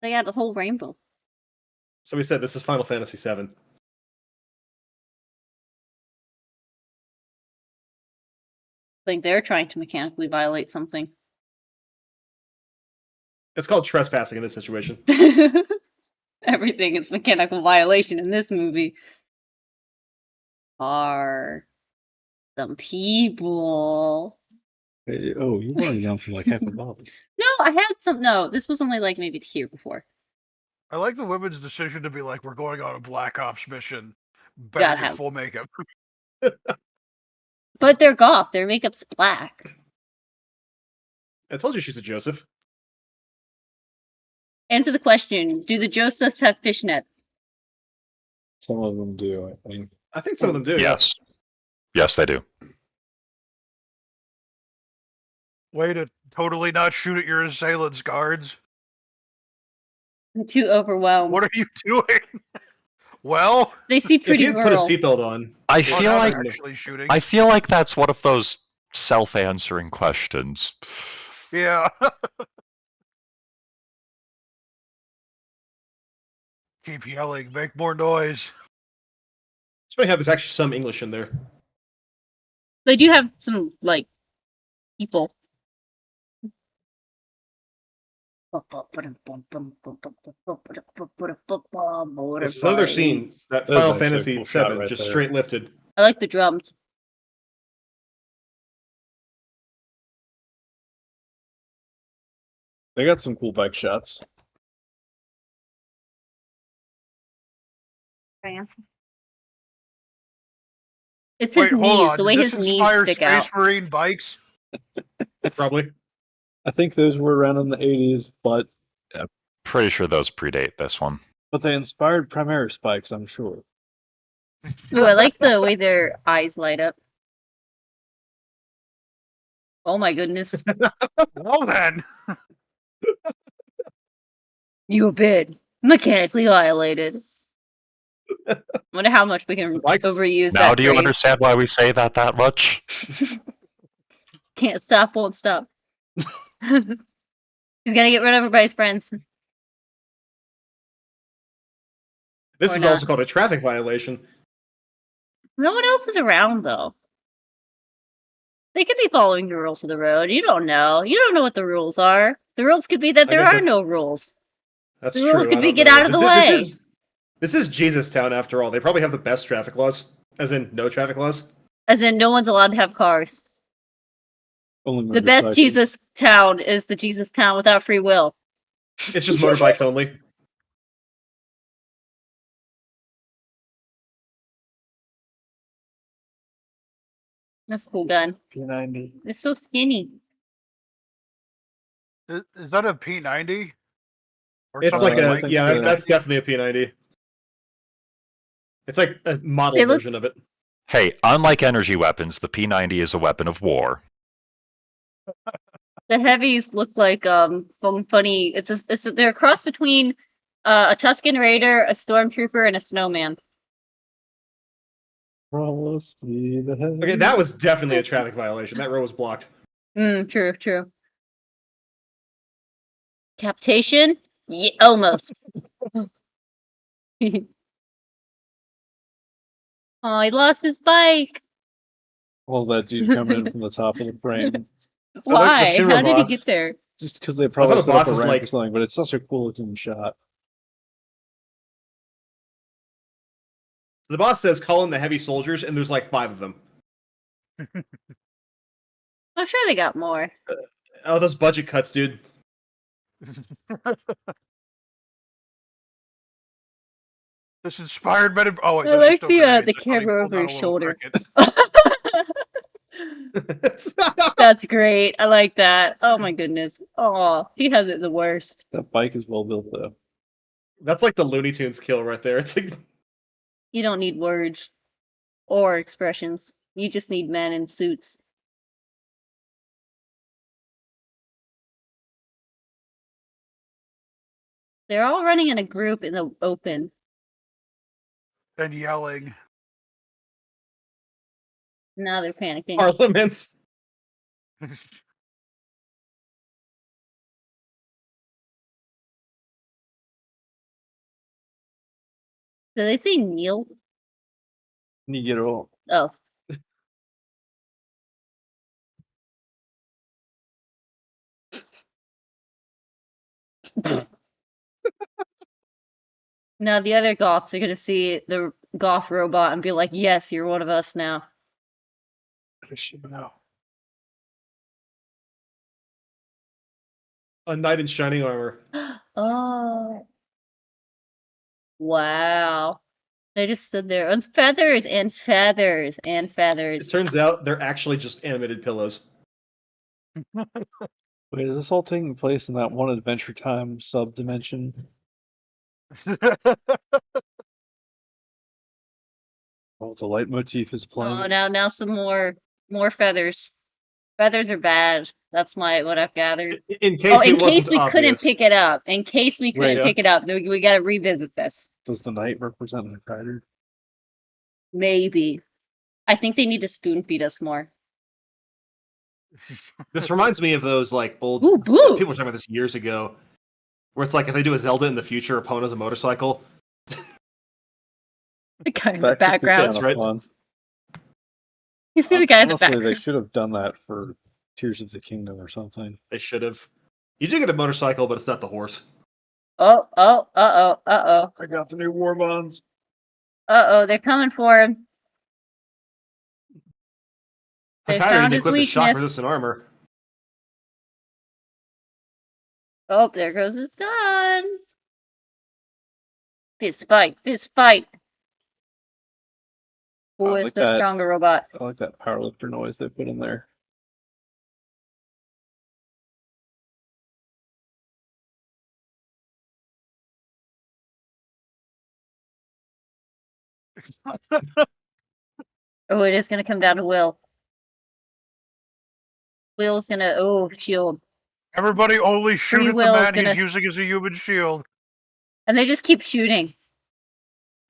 They got the whole rainbow. So we said this is Final Fantasy VII. I think they're trying to mechanically violate something. It's called trespassing in this situation. Everything is mechanical violation in this movie. Are some people. Oh, you've already gone for like half a bottle. No, I had some. No, this was only like maybe here before. I like the women's decision to be like, we're going on a Black Ops mission. Gotta Better get have- full makeup. But they're goth. Their makeup's black. I told you she's a Joseph. Answer the question: do the Josephs have fishnets? Some of them do, I think. I think some of them do. Yes. Yes, they do. Way to totally not shoot at your assailants, guards. I'm too overwhelmed. What are you doing? Well, They see If pretty you had put a girl. seatbelt on, I well, feel now like they're actually shooting. I feel like that's one of those self-answering questions. Yeah. Keep yelling, make more noise. it's funny how there's actually some English in there. They do have some like people. This is another scene that That was Final actually a Fantasy cool shot VII right just there. straight lifted. I like the drums. They got some cool bike shots. It's his Wait, hold knees. on. The way Did his this knees inspire stick Space out. Marine bikes? Probably. I think those were around in the 80s, but Pretty sure those predate this one. they inspired Primera spikes, I'm sure. Ooh, I like the way their eyes light up. Oh my goodness. Well then. You have been mechanically violated. Wonder how much we can Bikes- overuse Now that do you phrase. understand why we say that much? Can't stop, won't stop. He's gonna get rid of everybody's friends. This Or is not. also called a traffic violation. No one else is around though. They could be following the rules of the road. You don't know. You don't know what the rules are. The rules could be that I there guess are that's- no rules. That's The true. rules could I be don't get know. out of the way. This is Jesus Town after all. They probably have the best traffic laws, as in no traffic laws. As in, no one's allowed to have cars. Only The best motorcycles. Jesus town is the Jesus town without free will. It's just motorbikes only. That's a cool gun. P90. It's so skinny. Is that a P90? Or It's something like I a think yeah. so. That's definitely a P90. It's like a model They look- version of it. Hey, unlike energy weapons, the P90 is a weapon of war. The heavies look like funny. They're a cross between a Tusken Raider, a Stormtrooper, and a Snowman. Okay, that was definitely a traffic violation. That road was blocked. True. Captation? Yeah, almost. Oh, he lost his bike. All that dude coming in from the top of the frame. So Why? the How did he boss- get there? Just because they probably the set up boss a is ramp or like- something, but it's such a cool looking shot. The boss says, "Call in the heavy soldiers," and there's like 5 of them. I'm sure they got more. Oh, those budget cuts, dude. This inspired by oh wait, I those are like still the grenades. the I thought he camera pulled over out his a little shoulder. cricket. That's great. I like that. Oh my goodness. Oh, he has it the worst. That bike is well built though. That's like the Looney Tunes kill right there. It's like You don't need words or expressions. You just need men in suits. They're all running in a group in the open. And yelling. Now they're panicking. Parliament. Do they say kneel? You get it all. Oh. Now the other goths are gonna see the goth robot and be like, "Yes, you're one of us now." A knight in shining armor. Oh. Wow. They just stood there. And feathers and feathers and It feathers. turns out they're actually just animated pillows. Wait, is this all taking place in that one Adventure Time sub-dimension? Oh, the leitmotif is playing. Oh, now some more feathers. Feathers are bad. That's what I've gathered. In case Oh, in it wasn't case we couldn't obvious. pick it up. In case we couldn't Right. pick it up, we gotta revisit this. Does the knight represent the rider? Maybe. I think they need to spoon feed us more. This reminds me of those like old Ooh, people were boots! talking about this years ago, where it's like if they do a Zelda in the future, Epona's a motorcycle. The guy in That the could be background. That's right. fun. You see the guy in the Honestly, background. they should have done that for Tears of the Kingdom or something. They should have. You do get a motorcycle, but it's not the horse. Oh, uh-oh. I got the new war bonds. Uh-oh, they're coming for him. They Hikaru found didn't his equip his shock weakness. resistant armor. Oh, there goes his gun. Fist fight, fist fight. Who I is like the that. stronger robot? I like that powerlifter noise they put in there. Oh, it is gonna come down to Will. Will's gonna shield. Everybody only shoot Free at the Will's man gonna- he's using as a human shield. And they just keep shooting.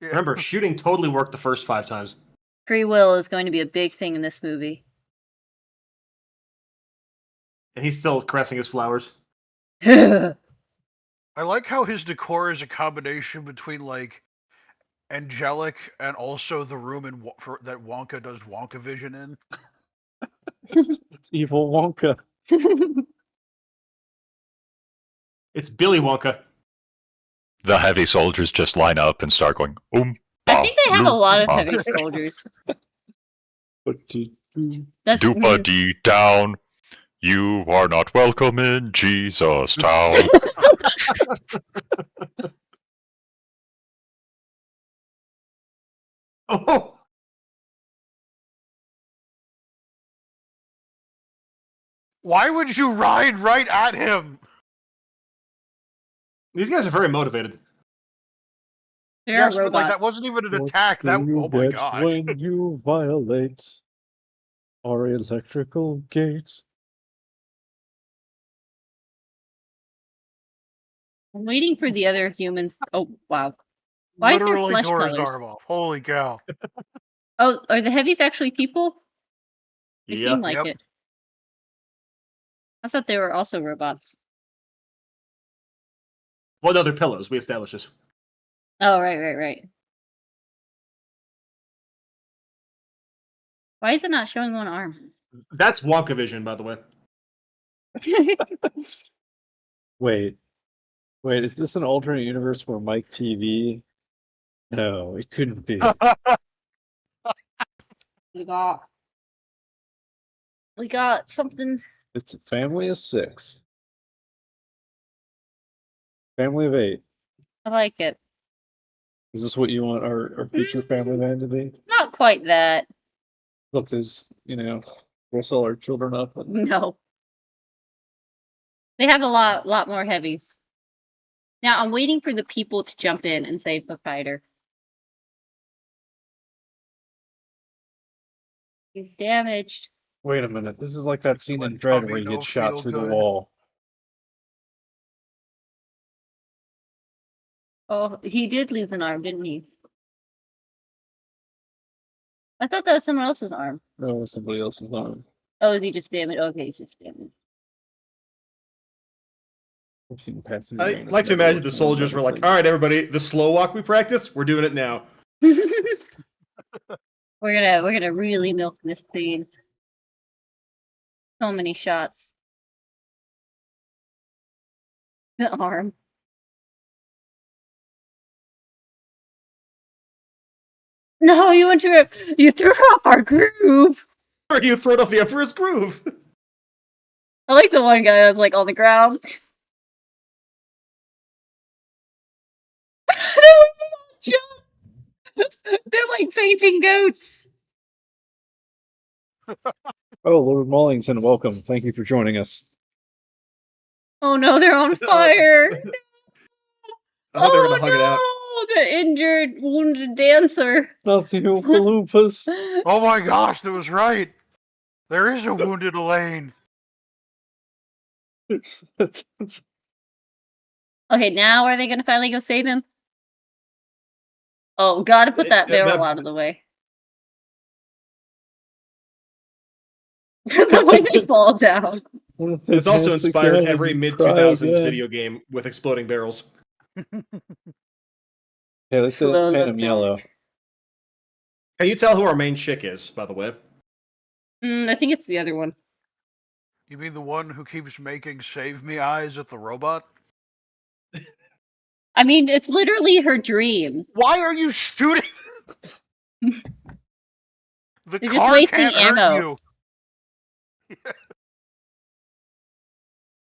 Yeah. Remember, shooting totally worked the first 5 times. Free will is going to be a big thing in this movie. And he's still caressing his flowers. I like how his decor is a combination between like angelic and also the room that Wonka does Wonka Vision in. It's evil Wonka. It's Billy Wonka. The heavy soldiers just line up and start going, I think they have a lot of loompa, heavy soldiers. That's Doopa dee down. You are not welcome in Jesus town. Oh! Why would you ride right at him? These guys are very motivated. They're Yes, a but robot. like that wasn't even an What attack. do That you oh my get gosh. when you violate our electrical gate? I'm waiting for the other humans. Oh, wow. Why is there Literally flesh tore his colors? arm off. Holy cow. Oh, are the heavies actually people? They Yeah. seem like Yep. it. I thought they were also robots. Well, no, they're pillows. We established this. Oh, right. Why is it not showing one arm? That's Wonka vision, by the way. Wait, is this an alternate universe where Mike TV? No, it couldn't be. We got something. It's a family of 6. Family of 8. I like it. Is this what you want our future family man to be? Not quite that. Look, there's, dress all our children up. And No. They have a lot more heavies. Now I'm waiting for the people to jump in and save the fighter. He's damaged. wait a minute, this is like that scene in Let Dread Tommy where he don't gets shot feel through the good. wall. Oh, he did lose an arm, didn't he? I thought that was someone else's arm. No, it was somebody else's arm. Oh, is he just damaged? Okay, he's just damaged. I've seen passing I around. like to imagine the soldiers were like, all right, everybody, the slow walk we practiced, we're doing it now. We're gonna really milk this scene. So many shots. The arm. No, you threw off our groove. Or you throw it off the Emperor's Groove. I like the one guy that was like on the ground. They're like painting goats. Oh, Lord Mullington, welcome. Thank you for joining us. Oh no, they're on fire. Oh, they're gonna hug it out. The injured, wounded dancer. Not the Oompa Loompas. Oh my gosh, that was right. There is a wounded Elaine. Okay, now are they gonna finally go save him? Oh, gotta put that barrel out of the way. The way they fall down. It's also inspired every mid-2000s video game with exploding barrels. Hey, let's paint him yellow. Can you tell who our main chick is, by the way? I think it's the other one. You mean the one who keeps making save me eyes at the robot? I mean, it's literally her dream. Why are you shooting? The You're just car wasting can't ammo. hurt you.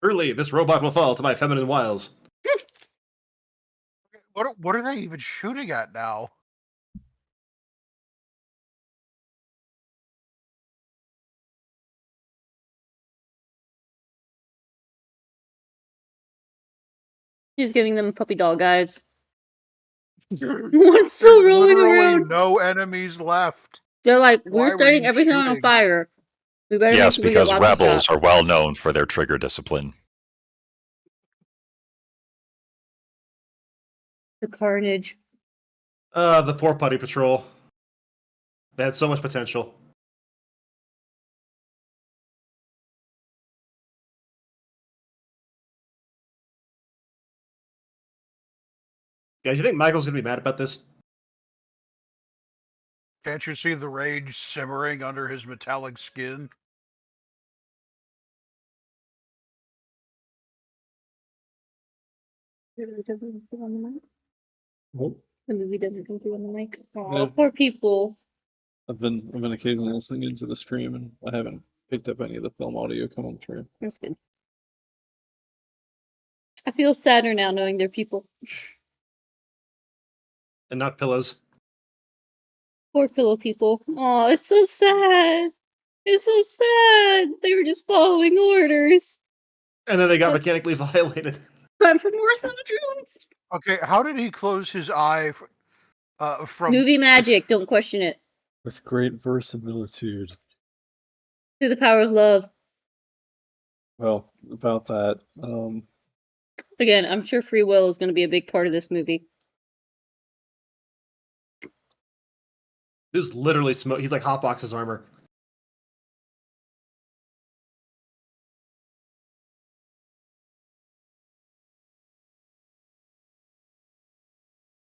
Truly, this robot will fall to my feminine wiles. What are they even shooting at now? She's giving them puppy dog eyes. What's There's still rolling literally around? no enemies left. They're like, Why we're were starting you everything on shooting? fire. We better Yes, make sure we get because lots of rebels shots. are well known for their trigger discipline. The carnage. The poor putty patrol. They had so much potential. Guys, you think Michael's gonna be mad about this? Can't you see the rage simmering under his metallic skin? The movie doesn't come through on the mic. Nope. The movie doesn't come through on the mic. Oh, No. poor people. I've been occasionally listening into the stream, and I haven't picked up any of the film audio coming through. That's good. I feel sadder now knowing they're people. And not pillows. Poor pillow people. Oh, it's so sad. It's so sad. They were just following orders. And then they got mechanically violated. Time for more Sundrum. Okay, how did he close his eye from? Movie magic. Don't question it. With great verisimilitude. Through the power of love. Well, about that. Again, I'm sure free will is going to be a big part of this movie. He's literally smoke. He's like hotbox's armor.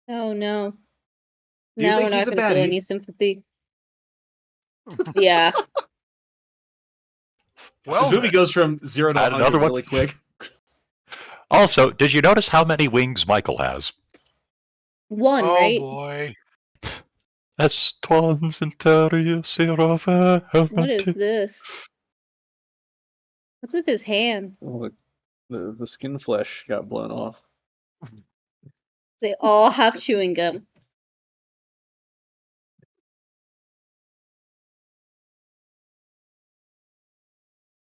Oh no. Do you Now we're think not he's a going to feel baddie? any sympathy. Yeah. Well, This movie then. goes from 0 to Add 100 another one. really quick. Also, did you notice how many wings Michael has? One, Oh right? boy. What is this? What's with his hand? Oh, the skin flesh got blown off. They all have chewing gum.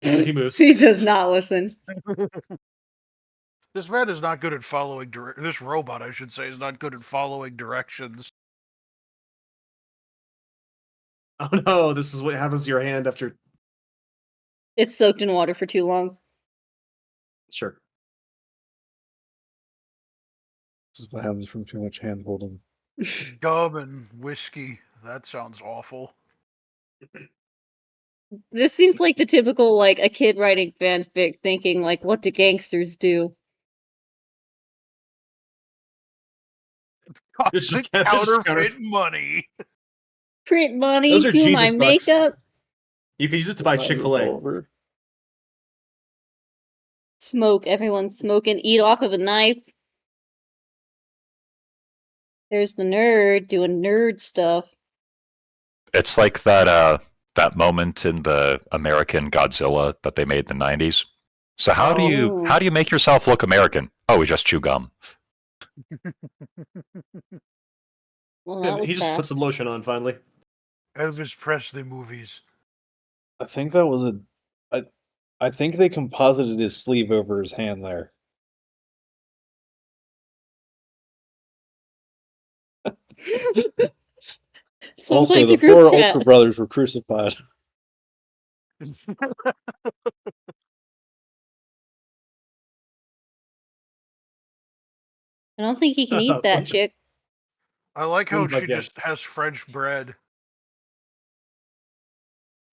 He moves. He does not listen. This man is not good at following this robot, I should say, is not good at following directions. Oh no, this is what happens to your hand after. It's soaked in water for too long. Sure. This is what happens from too much hand holding. Gum and whiskey. That sounds awful. This seems like the typical, like, a kid writing fanfic thinking, like, what do gangsters do? It's just Counterfeit money. Print money, Those are do my Jesus bucks. makeup, You can use it to buy Chick-fil-A. smoke. Everyone's smoking, eat off of a knife. There's the nerd doing nerd stuff. It's like that moment in the American Godzilla that they made in the 90s. So how do you make yourself look American? Oh, we just chew gum. Well, that was He just put fast. some lotion on finally. Elvis Presley movies. I think that was I think they composited his sleeve over his hand there. Sounds Also, like the group four chat. Ultra brothers were crucified. I don't think he can eat that What the- chick. I like how Wouldn't she like just has French bread.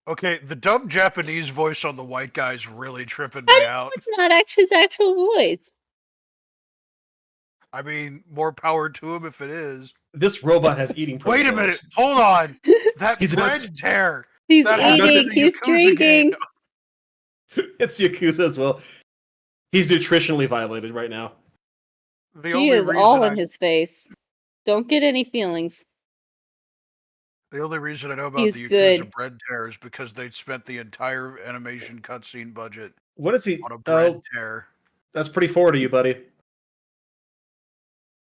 Okay, the dumb Japanese voice on the white guy's really tripping How do me you know out. it's not his actual voice? I mean, more power to him if it is. This robot has eating Wait a protocols. minute, hold on. That He's about bread tear. He's That happens eating, in the he's Yakuza drinking. game. It's Yakuza as well. He's nutritionally violated right now. The She only is reason all I, in his face. Don't get any feelings. the only reason I know about He's the Yakuza good. bread tear is because they spent the entire animation cutscene budget What is he? on a bread Oh, tear. that's pretty forward of you, buddy.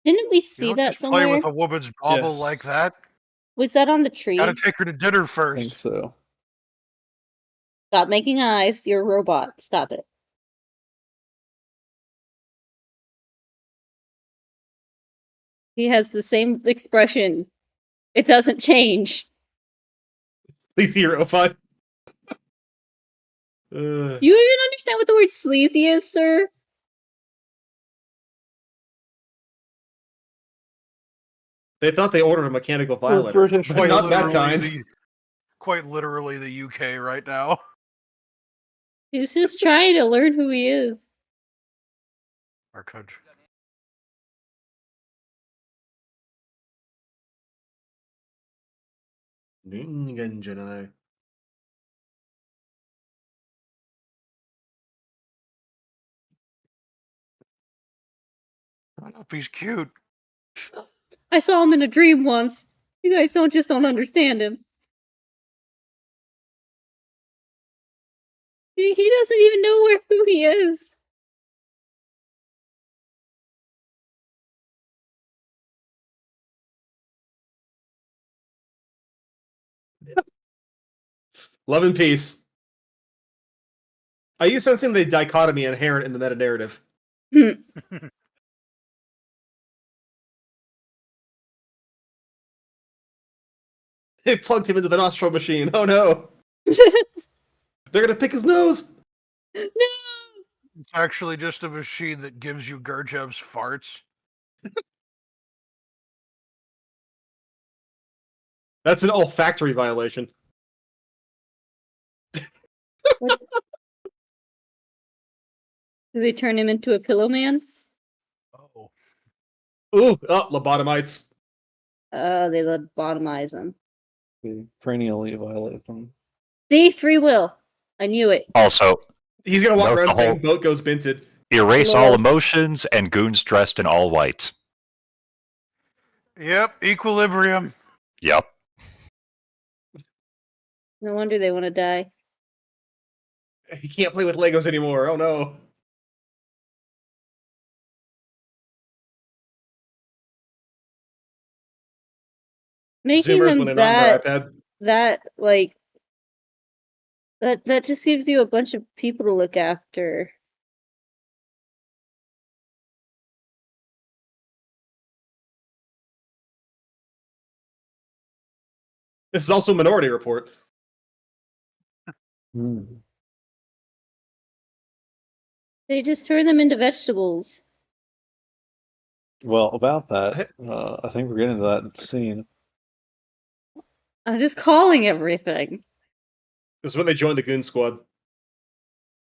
Didn't we You see don't that just play somewhere? with a woman's bauble Yes. like that. Was that on the tree? Gotta take her to dinner I think first. so. Stop making eyes. You're a robot. Stop it. He has the same expression. It doesn't change. Please, hero fun. Do you even understand what the word sleazy is, sir? They thought they ordered a mechanical We're violator, British. but not that kind. Quite literally the UK right now. He's just trying to learn who he is. Our country. He's cute. I saw him in a dream once. You guys don't understand him. He doesn't even know who he is. Love and peace. Are you sensing the dichotomy inherent in the meta narrative? They plugged him into the nostril machine. Oh no! They're gonna pick his nose. No. It's actually just a machine that gives you Gurjev's farts. That's an olfactory violation. Did they turn him into a pillow man? Oh. Ooh, lobotomites. They lobotomize him. They cranially violate them. See, free will. I knew it. Also, He's gonna walk Note around the saying whole- "boat goes binted." erase all Lol. emotions and goons dressed in all white. Yep, equilibrium. Yep. No wonder they want to die. He can't play with Legos anymore. Oh no! Making Zoomers them when they're not on their that iPad. that just gives you a bunch of people to look after. This is also Minority Report. They just turn them into vegetables. Well, about that, I think we're getting to that scene. I'm just calling everything. This is when they joined the Goon Squad.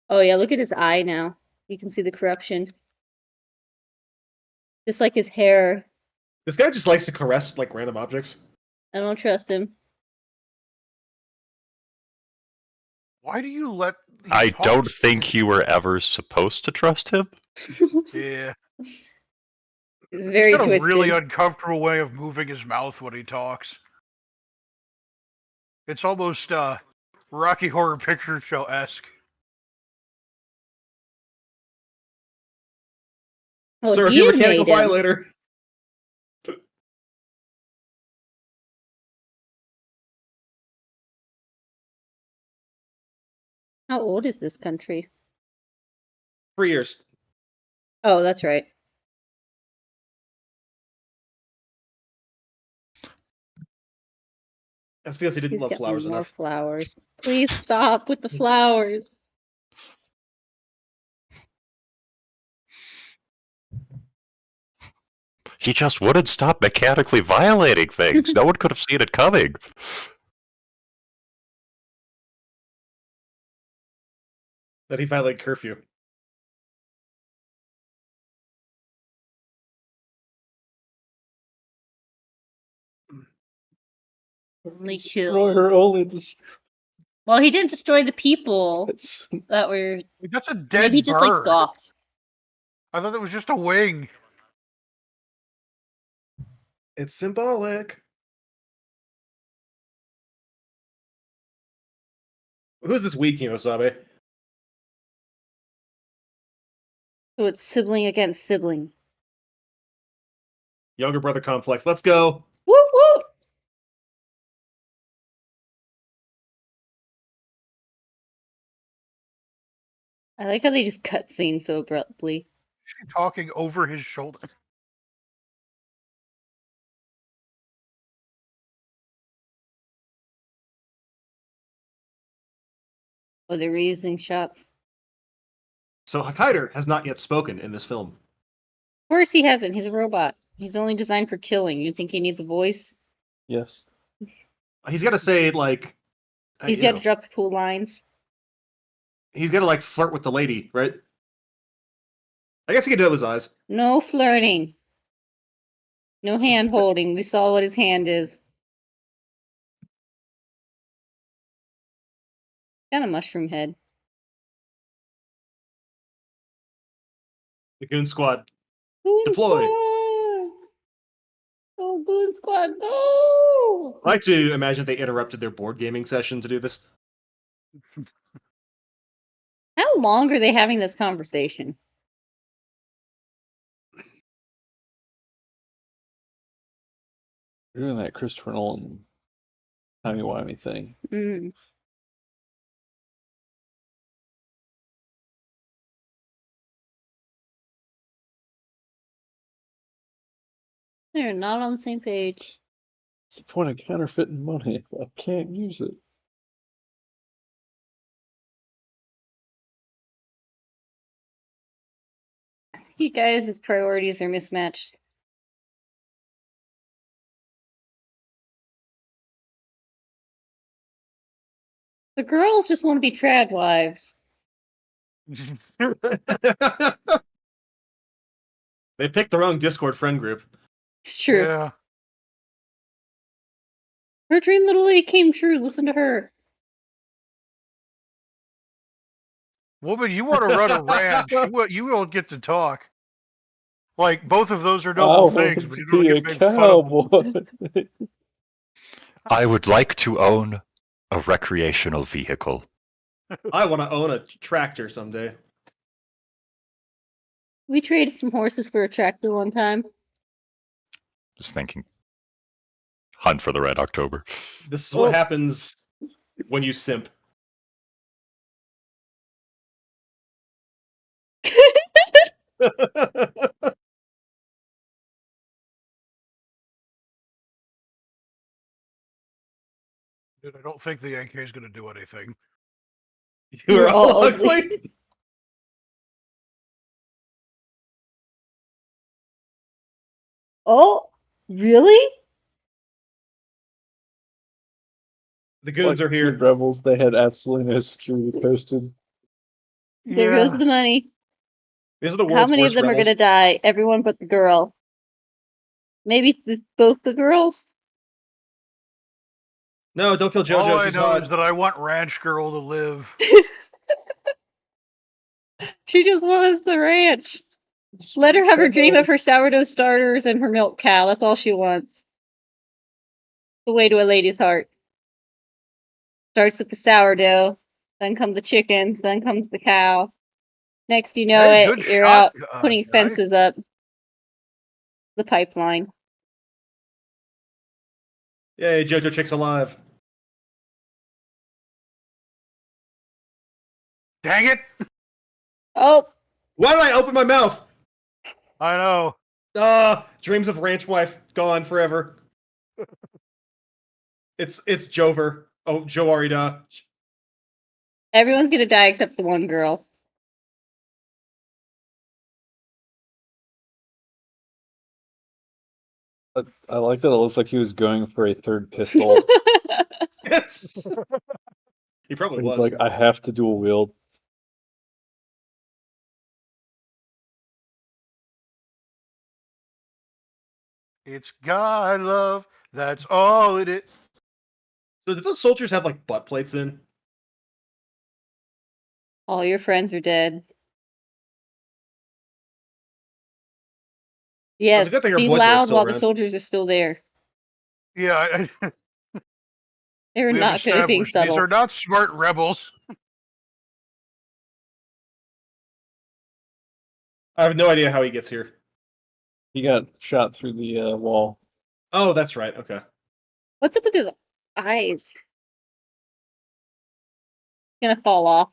Oh yeah, look at his eye now. You can see the corruption. Just like his hair. This guy just likes to caress like random objects. I don't trust him. Why do you let these I talk? don't think you were ever supposed to trust him. Yeah. It's very He's got a twisted. really uncomfortable way of moving his mouth when he talks. It's almost Rocky Horror Picture Show-esque. Oh, Sir, you you're a mechanical made him. violator. How old is this country? 3 years. Oh, that's right. That's because he didn't He's love got flowers more enough. flowers. Please stop with the flowers. He just wouldn't stop mechanically violating things. No one could have seen it coming. That he violated curfew. Only Destroy kills. her only destroy. Well, he didn't destroy the people that were. Like, that's a dead Maybe he just likes bird. goths. I thought that was just a wing. It's symbolic. Who's this weak Wasabi? So it's sibling against sibling. Younger brother complex. Let's go. Woo woo! I like how they just cut scenes so abruptly. Is she talking over his shoulder? Oh, they're reusing shots. So Hakaider has not yet spoken in this film. Of course he hasn't. He's a robot. He's only designed for killing. You think he needs a voice? Yes. He's got to say like. He's got to drop the cool lines. He's got to like flirt with the lady, right? I guess he could do it with his eyes. No flirting. No hand holding. We saw what his hand is. Got a mushroom head. The Goon Squad. Goon Deploy. Squad! Go Goon Squad, go! I like to imagine they interrupted their board gaming session to do this. How long are they having this conversation? You're doing that Christopher Nolan timey-wimey thing. Mm. They're not on the same page. What's the point of counterfeiting money if I can't use it? You guys' priorities are mismatched. The girls just want to be trad wives. They picked the wrong Discord friend group. It's true. Yeah. Her dream literally came true. Listen to her. Woman, you want to run a ranch, you won't get to talk. Like, both of those are I noble want things, to but you be don't a get made fun of them. cowboy. I would like to own a recreational vehicle. I want to own a tractor someday. We traded some horses for a tractor one time. Just thinking. Hunt for the Red October. This is what happens when you simp. Dude, I don't think the Yankee is going to do anything. You are all ugly. ugly. Oh, really? The goons are Like here. the rebels, they had absolutely no security posted. There goes the money. These are the How world's many of worst them are rebels. going to die? Everyone but the girl. Maybe both the girls? No, don't kill JoJo. All I She's know hot. is that I want Ranch Girl to live. She just wants the ranch. Let her have her dream of her sourdough starters and her milk cow. That's all she wants. The way to a lady's heart. Starts with the sourdough, then come the chickens, then comes the cow. Next you know Hey, it, good you're shot, out putting guy. fences up. The pipeline. Yay, JoJo Chick's alive. Dang it! Oh, Why did I open my mouth? I know. Dreams of ranch wife gone forever. It's Jover. Oh, Joe Arida. everyone's gonna die except the one girl. I like that it looks like he was going for a third pistol. Yes. He probably He's was. like, I have to dual wield. It's guy love. That's all it is. So did those soldiers have like butt plates in? All your friends are dead. Yes, a good thing our be boys are loud still while the around. soldiers are still there. Yeah, They're we have not good at being established these subtle. are not smart rebels. I have no idea how he gets here. He got shot through the wall. Oh, that's right. Okay. What's up with his eyes? Gonna fall off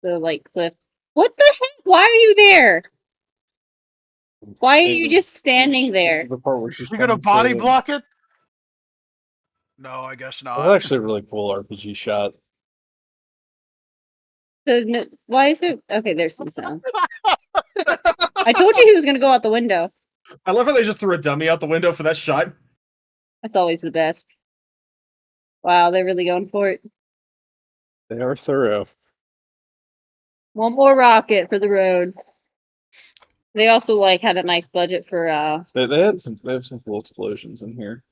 the cliff. What the heck? Why are you there? Why are you just standing there? The part where Is she's she gonna trying to body save him. block it? No, I guess That not. was actually a really cool RPG shot. Why is it? Okay, there's some sound. I told you he was gonna go out the window. I love how they just threw a dummy out the window for that shot. That's always the best. Wow, they're really going for it. They are thorough. One more rocket for the road. They also had a nice budget for They have some cool explosions in here.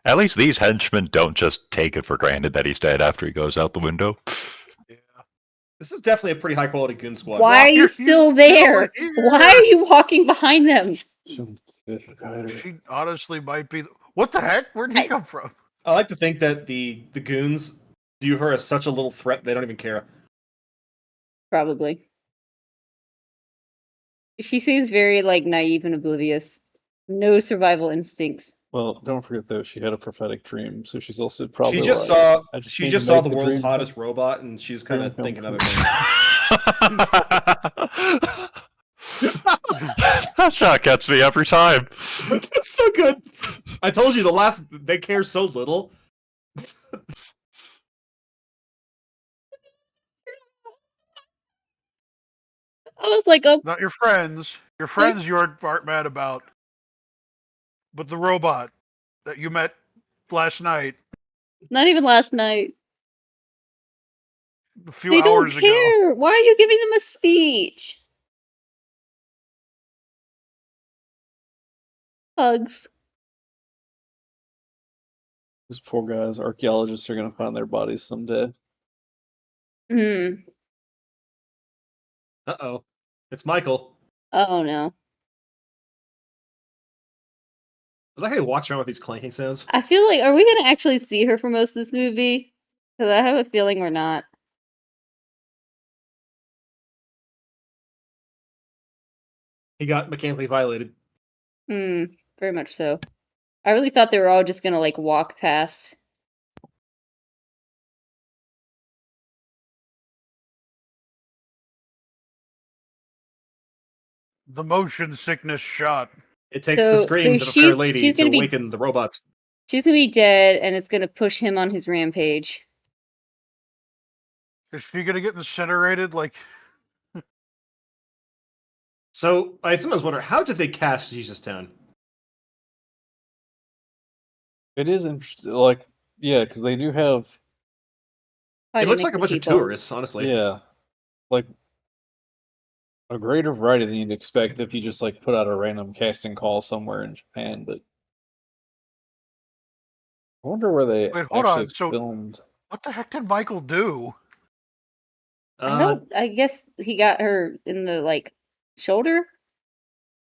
At least these henchmen don't just take it for granted that he's dead after he goes out the window. Yeah. This is definitely a pretty high quality goon squad. Why are you still there? here? Why are you walking behind them? She honestly might be. What the heck? Where'd he come from? I like to think that the goons view her as such a little threat they don't even care. Probably. She seems very naive and oblivious. No survival instincts. Well, don't forget though, she had a prophetic dream, so she's also probably. She just like, saw I just she need just to saw make the world's dream hottest robot, and she's kind dream of come thinking other true. things. That shot gets me every time. That's so good. I told you they care so little. I was like, oh, Not your friends. Your friends you aren't mad about. But the robot that you met last night, not even last night. a few They don't hours ago. care. Why are you giving them a speech? Hugs. These poor guys, archaeologists are gonna find their bodies someday. Hmm. Uh-oh. It's Michael. Oh no. I like how he walks around with these clanking sounds. I feel like, are we gonna actually see her for most of this movie? Because I have a feeling we're not. He got mechanically violated. Very much so. I really thought they were all just gonna like walk past. The motion sickness shot. It takes the So screams of a fair lady she's to gonna be awaken the robots. she's gonna be dead, and it's gonna push him on his rampage. Is she gonna get incinerated? Like, So I sometimes wonder, how did they cast Jesus Town? It is interesting, like, yeah, because they do have, It looks like a Fighting bunch of people. tourists, honestly. yeah, like a greater variety than you'd expect if you just like put out a random casting call somewhere in Japan. But I wonder where they wait, hold actually on. So, filmed. what the heck did Michael do? I guess he got her in the like shoulder.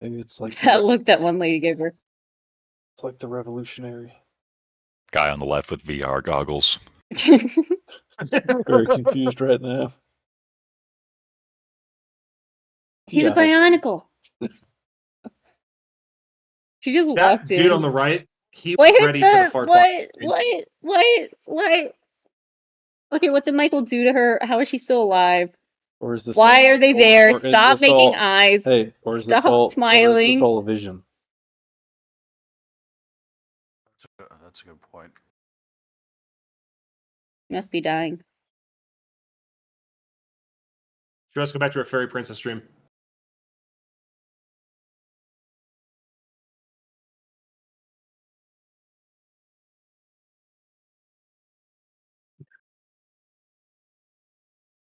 Maybe it's like That look that one lady gave her. it's like the Revolutionary. Guy on the left with VR goggles. Very confused right now. He's a Yeah. bionicle. She just that walked in. dude on the right, he was Wait, ready for the fart bomb. What? Okay, what did Michael do to her? How is she still alive? Or is this Why all- are they or- there? or is Stop this making all- eyes. Hey, or is this Stop all? Or is smiling. this all a vision? That's a good point. Must be dying. Sure, let's go back to our fairy princess stream.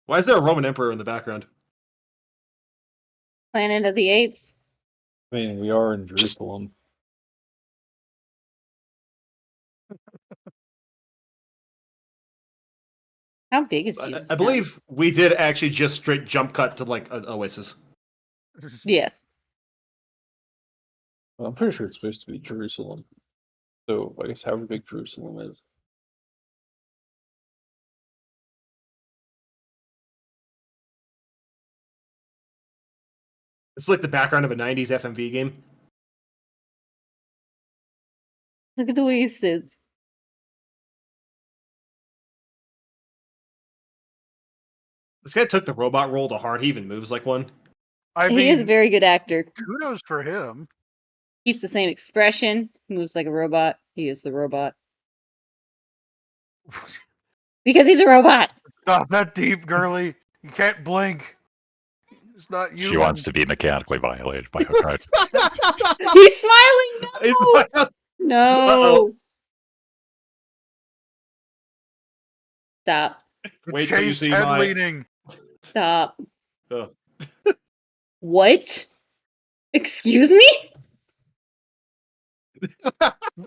Why is there a Roman emperor in the background? Planet of the Apes. I mean, we are in Jerusalem. How big is Jesus? I believe we did actually just straight jump cut to like an oasis. Yes. Well, I'm pretty sure it's supposed to be Jerusalem. So I guess however big Jerusalem is. It's like the background of a '90s FMV game. Look at the way he sits. This guy took the robot role to heart. He even moves like one. I He mean, is a very good actor. kudos for him. Keeps the same expression. Moves like a robot. He is the robot. Because he's a robot. Not that deep, girly. You can't blink. It's not you. She wants to be mechanically violated by her right. He's smiling. He's No. like, No. Uh-oh. Stop. Wait till you Chase see head my. leaning. Stop. Ugh. What? Excuse me?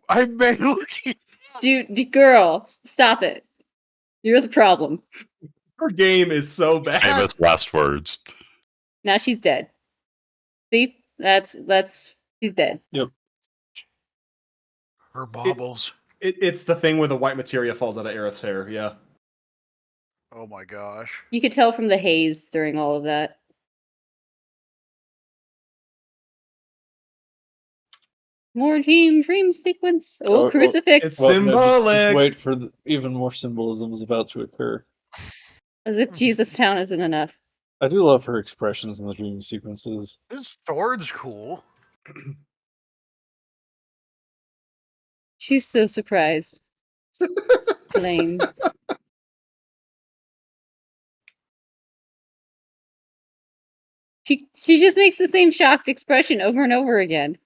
I may look. Dude, girl, stop it. You're the problem. Her game is so bad. Famous last words. Now she's dead. See? She's dead. Her baubles. It's the thing where the white materia falls out of Aerith's hair. Yeah. Oh my gosh. You could tell from the haze during all of that. More dream sequence. Oh, Oh, crucifix. it's- No, just Symbolic. wait for even more symbolism is about to occur. As if Jesus Town isn't enough. I do love her expressions in the dream sequences. His sword's cool. She's so surprised. Flames. She just makes the same shocked expression over and over again.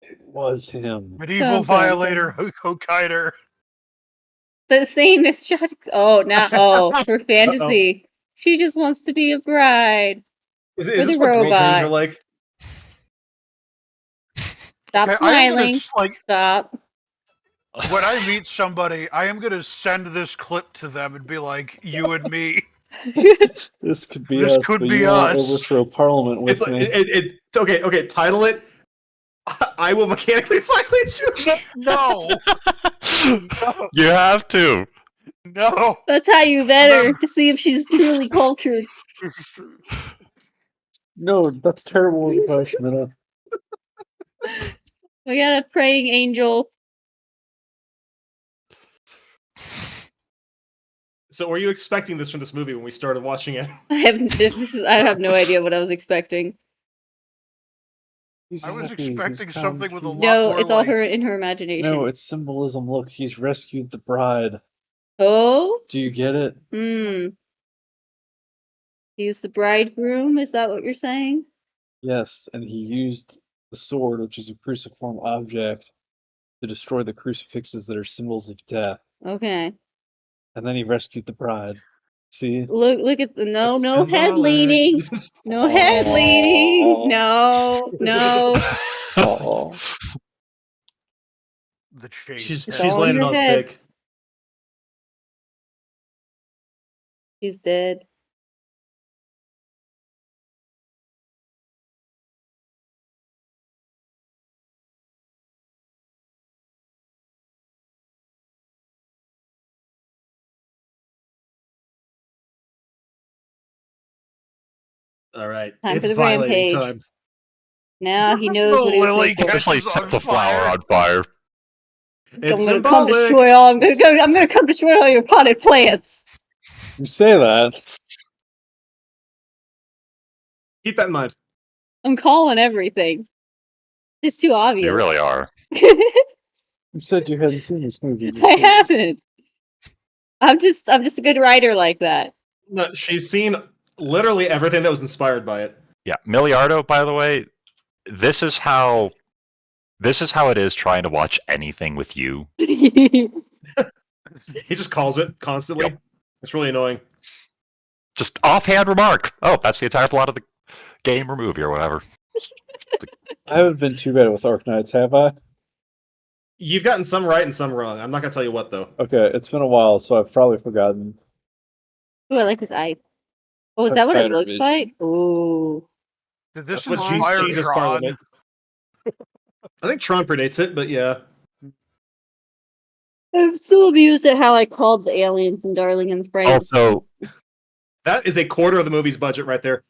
It was him. Medieval Dun, dun, violator Hokkaider. The same as shocked. For fantasy. She just wants to be a bride. Is With this a what girl dreams robot. are like? Stop Okay, I am smiling. gonna Stop. when I meet somebody, I am gonna send this clip to them and be like, "You and me." This could be This us, could but be you won't us. overthrow Parliament with It's like, me. okay. Title it. I will mechanically violate you. No, You have to. no. That's how you vet her to see if she's truly cultured. No, that's terrible advice, Minna. We got a praying angel. So, were you expecting this from this movie when we started watching it? I have no idea what I was expecting. He's I was happy. expecting He's something found with a peace. lot No, more it's all like- her in her imagination. No, it's symbolism. Look, he's rescued the bride. Oh? Do you get it? He's the bridegroom, is that what you're saying? Yes, and he used the sword, which is a cruciform object, to destroy the crucifixes that are symbols of death. Okay. And then he rescued the bride. See? Look at the no It's head symbolic. leaning. No head leaning. No. Oh. the chase. She's It's all in landed your on head. thick. He's dead. All right, Time it's for the violating rampage. time. Now he knows what he was Lily looking for. catches Especially sets on a flower fire. on fire. It's I'm gonna come symbolic. destroy all. I'm gonna come destroy all your potted plants. You say that. Keep that in mind. I'm calling everything. It's too obvious. You really are. You said you hadn't seen this movie before. I haven't. I'm just a good writer like that. No, she's seen literally everything that was inspired by it. Yeah, Miliardo, by the way, this is how it is trying to watch anything with you. He just calls it constantly. Yep. It's really annoying. Just offhand remark. Oh, that's the entire plot of the game or movie or whatever. I haven't been too bad with Arknights, have I? You've gotten some right and some wrong. I'm not gonna tell you what though. Okay, it's been a while, so I've probably forgotten. Ooh, I like his eye. Oh, is that what it Spider looks vision. like? Ooh. Did this That's what inspire Jesus Tron? Parliament. I think Tron predates it, but yeah. I'm still amused at how I called the aliens and Darling in the Franxx. Also, That is a quarter of the movie's budget right there.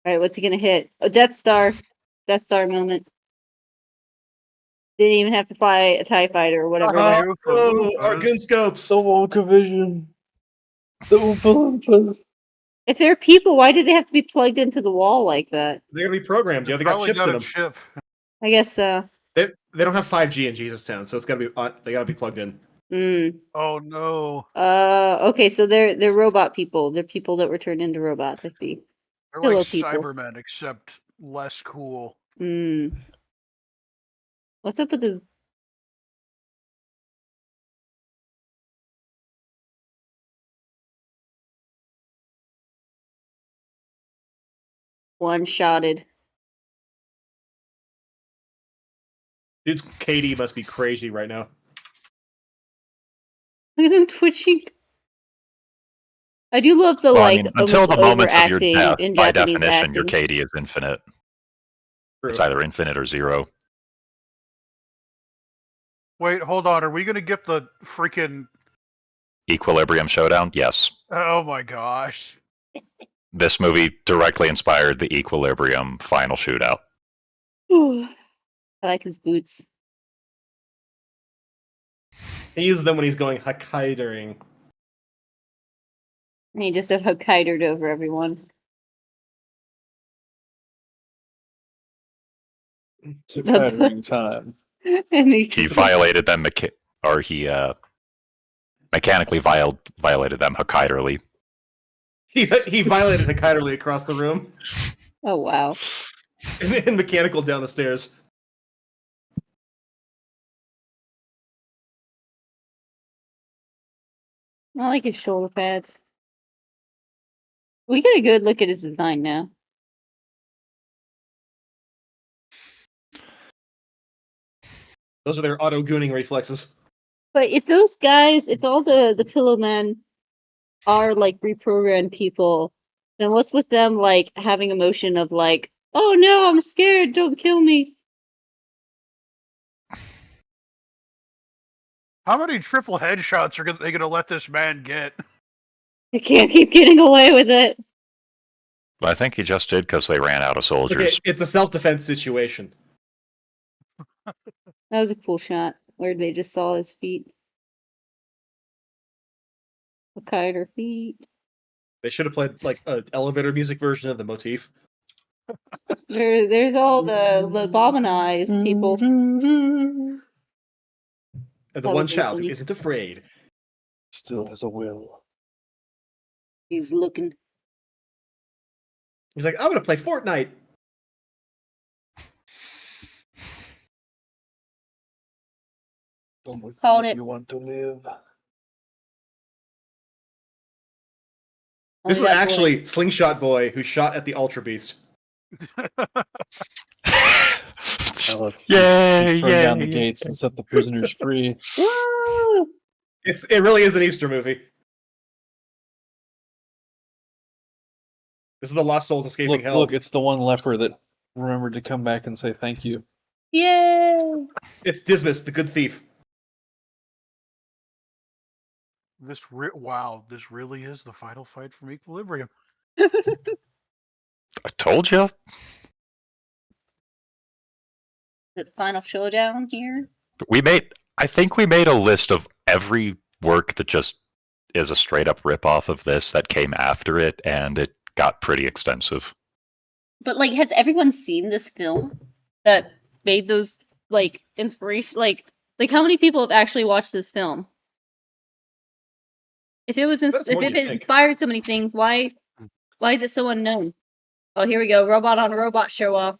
Alright, what's he gonna hit? Oh, Death Star. Death Star moment. Didn't even have to fly a TIE fighter or whatever. Uh-huh. that- Oh, Argoon scopes. The Wonka vision. The Oompa Loompas. If they're people, why did they have to be plugged into the wall like that? They're gonna be programmed. Yeah, they got Probably chips in a them. chip. I guess so. They don't have 5G in Jesus Town, so it's gotta be they gotta be plugged in. Oh no. Okay, so they're robot people. They're people that were turned into robots, I see. They're Hello, like people. Cybermen, except less cool. What's up with this? One-shotted. Dude's KD must be crazy right now. Look at them twitching. I do love the well, I like mean, until the almost moments of your overacting death, in by Japanese definition, your acting. KD is infinite. True. It's either infinite or zero. Wait, hold on. Are we gonna get the freaking? Equilibrium Showdown? Yes. Oh my gosh. This movie directly inspired the Equilibrium final shootout. I like his boots. He uses them when he's going Hokkaidoing. And he just have Hokkaidoed over everyone. It's a pattering time. And He violated them, he mechanically violated them Hokkaidoly. He violated Hokkaido across the room oh wow. and mechanical down the stairs. I like his shoulder pads. We get a good look at his design now. Those are their auto-gooning reflexes. But if those guys, if all the pillow men are like reprogrammed people, then what's with them like having emotion of like, oh no, I'm scared, don't kill me. How many triple headshots are they going to let this man get? I can't keep getting away with it. I think he just did because they ran out of soldiers. Okay, it's a self-defense situation. That was a cool shot where they just saw his feet. Hokkaido feet. They should have played like an elevator music version of the motif. There's all the lobotomized people. And the That one was child who funny. isn't afraid. Still has a will. He's looking. He's like, I'm gonna play Fortnite. Come with Called me if it. you want to live. This is Only that actually Slingshot Boy who shot at the Ultra Beast. Look, Yay! turn down the Yay! gates and set the prisoners free. boy. Woo! It really is an Easter movie. This is the Lost Souls escaping Look, hell. look, it's the one leper that remembered to come back and say thank you. Yay! It's Dismas, the good thief. Wow, this really is the final fight from Equilibrium. I told you. The final showdown here. I think we made a list of every work that just is a straight up rip off of this that came after it, and it got pretty extensive. But like, has everyone seen this film that made those like inspiration? Like how many people have actually watched this film? If it was That's more if than you it think. inspired so many things, why is it so unknown? Oh, here we go. Robot on robot show off.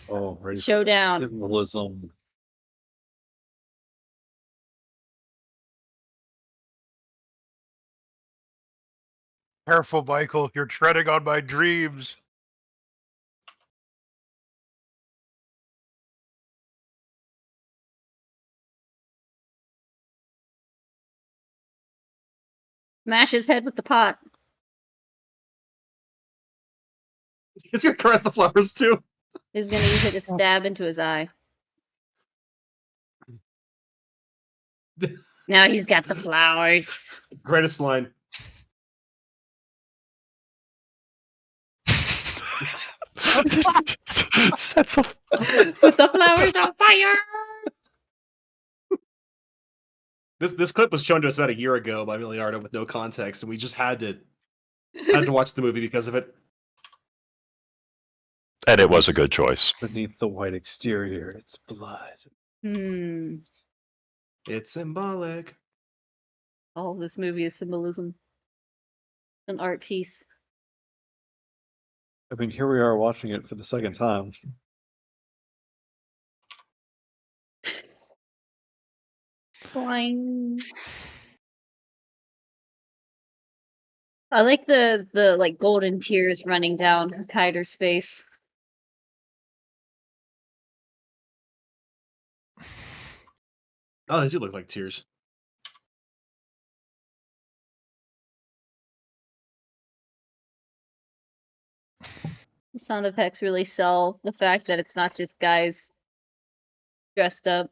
Oh, ready for Showdown. symbolism. Careful, Michael, you're treading on my dreams. Smash his head with the pot. He's gonna caress the flowers too. He's gonna use it to stab into his eye. Now he's got the flowers. Greatest line. Sets off. Put the flowers on fire. This clip was shown to us about a year ago by Miliardo with no context, and we just had to watch the movie because of it. And it was a good choice. Beneath the white exterior, it's blood. It's symbolic. All this movie is symbolism. It's an art piece. I mean, here we are watching it for the second time. Boing. I like the like golden tears running down Hokkaido's face. Oh, they do look like tears. The sound effects really sell the fact that it's not just guys dressed up.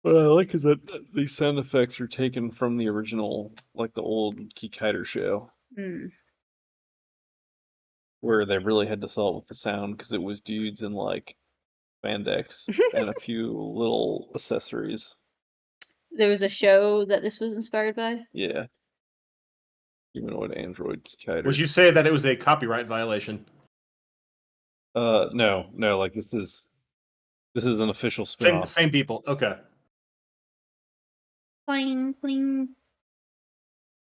What I like is that these sound effects are taken from the original, like the old Kikaider show, where they really had to sell it with the sound because it was dudes in like spandex and a few little accessories. there was a show that this was inspired by? Yeah. Humanoid android kiter. Would you say that it was a copyright violation? No, like this is an official Same spin-off. same people. Okay. Cling, cling.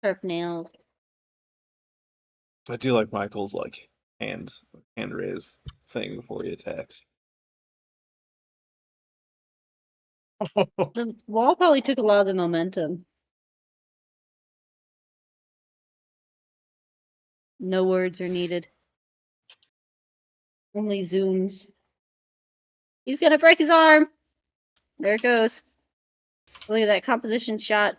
Sharp nails. I do like Michael's like hand raise thing before he attacks. The wall probably took a lot of the momentum. No words are needed. Only zooms. He's gonna break his arm! There it goes. Look at that composition shot.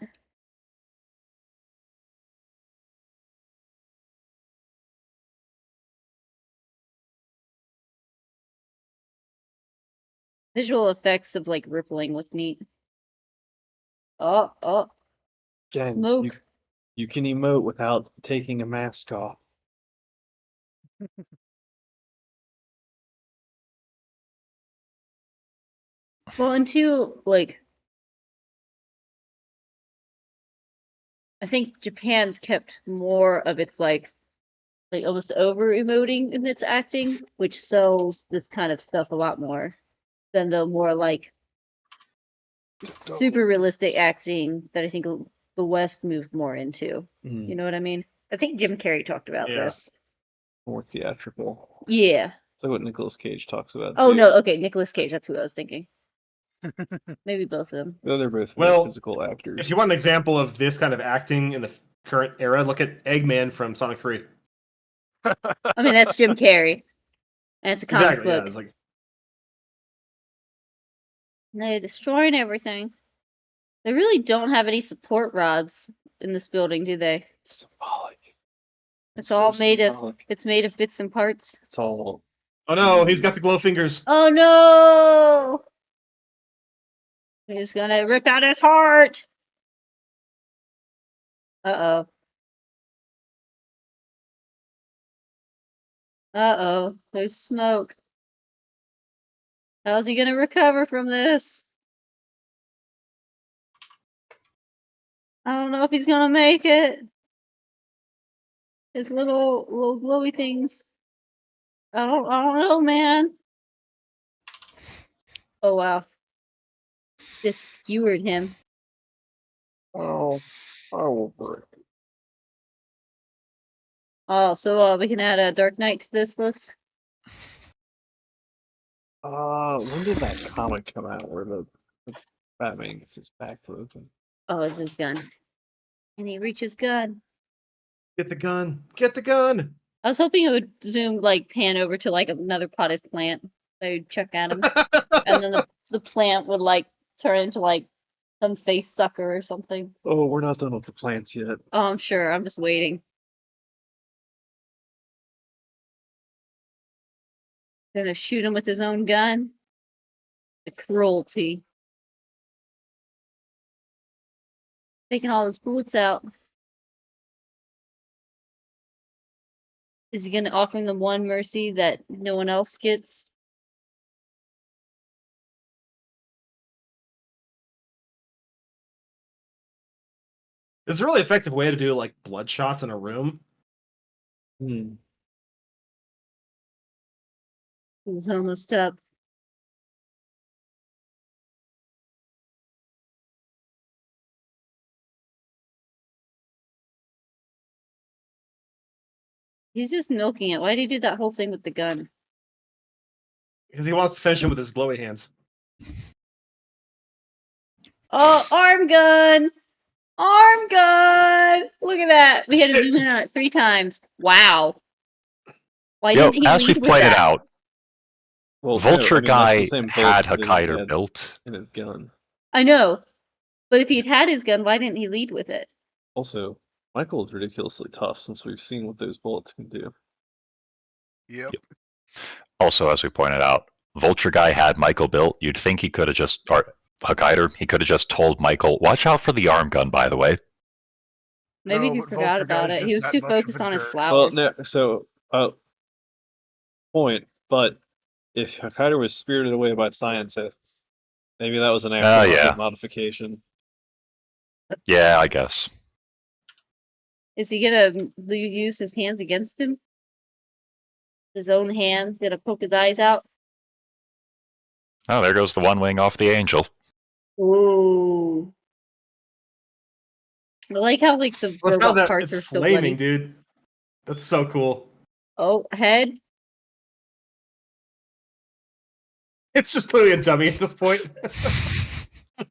Visual effects of like rippling look neat. Oh, Jen, smoke. you can emote without taking a mask off. Well, and two, like, I think Japan's kept more of its like almost over emoting in its acting, which sells this kind of stuff a lot more than the more like super realistic acting that I think the West moved more into. Mm, You know what I mean? I think Jim Carrey talked about Yeah. this. more theatrical. Yeah. It's like what Nicolas Cage talks about. Oh too. no, okay, Nicolas Cage, that's who I was thinking. Maybe both of them. Well, they're both Well, physical actors. If you want an example of this kind of acting in the current era, look at Eggman from Sonic 3. I mean, that's Jim Carrey. And it's a comic Exactly. Yeah. book. It's like They're destroying everything. They really don't have any support rods in this building, do they? Symbolic. It's So all made symbolic. of it's made of bits and parts. It's all. oh no, he's got the glow fingers. Oh no! He's gonna rip out his heart. Uh-oh. Uh-oh. There's smoke. How's he gonna recover from this? I don't know if he's gonna make it. His little glowy things. I don't know, man. Oh wow. Just skewered him. Oh, oh, Oh, so we can add a Dark Knight to this list. when did that comic come out where the Batman gets his back broken? Oh, it's his gun. And he reaches gun. Get the gun. Get the gun. I was hoping it would zoom like pan over to like another potted plant. They'd chuck at him. And then the plant would like turn into like some face sucker or something. Oh, we're not done with the plants yet. Oh, I'm sure. I'm just waiting. Gonna shoot him with his own gun. The cruelty. Taking all his bullets out. Is he gonna offer them one mercy that no one else gets? It's a really effective way to do like blood shots in a room. Hmm. He's almost up. He's just milking it. Why did he do that whole thing with the gun? Because he wants to finish him with his glowy hands. Oh, arm gun! Arm gun! Look at that. We had to zoom in on it 3 times. Wow. Why Yo, didn't he as lead we've with pointed that? out, Well, Vulture that's Guy the same had bullets that he Hokkaido had built. in his gun. I know. But if he'd had his gun, why didn't he lead with it? Also, Michael is ridiculously tough since we've seen what those bullets can do. Yep. Also, as we pointed out, Vulture Guy had Michael built. You'd think he could have just, or Hokkaido, he could have just told Michael, watch out for the arm gun, by the way. Maybe No, he but forgot Vulture about Guy's it. He just was that too much of a focused on his jerk. Well, flowers. no, so, point, but if Hokkaido was spirited away by scientists, maybe that was an aftermarket yeah. modification. Yeah, I guess. Is he gonna use his hands against him? His own hands gonna poke his eyes out? Oh, there goes the one wing off the angel. Ooh. I like how like the I found robot that parts it's are still bloody. flaming, dude. That's so cool. Oh, head. It's just clearly a dummy at this point.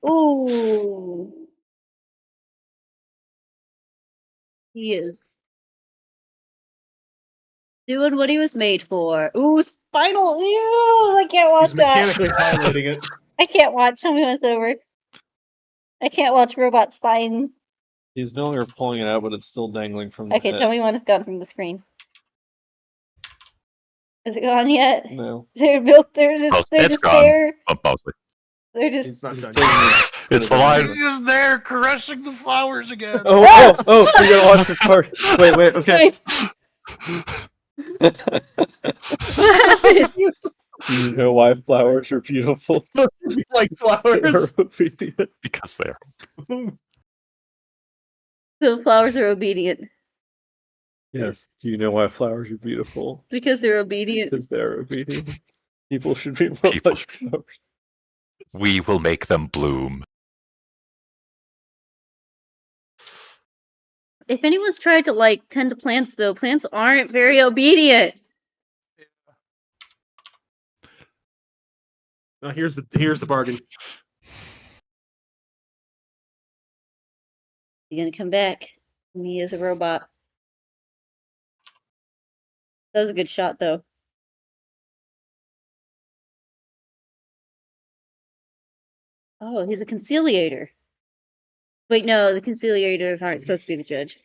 Ooh. He is doing what he was made for. Ooh, spinal. Ew, I can't watch He's that. mechanically violating it. I can't watch. Tell me when it's over. I can't watch robot spine. He's no longer pulling it out, but it's still dangling from the Okay, head. tell me when it's gone from the screen. Is it gone yet? No. They're built. They're just. Oh, They're it's just gone. there. Oh, mostly. They're just. It's not He's done taking yet. it- It's the put it line. He's just there caressing the flowers again. Oh, we gotta watch this part. Wait, okay. Wait, what happened? Do you know why flowers are beautiful? Like flowers. They're obedient. Because they're. The flowers are obedient Yes. Do you know why flowers are beautiful? because they're obedient. Because they're obedient. People should be more People like should- flowers. We will make them bloom. If anyone's tried to like tend to plants, though, plants aren't very obedient. Now here's the bargain. He's gonna come back. And he is a robot. That was a good shot, though. Oh, he's a conciliator. Wait, no, the conciliators aren't supposed to be the judge.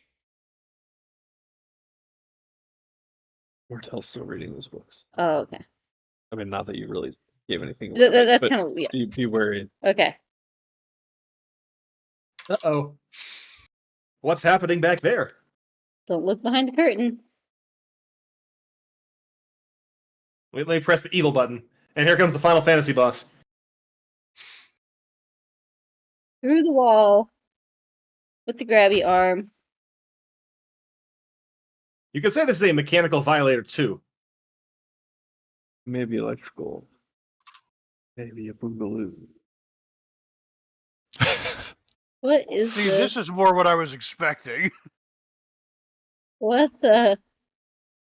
Martel's still reading those books. Oh, okay. I mean, not that you really gave anything away, That's but kind of, yeah. be wary. Okay. Uh-oh. What's happening back there? Don't look behind the curtain. Wait, let me press the evil button. And here comes the Final Fantasy boss. Through the wall. With the grabby arm. You could say this is a mechanical violator too. Maybe electrical. Maybe a boogaloo. What is See, this? this is more what I was expecting. What the?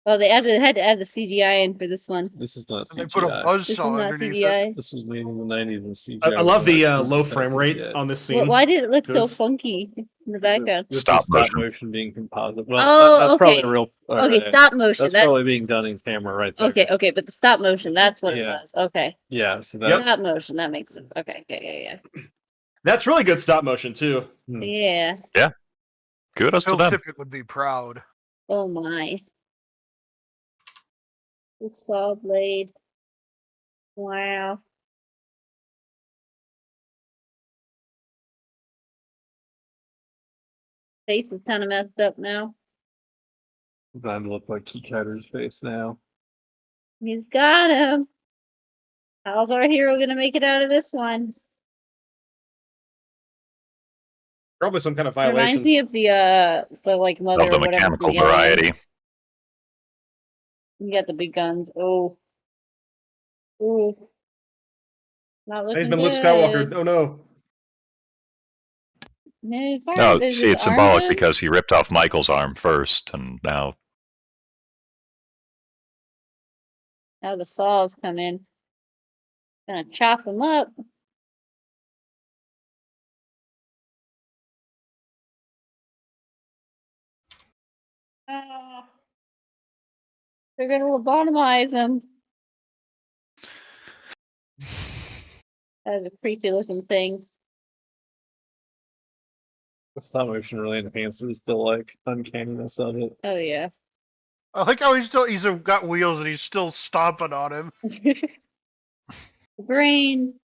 Oh, they had to add the CGI in for this one. This is not And they CGI. put a This is buzzsaw not underneath CGI. it. This was made in the 90s and CGI. I love the was low not frame rate yet. on this scene. Why did it look so Because- funky in the background? With Stop the stop motion. motion being composite. Well, Oh, that's probably okay. a real. Okay, stop motion. That's That's probably being done in camera right there. okay, but the stop motion, that's what it Yeah. was. Okay. Yeah. So that. Yep. Stop motion, that makes sense. Okay, yeah. That's really good stop motion too. Yeah. Kudos to Phil them. Tippett would be proud. Oh my. The saw blade. Wow. Face is kind of messed up now. Designed to look like Keycatter's face now. He's got him. How's our hero gonna make it out of this one? Probably some kind of Reminds violation. me of the like mother Of the or whatever mechanical from Alien. variety. You got the big guns. Oh. Ooh. Not looking He's been good. Luke Skywalker. Oh no. No, No, see, it's symbolic because he ripped off Michael's arm first, and now Now the saws come in. Gonna chop them up. Ah. They're gonna lobotomize him. That is a creepy looking thing. The stop motion really enhances the like uncanniness of it. Oh yeah. I like how he's got wheels and he's still stomping on him. The brain.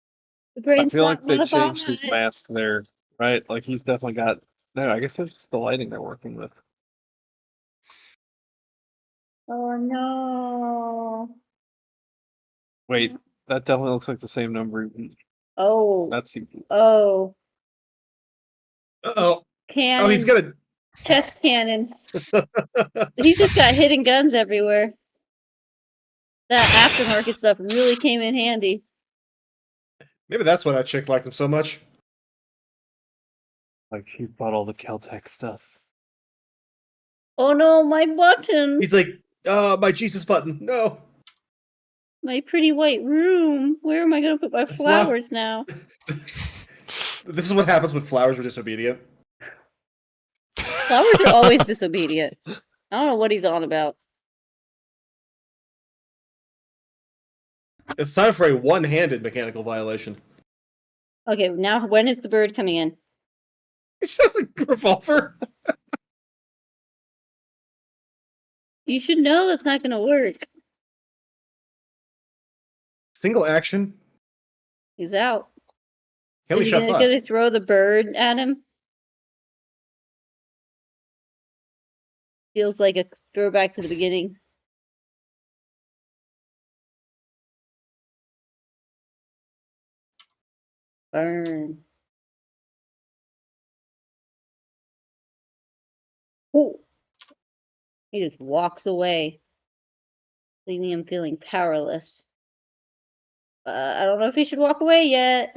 The brain. I feel like they changed his mask there, right? Like he's definitely got. No, I guess it's just the lighting they're working with. Oh no. Wait, that definitely looks like the same number. Oh. That's Oh. Uh-oh. Cannon. Oh, he's gonna... Chest cannon. He's just got hidden guns everywhere. That aftermarket stuff really came in handy. Maybe that's why that chick liked him so much. Like he bought all the Caltech stuff. Oh no, my button! He's like, my Jesus button. No. My pretty white room. Where am I gonna put my flowers now? This is what happens when flowers are disobedient. Flowers are always disobedient. I don't know what he's on about. It's time for a one-handed mechanical violation. Okay, now when is the bird coming in? It's just a revolver. You should know that's not gonna work. Single action. He's out. He only Is he shot 5. gonna throw the bird at him? Feels like a throwback to the beginning. Burn. Oh. He just walks away, leaving him feeling powerless. I don't know if he should walk away yet.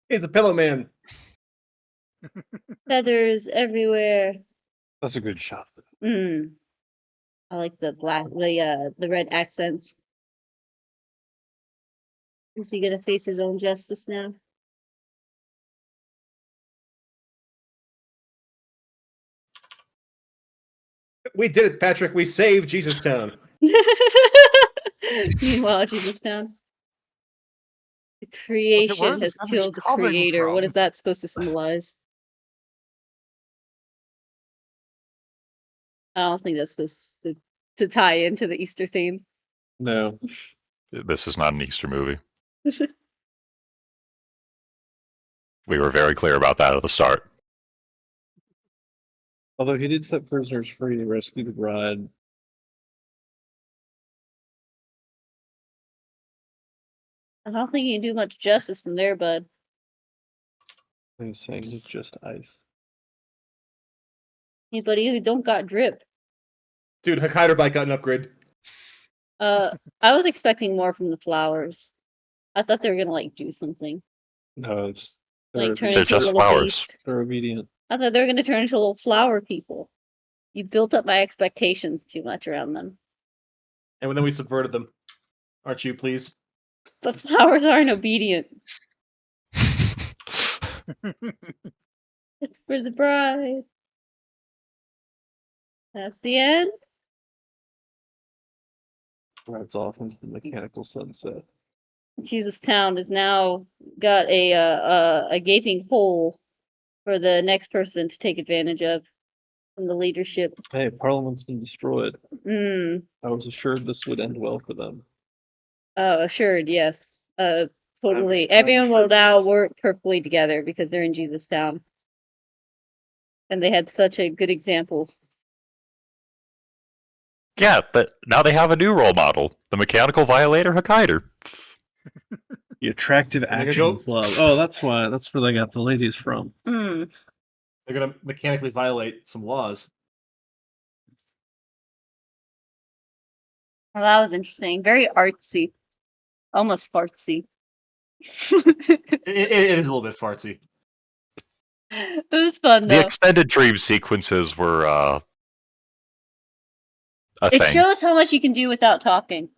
He's a pillow man. Feathers everywhere. That's a good shot, though. I like the black, the red accents. Is he gonna face his own justice now? We did it, Patrick. We saved Jesus Town. Meanwhile, Jesus Town. The creation has killed the creator. What is that supposed to symbolize? I don't think that's supposed to tie into the Easter theme. No. This is not an Easter movie. We were very clear about that at the start. Although he did set prisoners free to rescue the bride. I don't think you can do much justice from there, bud. I'm saying it's just ice. Hey, buddy, you don't got drip. Dude, Hokkaido bike got an upgrade. I was expecting more from the flowers. I thought they were gonna like do something, No, it's like turn They're into a just little flowers. beast. they're obedient. I thought they were gonna turn into little flower people. You built up my expectations too much around them. And then we subverted them. Aren't you pleased? But flowers aren't obedient. It's for the bride. That's the end. Rides off into the mechanical sunset. Jesus Town has now got a gaping hole for the next person to take advantage of from the leadership. Hey, Parliament's been destroyed. Mm. I was assured this would end well for them. Assured, yes. Totally. I'm Everyone sure will now yes. work perfectly together because they're in Jesus Town. And they had such a good example. Yeah, but now they have a new role model, the mechanical violator Hokkaido. The Attractive There you Action go. Club. Oh, that's why. That's where they got the ladies from. Mm. They're gonna mechanically violate some laws. Well, that was interesting. Very artsy. Almost fartsy. It is a little bit fartsy. It was fun, The though. extended dream sequences were a It thing. shows how much you can do without talking.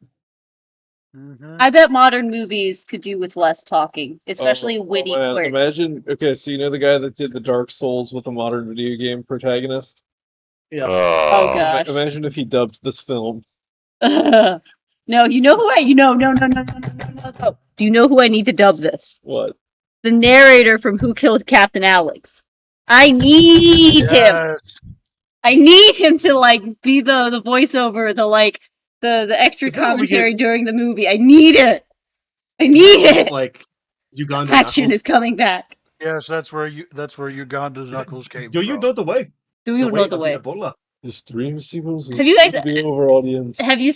Mm-hmm. I bet modern movies could do with less talking, especially witty man. quirks. Imagine, okay, so you know the guy that did the Dark Souls with a modern video game protagonist? Yeah. Oh, gosh. Imagine if he dubbed this film. No, you know who no. Do you know who I need to dub this? What? The narrator from Who Killed Captain Alex. I need him. I need him to like be the voiceover, the extra Is that what we commentary get- during the movie. I need it. I need it. Like Uganda Action Knuckles. is coming back. Yes, that's where Uganda Knuckles came Do from. you know the way? Do we The know way the of way? the Ebola. The stream sequels Have you guys- to be over audience. Have you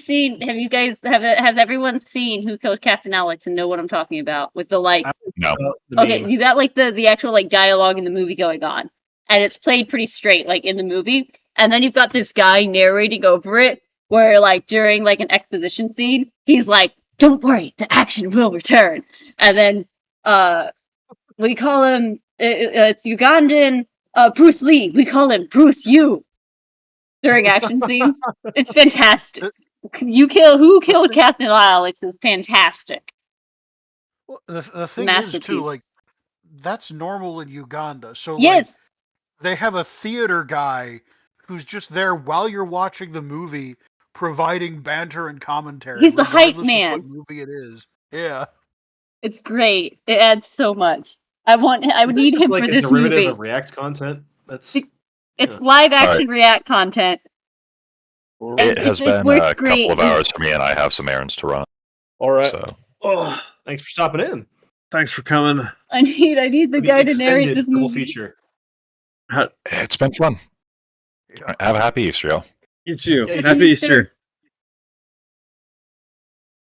guys has everyone seen Who Killed Captain Alex and know what I'm talking about with the like? No. The Okay, meme. you got like the actual like dialogue in the movie going on, and it's played pretty straight like in the movie, and then you've got this guy narrating over it, where like during like an exposition scene, he's like, "Don't worry, the action will return," and then we call him it's Ugandan Bruce Lee. We call him Bruce Yu during action scenes. It's fantastic. Who killed Captain Alex is fantastic. Well, the thing is Masterpiece. too, like that's normal in Uganda. So Yes, like they have a theater guy who's just there while you're watching the movie, providing banter and commentary. He's the hype regardless of man. what movie it is. Yeah. it's great. It adds so much. I would Is that need just him like for a this derivative movie. of React content. That's It's live action React content. It has it been works a couple great. of hours for me, and I have some errands to run. All right. So Oh, thanks for stopping in. thanks for coming. I need the guy to narrate extended this double movie. feature. it's been fun. Yeah. Have a happy Easter, y'all. You too. Yeah, Happy Easter.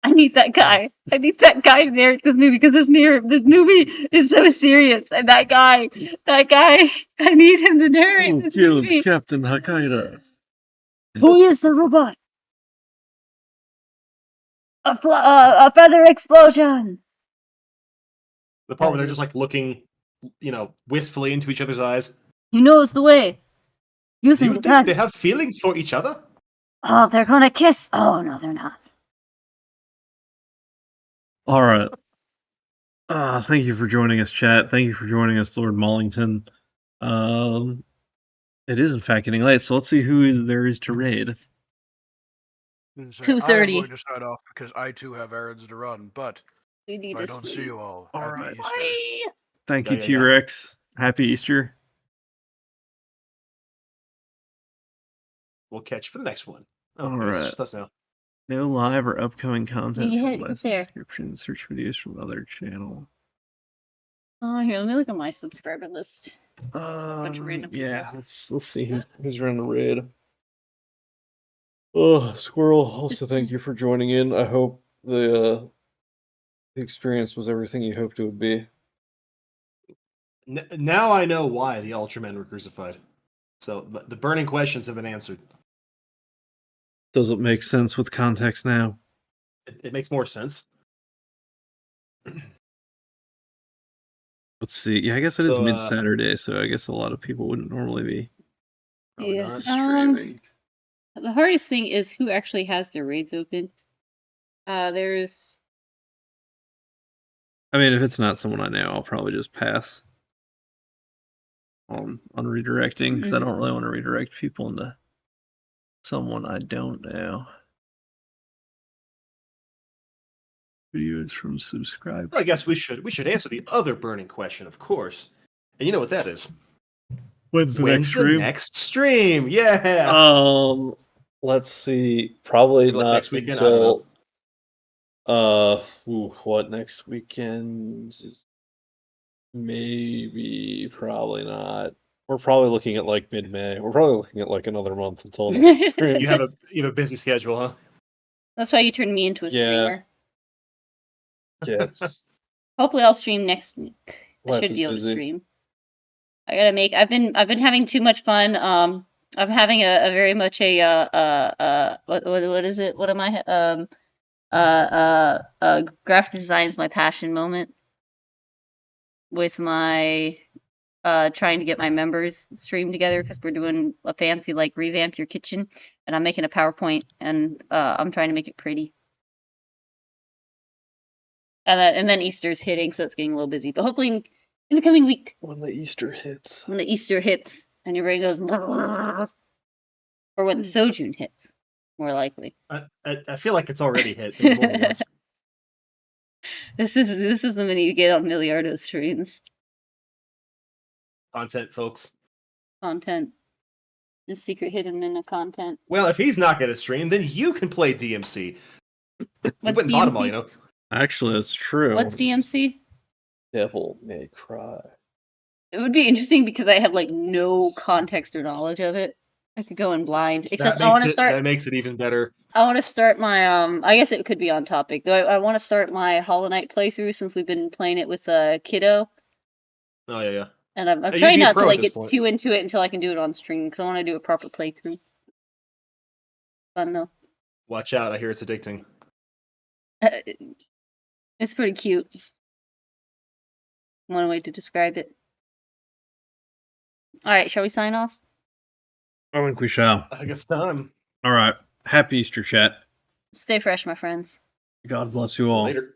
I need that guy. I need that guy to narrate this movie because this movie is so serious, and that guy, I need him to narrate Who this killed movie. Captain Hakaira? Who is the robot? A feather explosion. The part where they're just like looking, wistfully into each other's eyes. He knows the way. Do Using you the think pen. they have feelings for each other? Oh, they're gonna kiss. Oh no, they're not. All right. Thank you for joining us, chat. Thank you for joining us, Lord Mollington. It is in fact getting late, so let's see who there is to raid. I'm 2:30. going to sign off because I too have errands to run, but We need if to I don't see you all, All happy right. Easter. Bye. Thank you, Yeah. T-Rex. Happy Easter. We'll catch you for the next one. Oh, All I guess it's right. just us now. No live or upcoming content. You from hit less there. description. Search videos from other channel. Oh, here, let me look at my subscriber list. Bunch of random Yeah, let's see who's running the raid. Oh, Squirrel. Also, thank you for joining in. I hope the experience was everything you hoped it would be. Now I know why the Ultramen were crucified. So the burning questions have been answered. Does it make sense with context now? It makes more sense. Let's see. Yeah, I guess it is So, mid-Saturday, so I guess a lot of people wouldn't normally be Probably Yeah. not. streaming. The hardest thing is who actually has their raids open. There's I mean, if it's not someone I know, I'll probably just pass on redirecting because I don't really want to redirect people into someone I don't know. Videos from subscribe. Well, I guess we should answer the other burning question, of course. And you know what that is? When's the next The stream? next stream? Yeah. Let's see. Probably Maybe like not next weekend, I don't until what next weekend? Maybe, probably not. We're probably looking at like mid-May. We're probably looking at like another month until the next stream. You have a busy schedule, huh? That's why you turned me into a Yeah. streamer. Yeah, it's Hopefully, I'll stream next week. I Life should is be able busy. to stream. I gotta make. I've been having too much fun. I'm having a very much a what is it? What am I? Graphic design is my passion moment. With my trying to get my members stream together because we're doing a fancy like revamp your kitchen, and I'm making a PowerPoint and I'm trying to make it pretty. And then Easter's hitting, so it's getting a little busy. But hopefully in the coming week, when the Easter hits. when the Easter hits and your brain goes, or when the Sojun hits, more likely. I feel like it's already hit. More than once. This is the minute you get on Miliardo's streams. Content, folks. Content. The secret hidden minute content. Well, if he's not going to stream, then you can play DMC. You What's went bottom all, DMC? you know. Actually, that's true. What's DMC? Devil May Cry. It would be interesting because I have like no context or knowledge of it. I could go in blind. Except That makes it even better. I want to start my I guess it could be on topic. Though I want to start my Hollow Knight playthrough since we've been playing it with Kiddo. Oh yeah. And I'm You'd trying be a not to pro at like this get point. too into it until I can do it on stream because I want to do a proper playthrough. Fun though. Watch out! I hear it's addicting. It's pretty cute. One way to describe it. All right, shall we sign off? I think we shall. I guess time. All right. Happy Easter, chat. Stay fresh, my friends. God bless you all. Later.